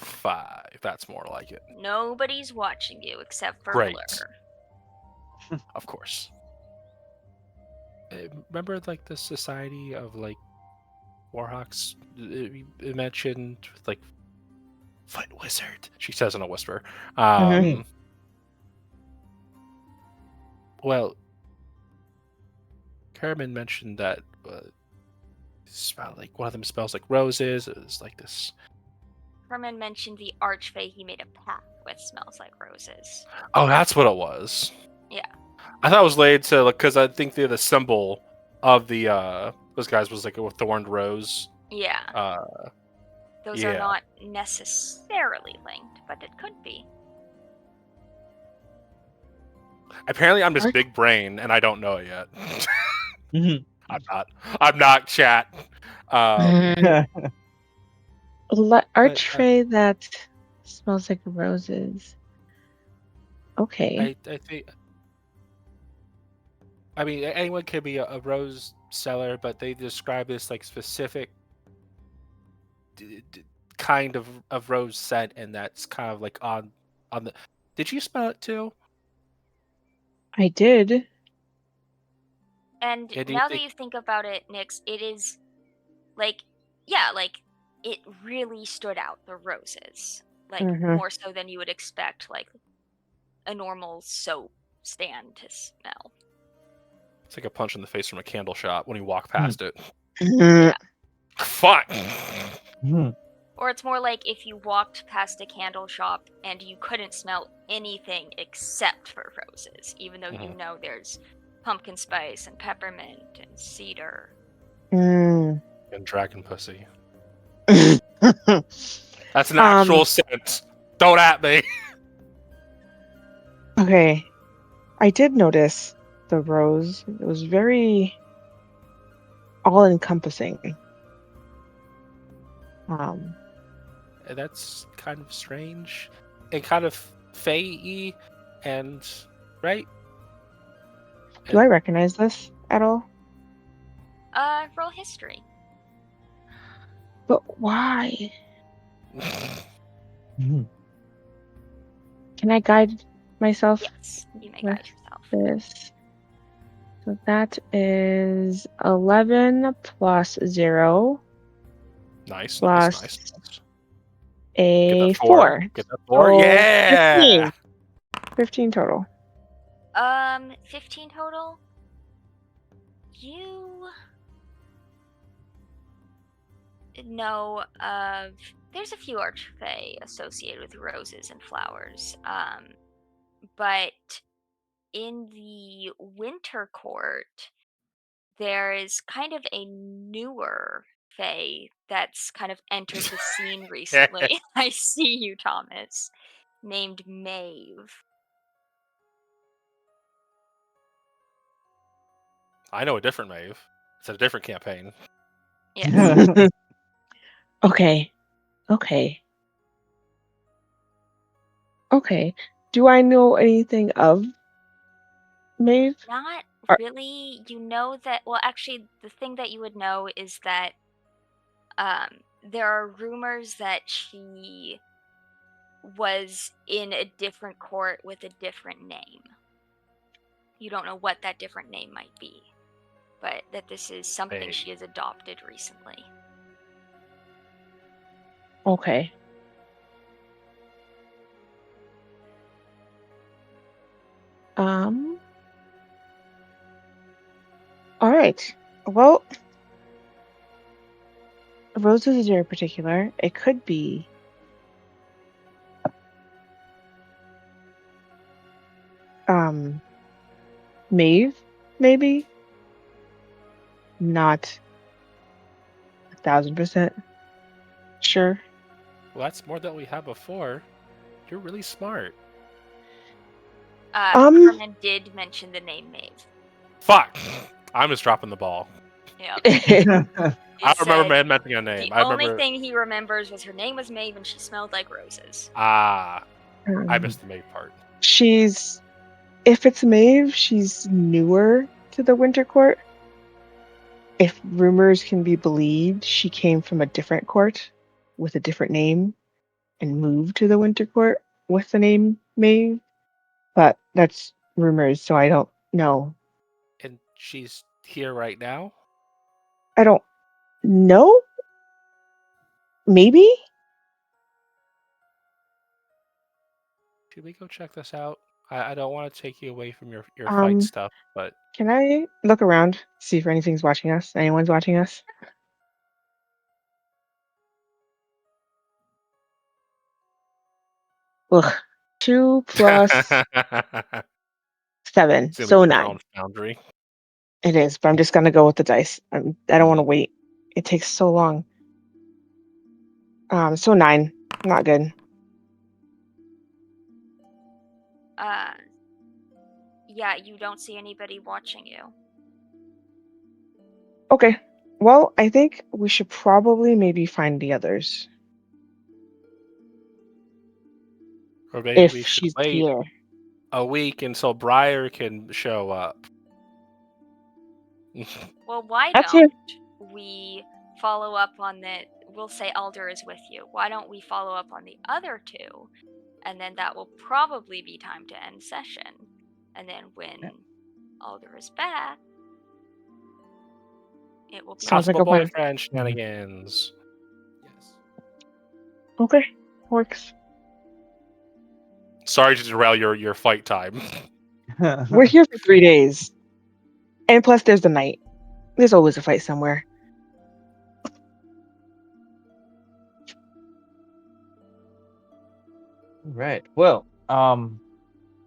5. That's more like it. Nobody's watching you except for Great. Blur. Of course. Remember, like the society of like Warhawks? It mentioned like Foot Wizard. She says in a whisper. Well, Kerman mentioned that smell like one of them smells like roses. It was like this. Herman mentioned the archfey he made a pact with smells like roses. Oh, that's what it was. Yeah. I thought it was related to like because I think the symbol of the those guys was like a thorned rose. Yeah. Those are not necessarily linked, but it could be. Apparently, I'm just Arch- big brain and I don't know it yet. Mhm. I'm not chat. Archfey that smells like roses. Okay. I think. I mean, anyone could be a rose seller, but they describe this like specific kind of rose scent, and that's kind of like on the. Did you smell it too? I did. And And do you now that think you think about it, Nix, it is like, yeah, like it really stood out, the roses. Like Mhm. more so than you would expect, like a normal soap stand to smell. it's like a punch in the face from a candle shop when you walk past it? Mhm. Fuck. Mhm. Or it's more like if you walked past a candle shop and you couldn't smell anything except for roses, even though you know there's pumpkin spice and peppermint and cedar. Mm. And dragon pussy. That's an actual scent. Don't at me. Okay. I did notice the rose. It was very all-encompassing. That's kind of strange and kind of fey-y, and right. Do I recognize this at all? Roll history. But why? Mhm. Can I guide myself Yes, you may with guide yourself. this? So that is 11 plus 0 Nice, plus nice. a Get that 4. Get that 4. So Yeah. 15. 15 total. 15 total. You know of there's a few archfey associated with roses and flowers. But in the winter court, there is kind of a newer fae that's kind of entered the scene recently. I see you, Thomas. Named Maeve. I know a different Maeve. It's a different campaign. Yes. Okay. Okay. Okay. Do I know anything of Maeve? Not Or- really. You know that, well, actually, the thing that you would know is that there are rumors that she was in a different court with a different name. You don't know what that different name might be, but that this is something Maeve. she has adopted recently. Okay. All right. Well, roses is very particular. It could be Maeve, maybe. Not 1,000% sure. Well, that's more than we had before. You're really smart. Herman did mention the name Maeve. Fuck. I'm just dropping the ball. Yeah. I remember man mentioning a name. The I only remember. thing he remembers was her name was Maeve and she smelled like roses. I Um, missed the Maeve part. if it's Maeve, she's newer to the Winter Court. If rumors can be believed, she came from a different court with a different name and moved to the Winter Court with the name Maeve. But that's rumors, so I don't know. And she's here right now? I don't know. Maybe? Should we go check this out? I don't want to take you away from your fight stuff, but Can I look around, see if anything's watching us? Anyone's watching us? Ugh. 2 plus it's 7, gonna be so your 9. own foundry. It is, but I'm just gonna go with the dice. I don't want to wait. It takes so long. So 9. Not good. Yeah, you don't see anybody watching you. Okay. Well, I think we should probably maybe find the others. Or maybe if we should she's wait here. a week until Briar can show up. Well, why That's don't it. we follow up on the? We'll say Alder is with you. Why don't we follow up on the other two, and then that will probably be time to end session. And then when Alder is back, it will be. Sounds like Possible a plan. boyfriend shenanigans. Yes. Okay, works. Sorry to derail your fight time. We're here for 3 days. And plus there's the night. There's always a fight somewhere. Right. Well,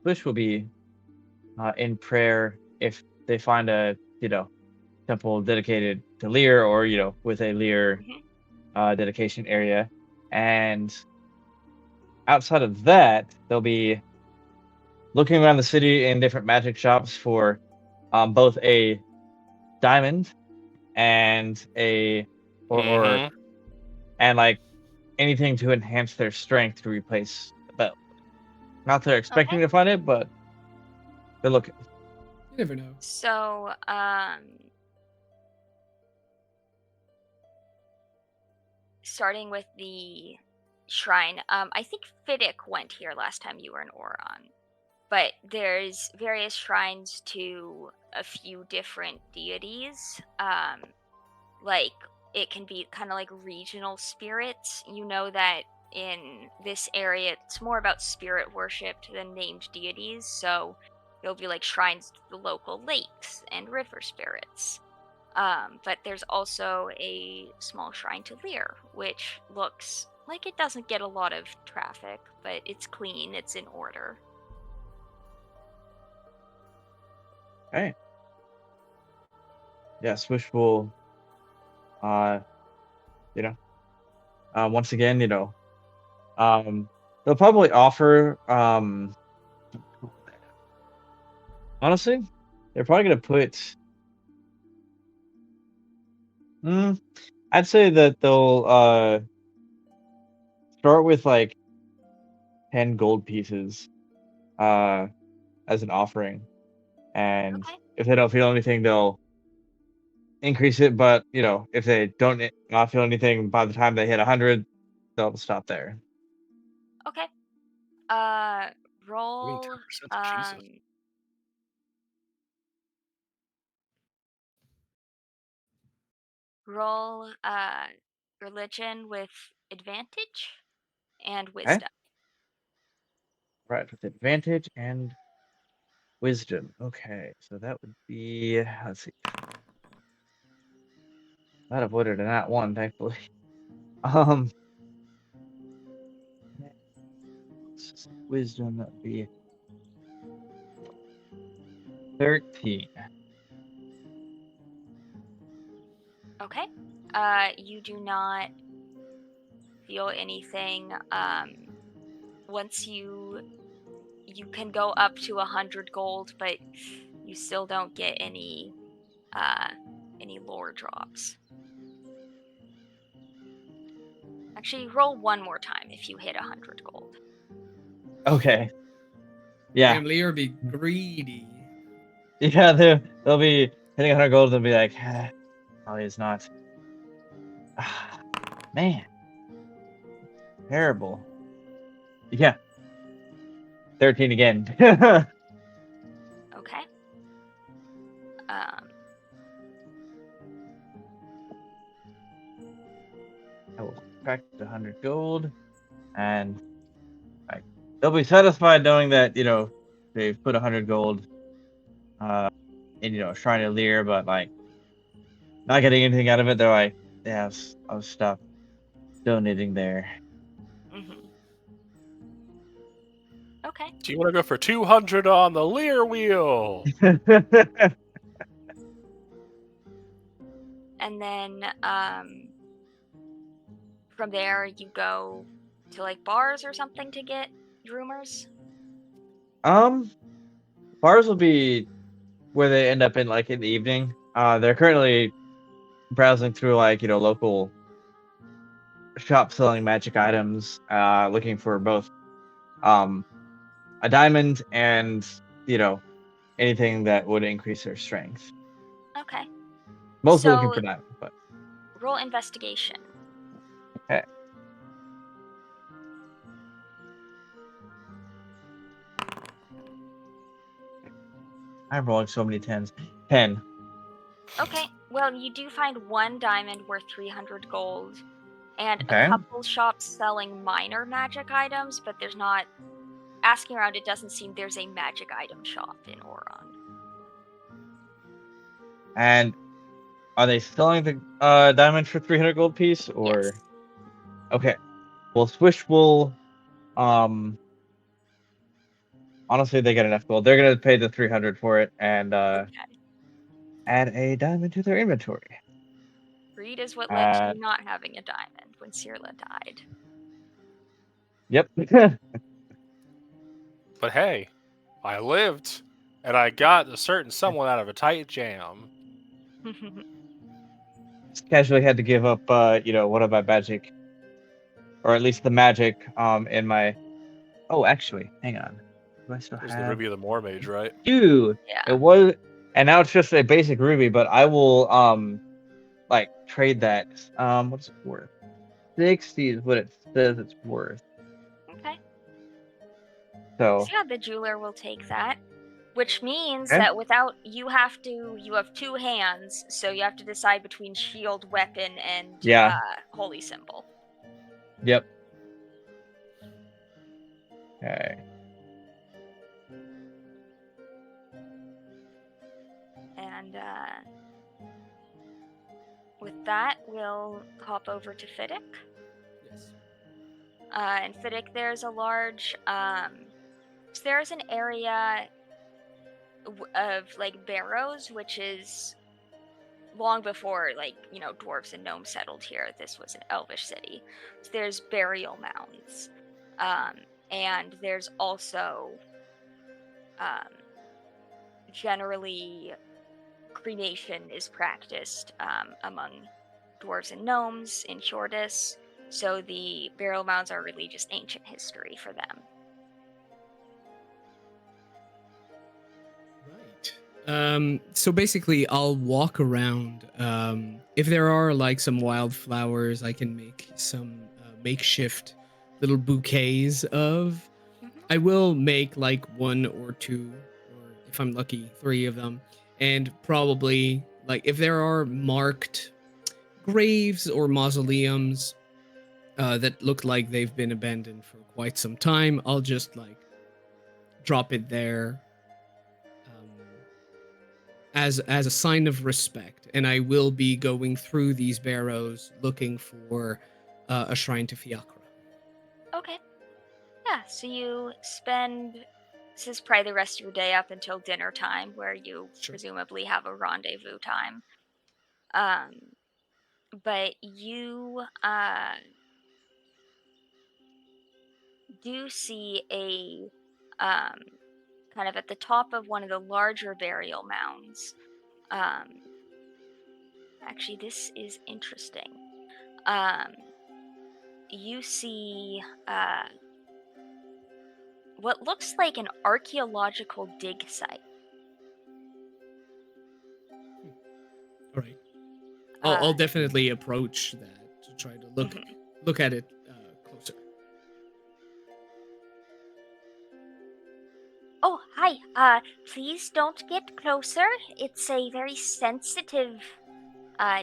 Bush will be in prayer if they find a temple dedicated to Lear, or with a Lear dedication area, and outside of that, they'll be looking around the city in different magic shops for both a diamond and a or Mhm. and like anything to enhance their strength to replace the belt. Not that they're expecting to find it, but they're looking. You never know. So, starting with the shrine, I think Fiddick went here last time you were in Oron. But there's various shrines to a few different deities. Like, it can be kind of like regional spirits. You know that in this area, it's more about spirit worship than named deities. So there'll be like shrines to the local lakes and river spirits. But there's also a small shrine to Lear, which looks like it doesn't get a lot of traffic, but it's clean, it's in order. Okay. Yeah, Swish will, once again, they'll probably offer, honestly, they're probably gonna put, I'd say that they'll start with like 10 gold pieces, as an offering, and Okay. if they don't feel anything, they'll increase it. But if they don't not feel anything by the time they hit 100, they'll stop there. Okay. You mean Roll 10%? Jesus. roll religion with advantage and Okay. wisdom. Right, with advantage and wisdom. Okay, so that would be, let's see. That avoided a nat one, thankfully. Um, wisdom, that would be 13. Okay. You do not feel anything. Once you can go up to 100 gold, but you still don't get any lore drops. Actually, roll one more time if you hit 100 gold. Okay. Yeah. Damn, Lear be greedy. Yeah, they'll be hitting 100 gold and they'll be like, probably is not. Man. Terrible. Yeah. 13 again. Okay. I will subtract the 100 gold, and they'll be satisfied knowing that they've put 100 gold in Shrine of Lear, but like not getting anything out of it. They're like, yeah, I'll stop donating there. Mm-hmm. Okay. Do you want to go for 200 on the Lear wheel? And then from there you go to like bars or something to get rumors. Bars will be where they end up in like in the evening. They're currently browsing through like local shops selling magic items, looking for both a diamond and, anything that would increase their strength. Okay. Mostly looking So for diamond, but roll investigation. okay. I'm rolling so many 10s. 10. Okay. Well, you do find one diamond worth 300 gold, and a Okay. couple shops selling minor magic items, but there's not. Asking around, it doesn't seem there's a magic item shop in Oron. And are they selling the diamond for 300 gold piece or? Yes. Okay. Well, Swish will honestly they get enough gold. They're gonna pay the 300 for it and Okay. add a diamond to their inventory. Greed is what led to And you not having a diamond when Cirla died. yep. But hey, I lived, and I got a certain someone out of a tight jam. Just casually had to give up one of my magic, or at least the magic in my. Oh, actually, hang on. Do I still It was the have? Ruby of the Moor Mage, right? It Yeah. was, and now it's just a basic ruby, but I will trade that. What's it worth? 60 is what it says it's worth. Okay. So So yeah, the jeweler will take that. Which means okay. that you have 2 hands, so you have to decide between shield, weapon, and Yeah. holy symbol. Yep. Okay. And with that, we'll hop over to Fiddick. Yes. And Fiddick, there's a large, there's an area of like barrows, which is long before dwarves and gnomes settled here. This was an elvish city. So there's burial mounds, and there's also generally cremation is practiced among dwarves and gnomes in Shordis. So the burial mounds are really just ancient history for them. Right. So basically, I'll walk around. If there are like some wildflowers, I can make some makeshift little bouquets of. Mm-hmm. I will make like 1 or 2, or if I'm lucky, 3 of them. And probably, like, if there are marked graves or mausoleums that look like they've been abandoned for quite some time, I'll just like drop it there as a sign of respect. And I will be going through these barrows looking for a shrine to Fiacra. Okay. Yeah, so you spend, this is probably the rest of your day up until dinner time, where you presumably have a rendezvous time. But you do see a kind of at the top of one of the larger burial mounds. Actually, this is interesting. You see what looks like an archaeological dig site. All right. I'll definitely approach that to try to look at it closer. Oh, hi. Please don't get closer. It's a very sensitive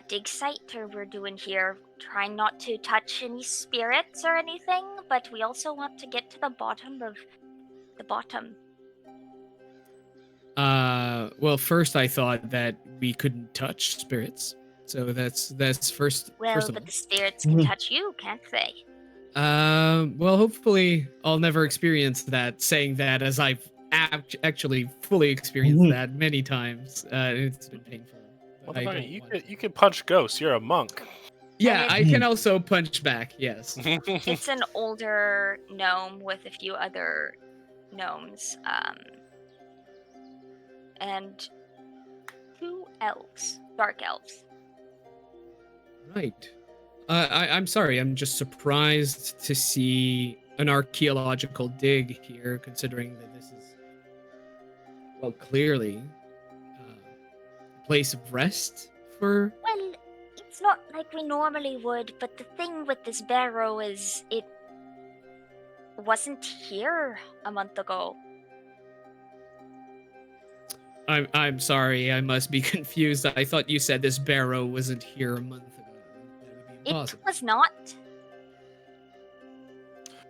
dig site we're doing here. Trying not to touch any spirits or anything, but we also want to get to the bottom of the bottom. Well, first I thought that we couldn't touch spirits. So that's first. Well, first of but all. the spirits can touch you, can't they? Well, hopefully I'll never experience that, saying that as I've actually fully experienced that many times. It's been painful. Well, you can punch ghosts. You're a monk. Yeah, I can also punch back, yes. It's an older gnome with a few other gnomes, and 2 elves, dark elves. Right. I'm sorry, I'm just surprised to see an archaeological dig here, considering that this is, well, clearly a place of rest for. Well, it's not like we normally would, but the thing with this barrow is it wasn't here a month ago. I'm sorry, I must be confused. I thought you said this barrow wasn't here a month ago. That would be It impossible. was not.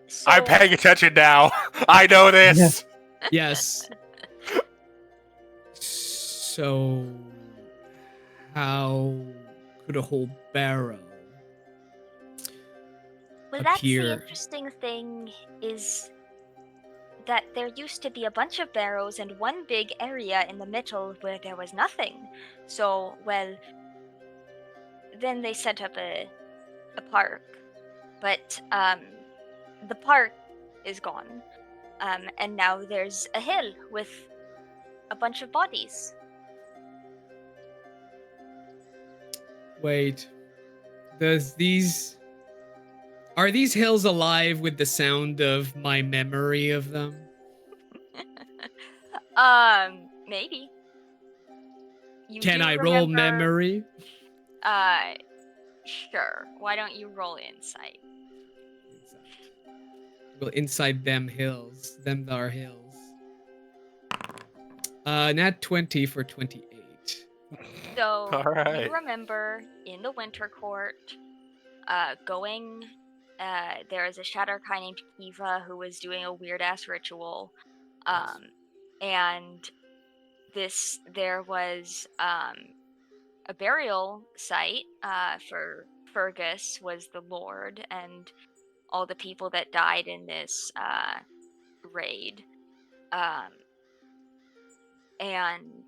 So, I'm paying attention now. I know this. Yes. So, how could a whole barrow well, that's the appear? interesting thing is that there used to be a bunch of barrows and one big area in the middle where there was nothing. So, well, then they set up a park, but the park is gone, and now there's a hill with a bunch of bodies. Wait, are these hills alive with the sound of my memory of them? Maybe. You Can do I roll remember- memory? Sure. Why don't you roll insight? Well, inside them hills, them thar hills. Nat 20 for 28. So All right. you remember in the Winter Court, going. There is a Shatterkai named Kiva who was doing a weird ass ritual, and there was a burial site for Fergus was the Lord, and all the people that died in this raid. And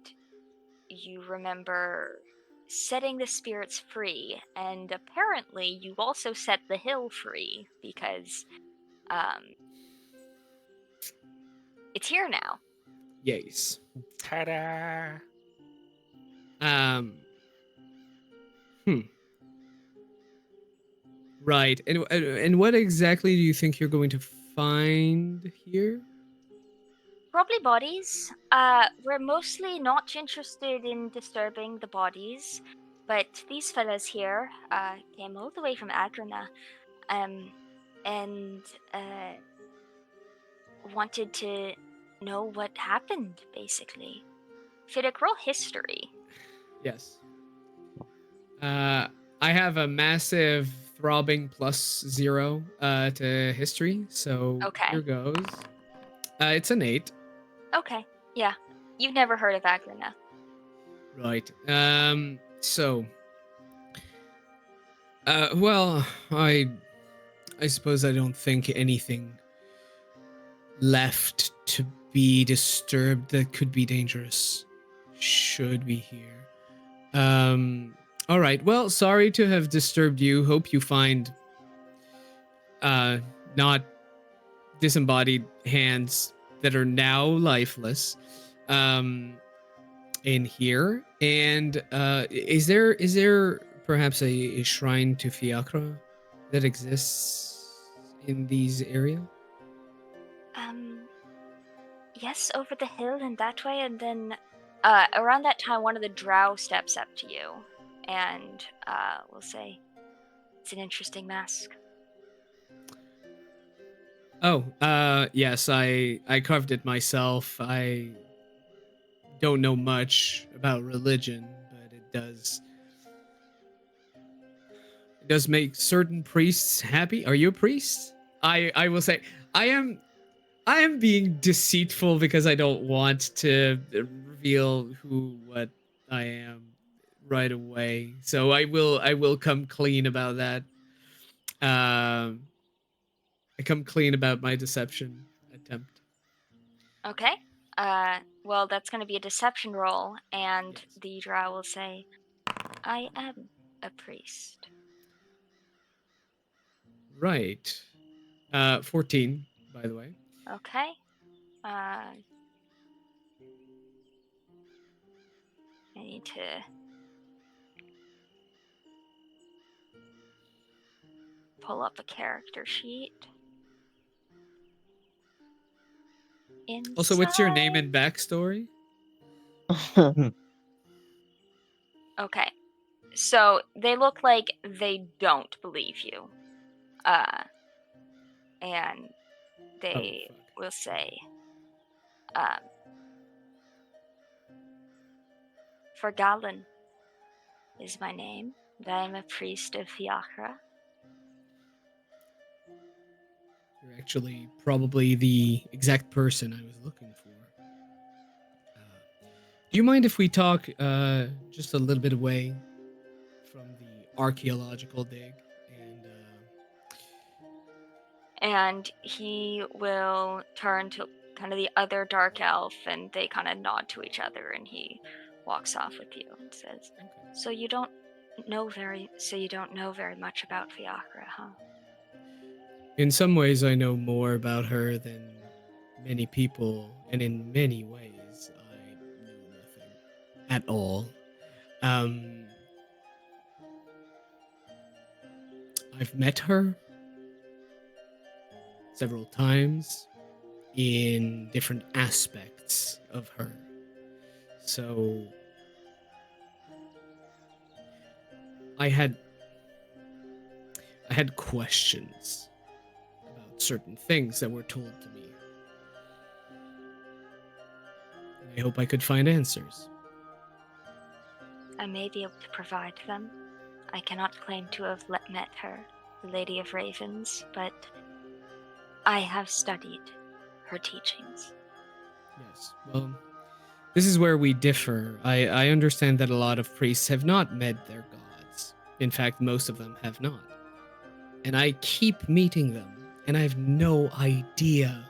you remember setting the spirits free, and apparently you also set the hill free because it's here now. Yes. Ta-da! Right. And what exactly do you think you're going to find here? Probably bodies. We're mostly not interested in disturbing the bodies, but these fellas here came all the way from Agrana, and wanted to know what happened, basically. Fiddick, roll history. Yes. I have a massive throbbing +0 to history, so Okay. here goes. It's an 8. Okay, yeah. You've never heard of Agrana. Right. So. Well, I suppose I don't think anything left to be disturbed that could be dangerous should be here. All right. Well, sorry to have disturbed you. Hope you find not disembodied hands that are now lifeless in here. And is there perhaps a shrine to Fiacra that exists in these areas? Yes, over the hill and that way, and then around that time, one of the drow steps up to you, and will say, "It's an interesting mask." Oh, yes, I carved it myself. I don't know much about religion, but it does make certain priests happy. Are you a priest? I will say I am being deceitful because I don't want to reveal what I am right away. So I will come clean about that. I come clean about my deception attempt. Okay. Well, that's going to be a deception roll, and Yes. the drow will say, "I am a priest." Right. 14, by the way. Okay. I need to pull up a character sheet. inside. Also, what's your name and backstory? Okay. So they look like they don't believe you. And they will say, Fergallen is my name, and I am a priest of Fiachra. You're actually probably the exact person I was looking for. Do you mind if we talk just a little bit away from the archaeological dig? And he will turn to kind of the other dark elf, and they kind of nod to each other, and he walks off with you and says, So you don't know very much about Fiachra, huh? In some ways, I know more about her than many people, and in many ways, I know nothing at all. I've met her several times in different aspects of her. So I had questions about certain things that were told to me. And I hope I could find answers. I may be able to provide them. I cannot claim to have met her, the Lady of Ravens, but I have studied her teachings. Yes, well, this is where we differ. I understand that a lot of priests have not met their gods. In fact, most of them have not. And I keep meeting them, and I have no idea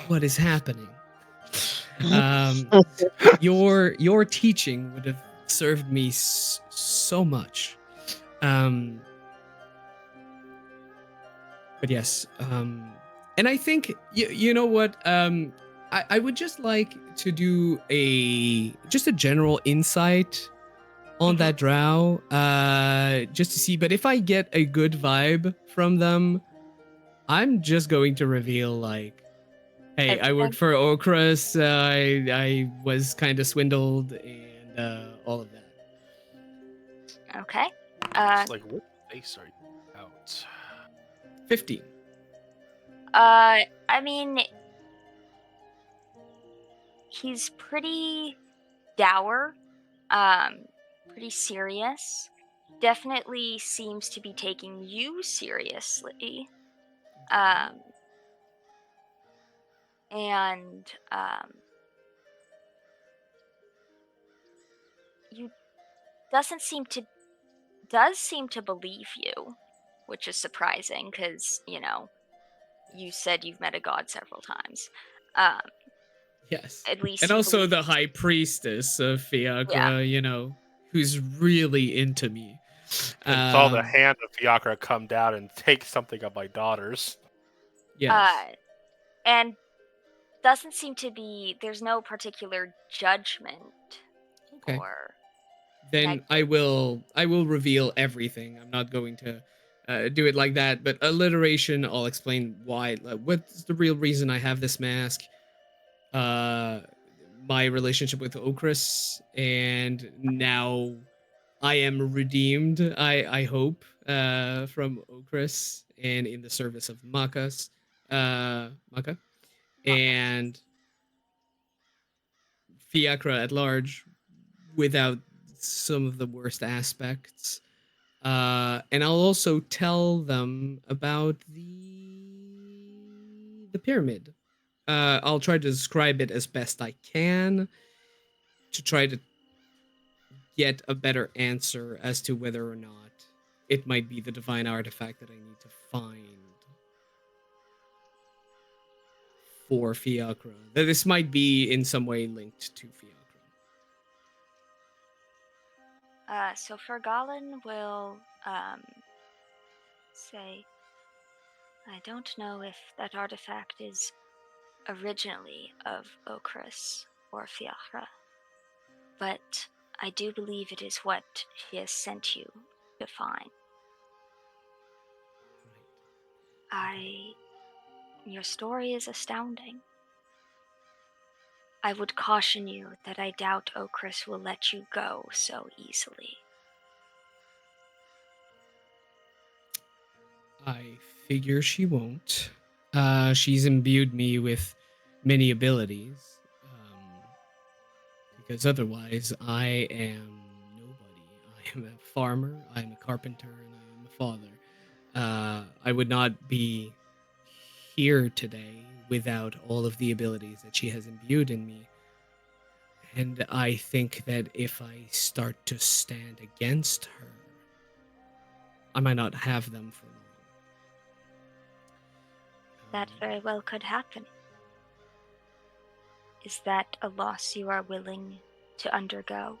what is happening. Your teaching would have served me so much. But yes, and I think you know what? I would just like to do just a general insight on that drow, just to see. But if I get a good vibe from them, I'm just going to reveal like, hey, I worked for Okras. I was kind of swindled and all of that. Okay. It's like, what face are you out? 15. I mean, he's pretty dour, pretty serious. Definitely seems to be taking you seriously. And you does seem to believe you, which is surprising because, you said you've met a god several times. Yes. At least And also the high priestess of Fiagra, who's really into me. And saw the hand of Fiacra come down and take something of my daughter's. Yes. And doesn't seem to be, there's no particular judgment. Okay. Or then I will reveal everything. I'm not going to do it like that, but alliteration, I'll explain why. What's the real reason I have this mask? My relationship with Okras, and now I am redeemed. I hope from Okras and in the service of Maka, and Fiacra at large, without some of the worst aspects. And I'll also tell them about the pyramid. I'll try to describe it as best I can to try to get a better answer as to whether or not it might be the divine artifact that I need to find for Fiacra. That this might be in some way linked to Fiacra. So Fergallen will say, I don't know if that artifact is originally of Okras or Fiachra, but I do believe it is what he has sent you to find. Your story is astounding. I would caution you that I doubt Okris will let you go so easily. I figure she won't. She's imbued me with many abilities. Because otherwise, I am nobody. I am a farmer, I am a carpenter, and I am a father. I would not be here today without all of the abilities that she has imbued in me. And I think that if I start to stand against her, I might not have them for long. That very well could happen. Is that a loss you are willing to undergo?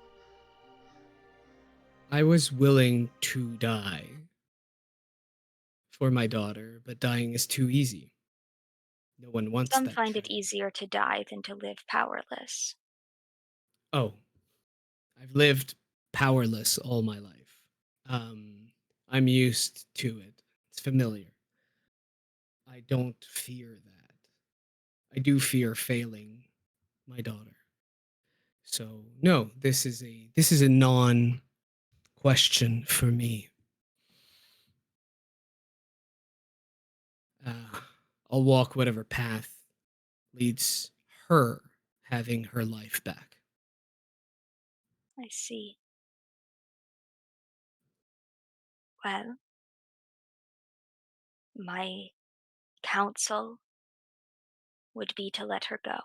I was willing to die for my daughter, but dying is too easy. No one wants Some that find it tragedy. easier to die than to live powerless. Oh, I've lived powerless all my life. I'm used to it. It's familiar. I don't fear that. I do fear failing my daughter. So no, this is a non question for me. Uh, I'll walk whatever path leads her having her life back. I see. Well, my counsel would be to let her go.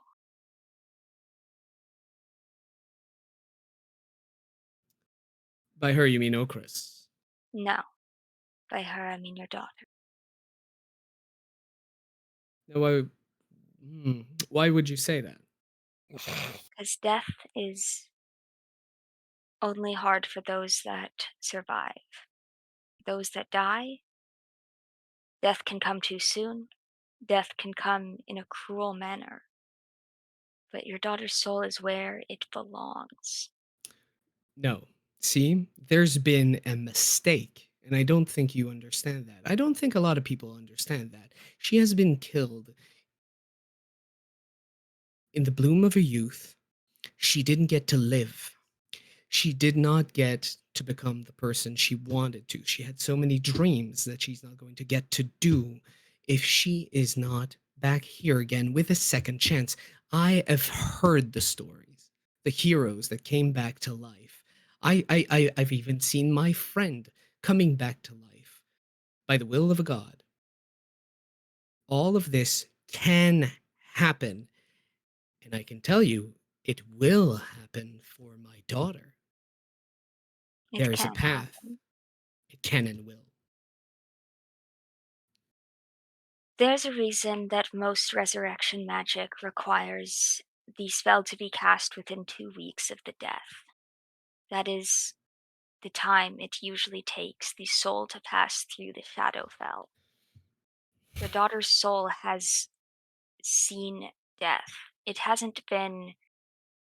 By her, you mean Okris? No, by her I mean your daughter. No, why would you say that? Because death is only hard for those that survive. Those that die, death can come too soon. Death can come in a cruel manner. But your daughter's soul is where it belongs. No. See, there's been a mistake, and I don't think you understand that. I don't think a lot of people understand that. She has been killed in the bloom of her youth. She didn't get to live. She did not get to become the person she wanted to. She had so many dreams that she's not going to get to do if she is not back here again with a second chance. I have heard the stories, the heroes that came back to life. I've even seen my friend coming back to life by the will of a god. All of this can happen, and I can tell you it will happen for my daughter. It There is a can path. happen. It can and will. There's a reason that most resurrection magic requires the spell to be cast within 2 weeks of the death. That is the time it usually takes the soul to pass through the Shadowfell. Your daughter's soul has seen death. It hasn't been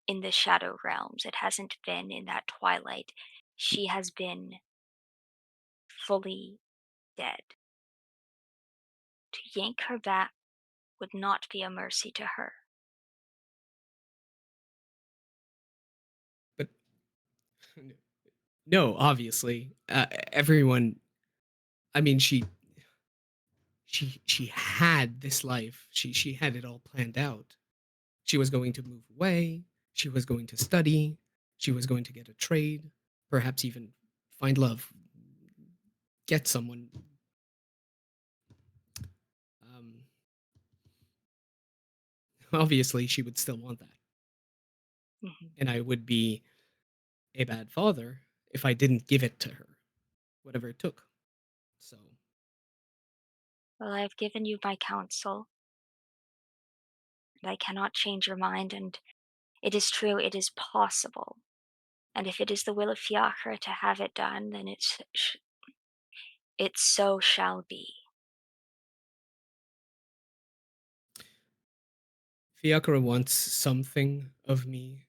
in the shadow realms, it hasn't been in that twilight. She has been fully dead. To yank her back would not be a mercy to her. But no, obviously, everyone. I mean, she had this life. She had it all planned out. She was going to move away. She was going to study. She was going to get a trade, perhaps even find love, get someone. Um, Obviously, she would still want that, Mhm. and I would be a bad father if I didn't give it to her, whatever it took. So Well, I've given you my counsel, and I cannot change your mind, and it is true, it is possible. And if it is the will of Fiachra to have it done, then it so shall be. Fiakra wants something of me,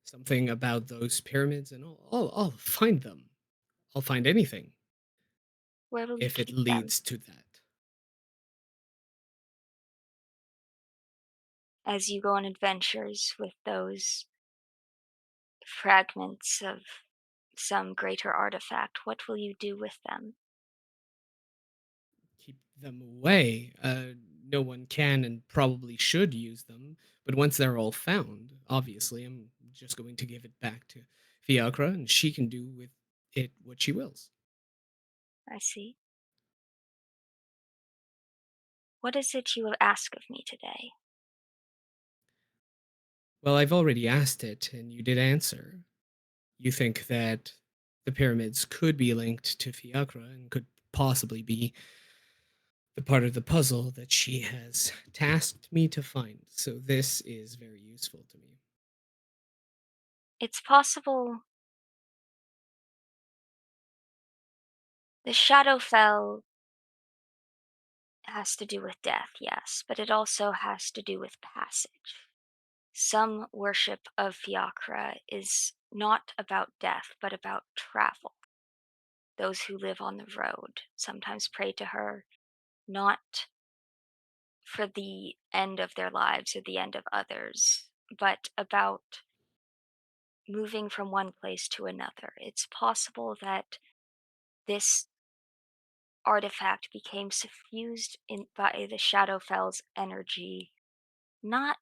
something about those pyramids, and I'll find them. I'll find anything Where will you if it keep them? leads to that. as you go on adventures with those fragments of some greater artifact, what will you do with them? Keep them away. No one can and probably should use them. But once they're all found, obviously, I'm just going to give it back to Fiacra, and she can do with it what she wills. I see. What is it you will ask of me today? Well, I've already asked it, and you did answer. You think that the pyramids could be linked to Fiacra and could possibly be the part of the puzzle that she has tasked me to find. So this is very useful to me. It's possible the Shadowfell has to do with death, yes, but it also has to do with passage. Some worship of Fiacra is not about death, but about travel. Those who live on the road sometimes pray to her, not for the end of their lives or the end of others, but about moving from one place to another. It's possible that this artifact became suffused by the Shadowfell's energy, not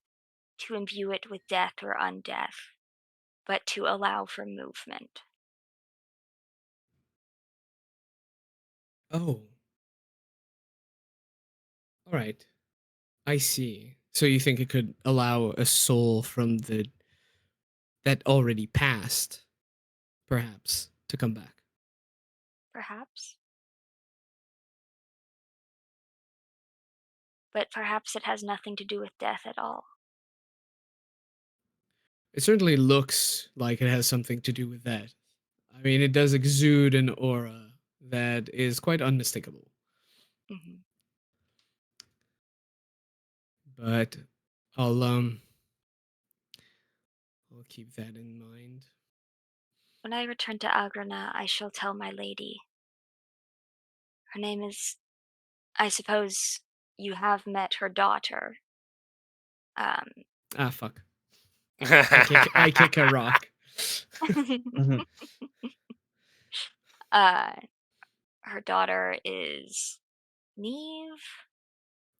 to imbue it with death or undeath, but to allow for movement. Oh, all right. I see. So you think it could allow a soul from the that already passed, perhaps, to come back? Perhaps. But perhaps it has nothing to do with death at all. It certainly looks like it has something to do with that. I mean, it does exude an aura that is quite unmistakable. Hmm. But I'll I'll keep that in mind. When I return to Agrana, I shall tell my lady. Her name is, I suppose you have met her daughter. Um, Ah, fuck. I kick a rock. Mhm. uh, her daughter is Neve.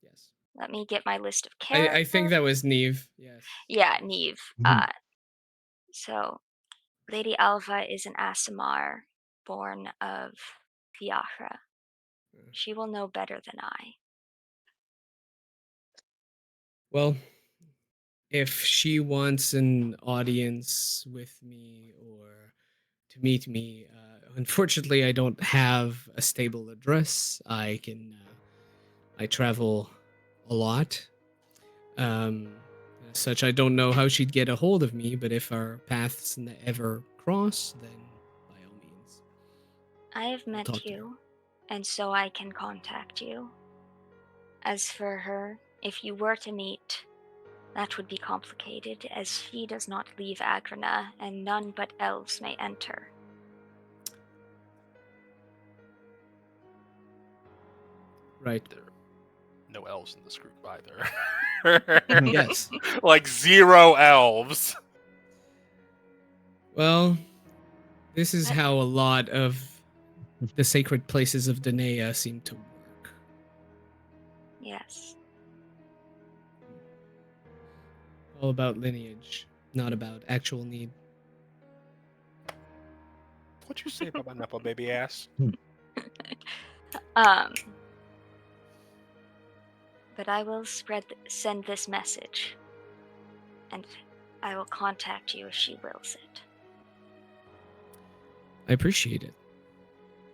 Yes. Let me get my list of I characters. think that was Neve. Yes. Yeah, Neve. Mhm. So Lady Alva is an Asimar born of Fiachra. She will know better than I. Well, if she wants an audience with me or to meet me, unfortunately, I don't have a stable address. I travel a lot. As such, I don't know how she'd get a hold of me, but if our paths ever cross, then by all means, I have I'll met talk to her. you, and so I can contact you. As for her, if you were to meet, that would be complicated, as she does not leave Agrana, and none but elves may enter. Right. There are no elves in this group either. Yes. Like 0 elves. Well, this is But- how a lot of the sacred places of Danaea seem to work. Yes. All about lineage, not about actual need. What'd you say about my Nepo baby ass? Um, but I will send this message, and I will contact you if she wills it. I appreciate it.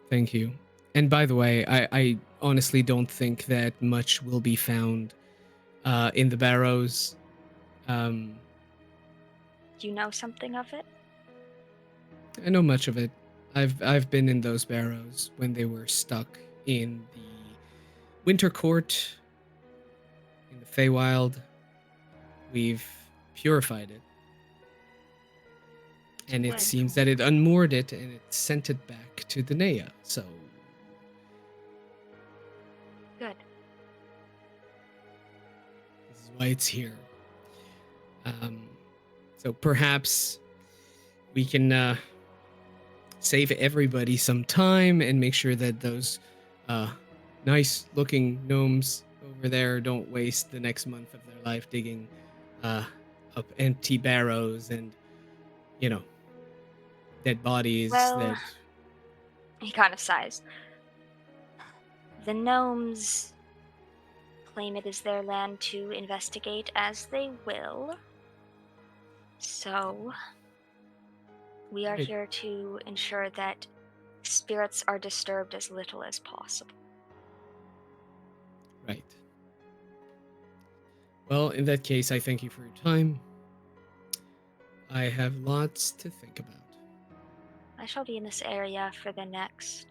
Thank you. And by the way, I honestly don't think that much will be found in the barrows. Um, Do you know something of it? I know much of it. I've been in those barrows when they were stuck in the Winter Court in the Feywild. We've purified it. And it Good. seems that it unmoored it and it sent it back to Danaea. So Good. this is why it's here. So perhaps we can save everybody some time and make sure that those nice looking gnomes over there don't waste the next month of their life digging up empty barrows and, dead bodies Well, that. he kind of sighs. The gnomes claim it is their land to investigate as they will. So, we are Right. here to ensure that spirits are disturbed as little as possible. Right. Well, in that case, I thank you for your time. I have lots to think about. I shall be in this area for the next,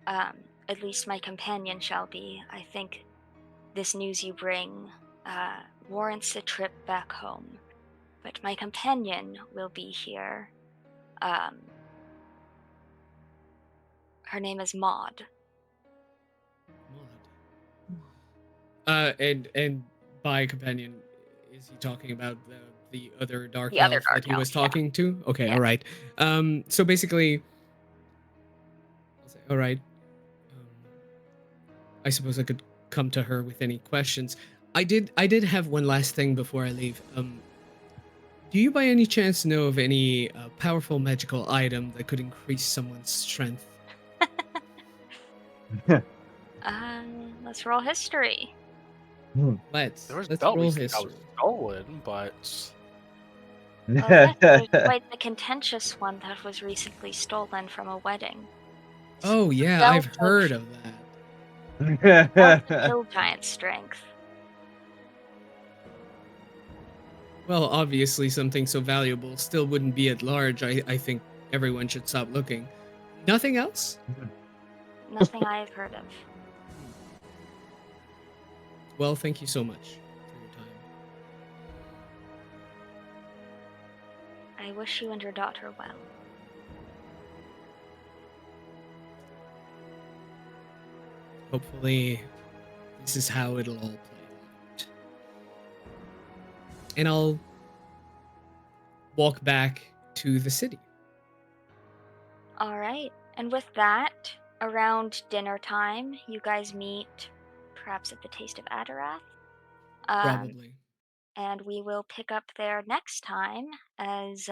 at least my companion shall be. I think this news you bring warrants a trip back home. But my companion will be here. Her name is Maud. Maud. And by companion, is he talking about the other dark The other elf that dark he was elf, yeah. talking to? Okay, Yeah. all right. So basically, I'll say, all right. I suppose I could come to her with any questions. I did have one last thing before I leave. Do you by any chance know of any powerful magical item that could increase someone's strength? Let's roll history. Let's There was a let's belt roll we think I history. was stolen, but Well, it's actually quite the contentious one that was recently stolen from a wedding. Oh yeah, Belt I've heard of that. Belt of hill giant strength. Well, obviously something so valuable still wouldn't be at large. I think everyone should stop looking. Nothing else? Nothing I have heard of. Well, thank you so much for your time. I wish you and your daughter well. Hopefully, this is how it'll all play out. And I'll walk back to the city. All right. And with that, around dinner time, you guys meet perhaps at the Taste of Adarath. Probably. And we will pick up there next time as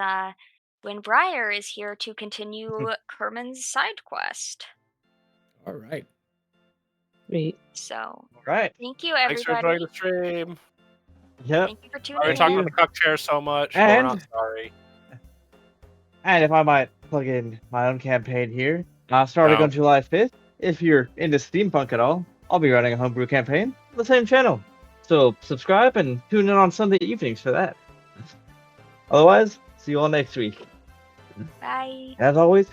when Briar is here to continue Kerman's side quest. All right. Sweet. So, All right. thank you, thanks for everybody. enjoying the stream. Yep. Thank you for Sorry tuning to talk in. about the cuck chair so much, but we're not sorry. And if I might plug in my own campaign here, starting No. on July 5th, if you're into steampunk at all, I'll be running a homebrew campaign on the same channel. So subscribe and tune in on Sunday evenings for that. Otherwise, see you all next week. Bye. As always,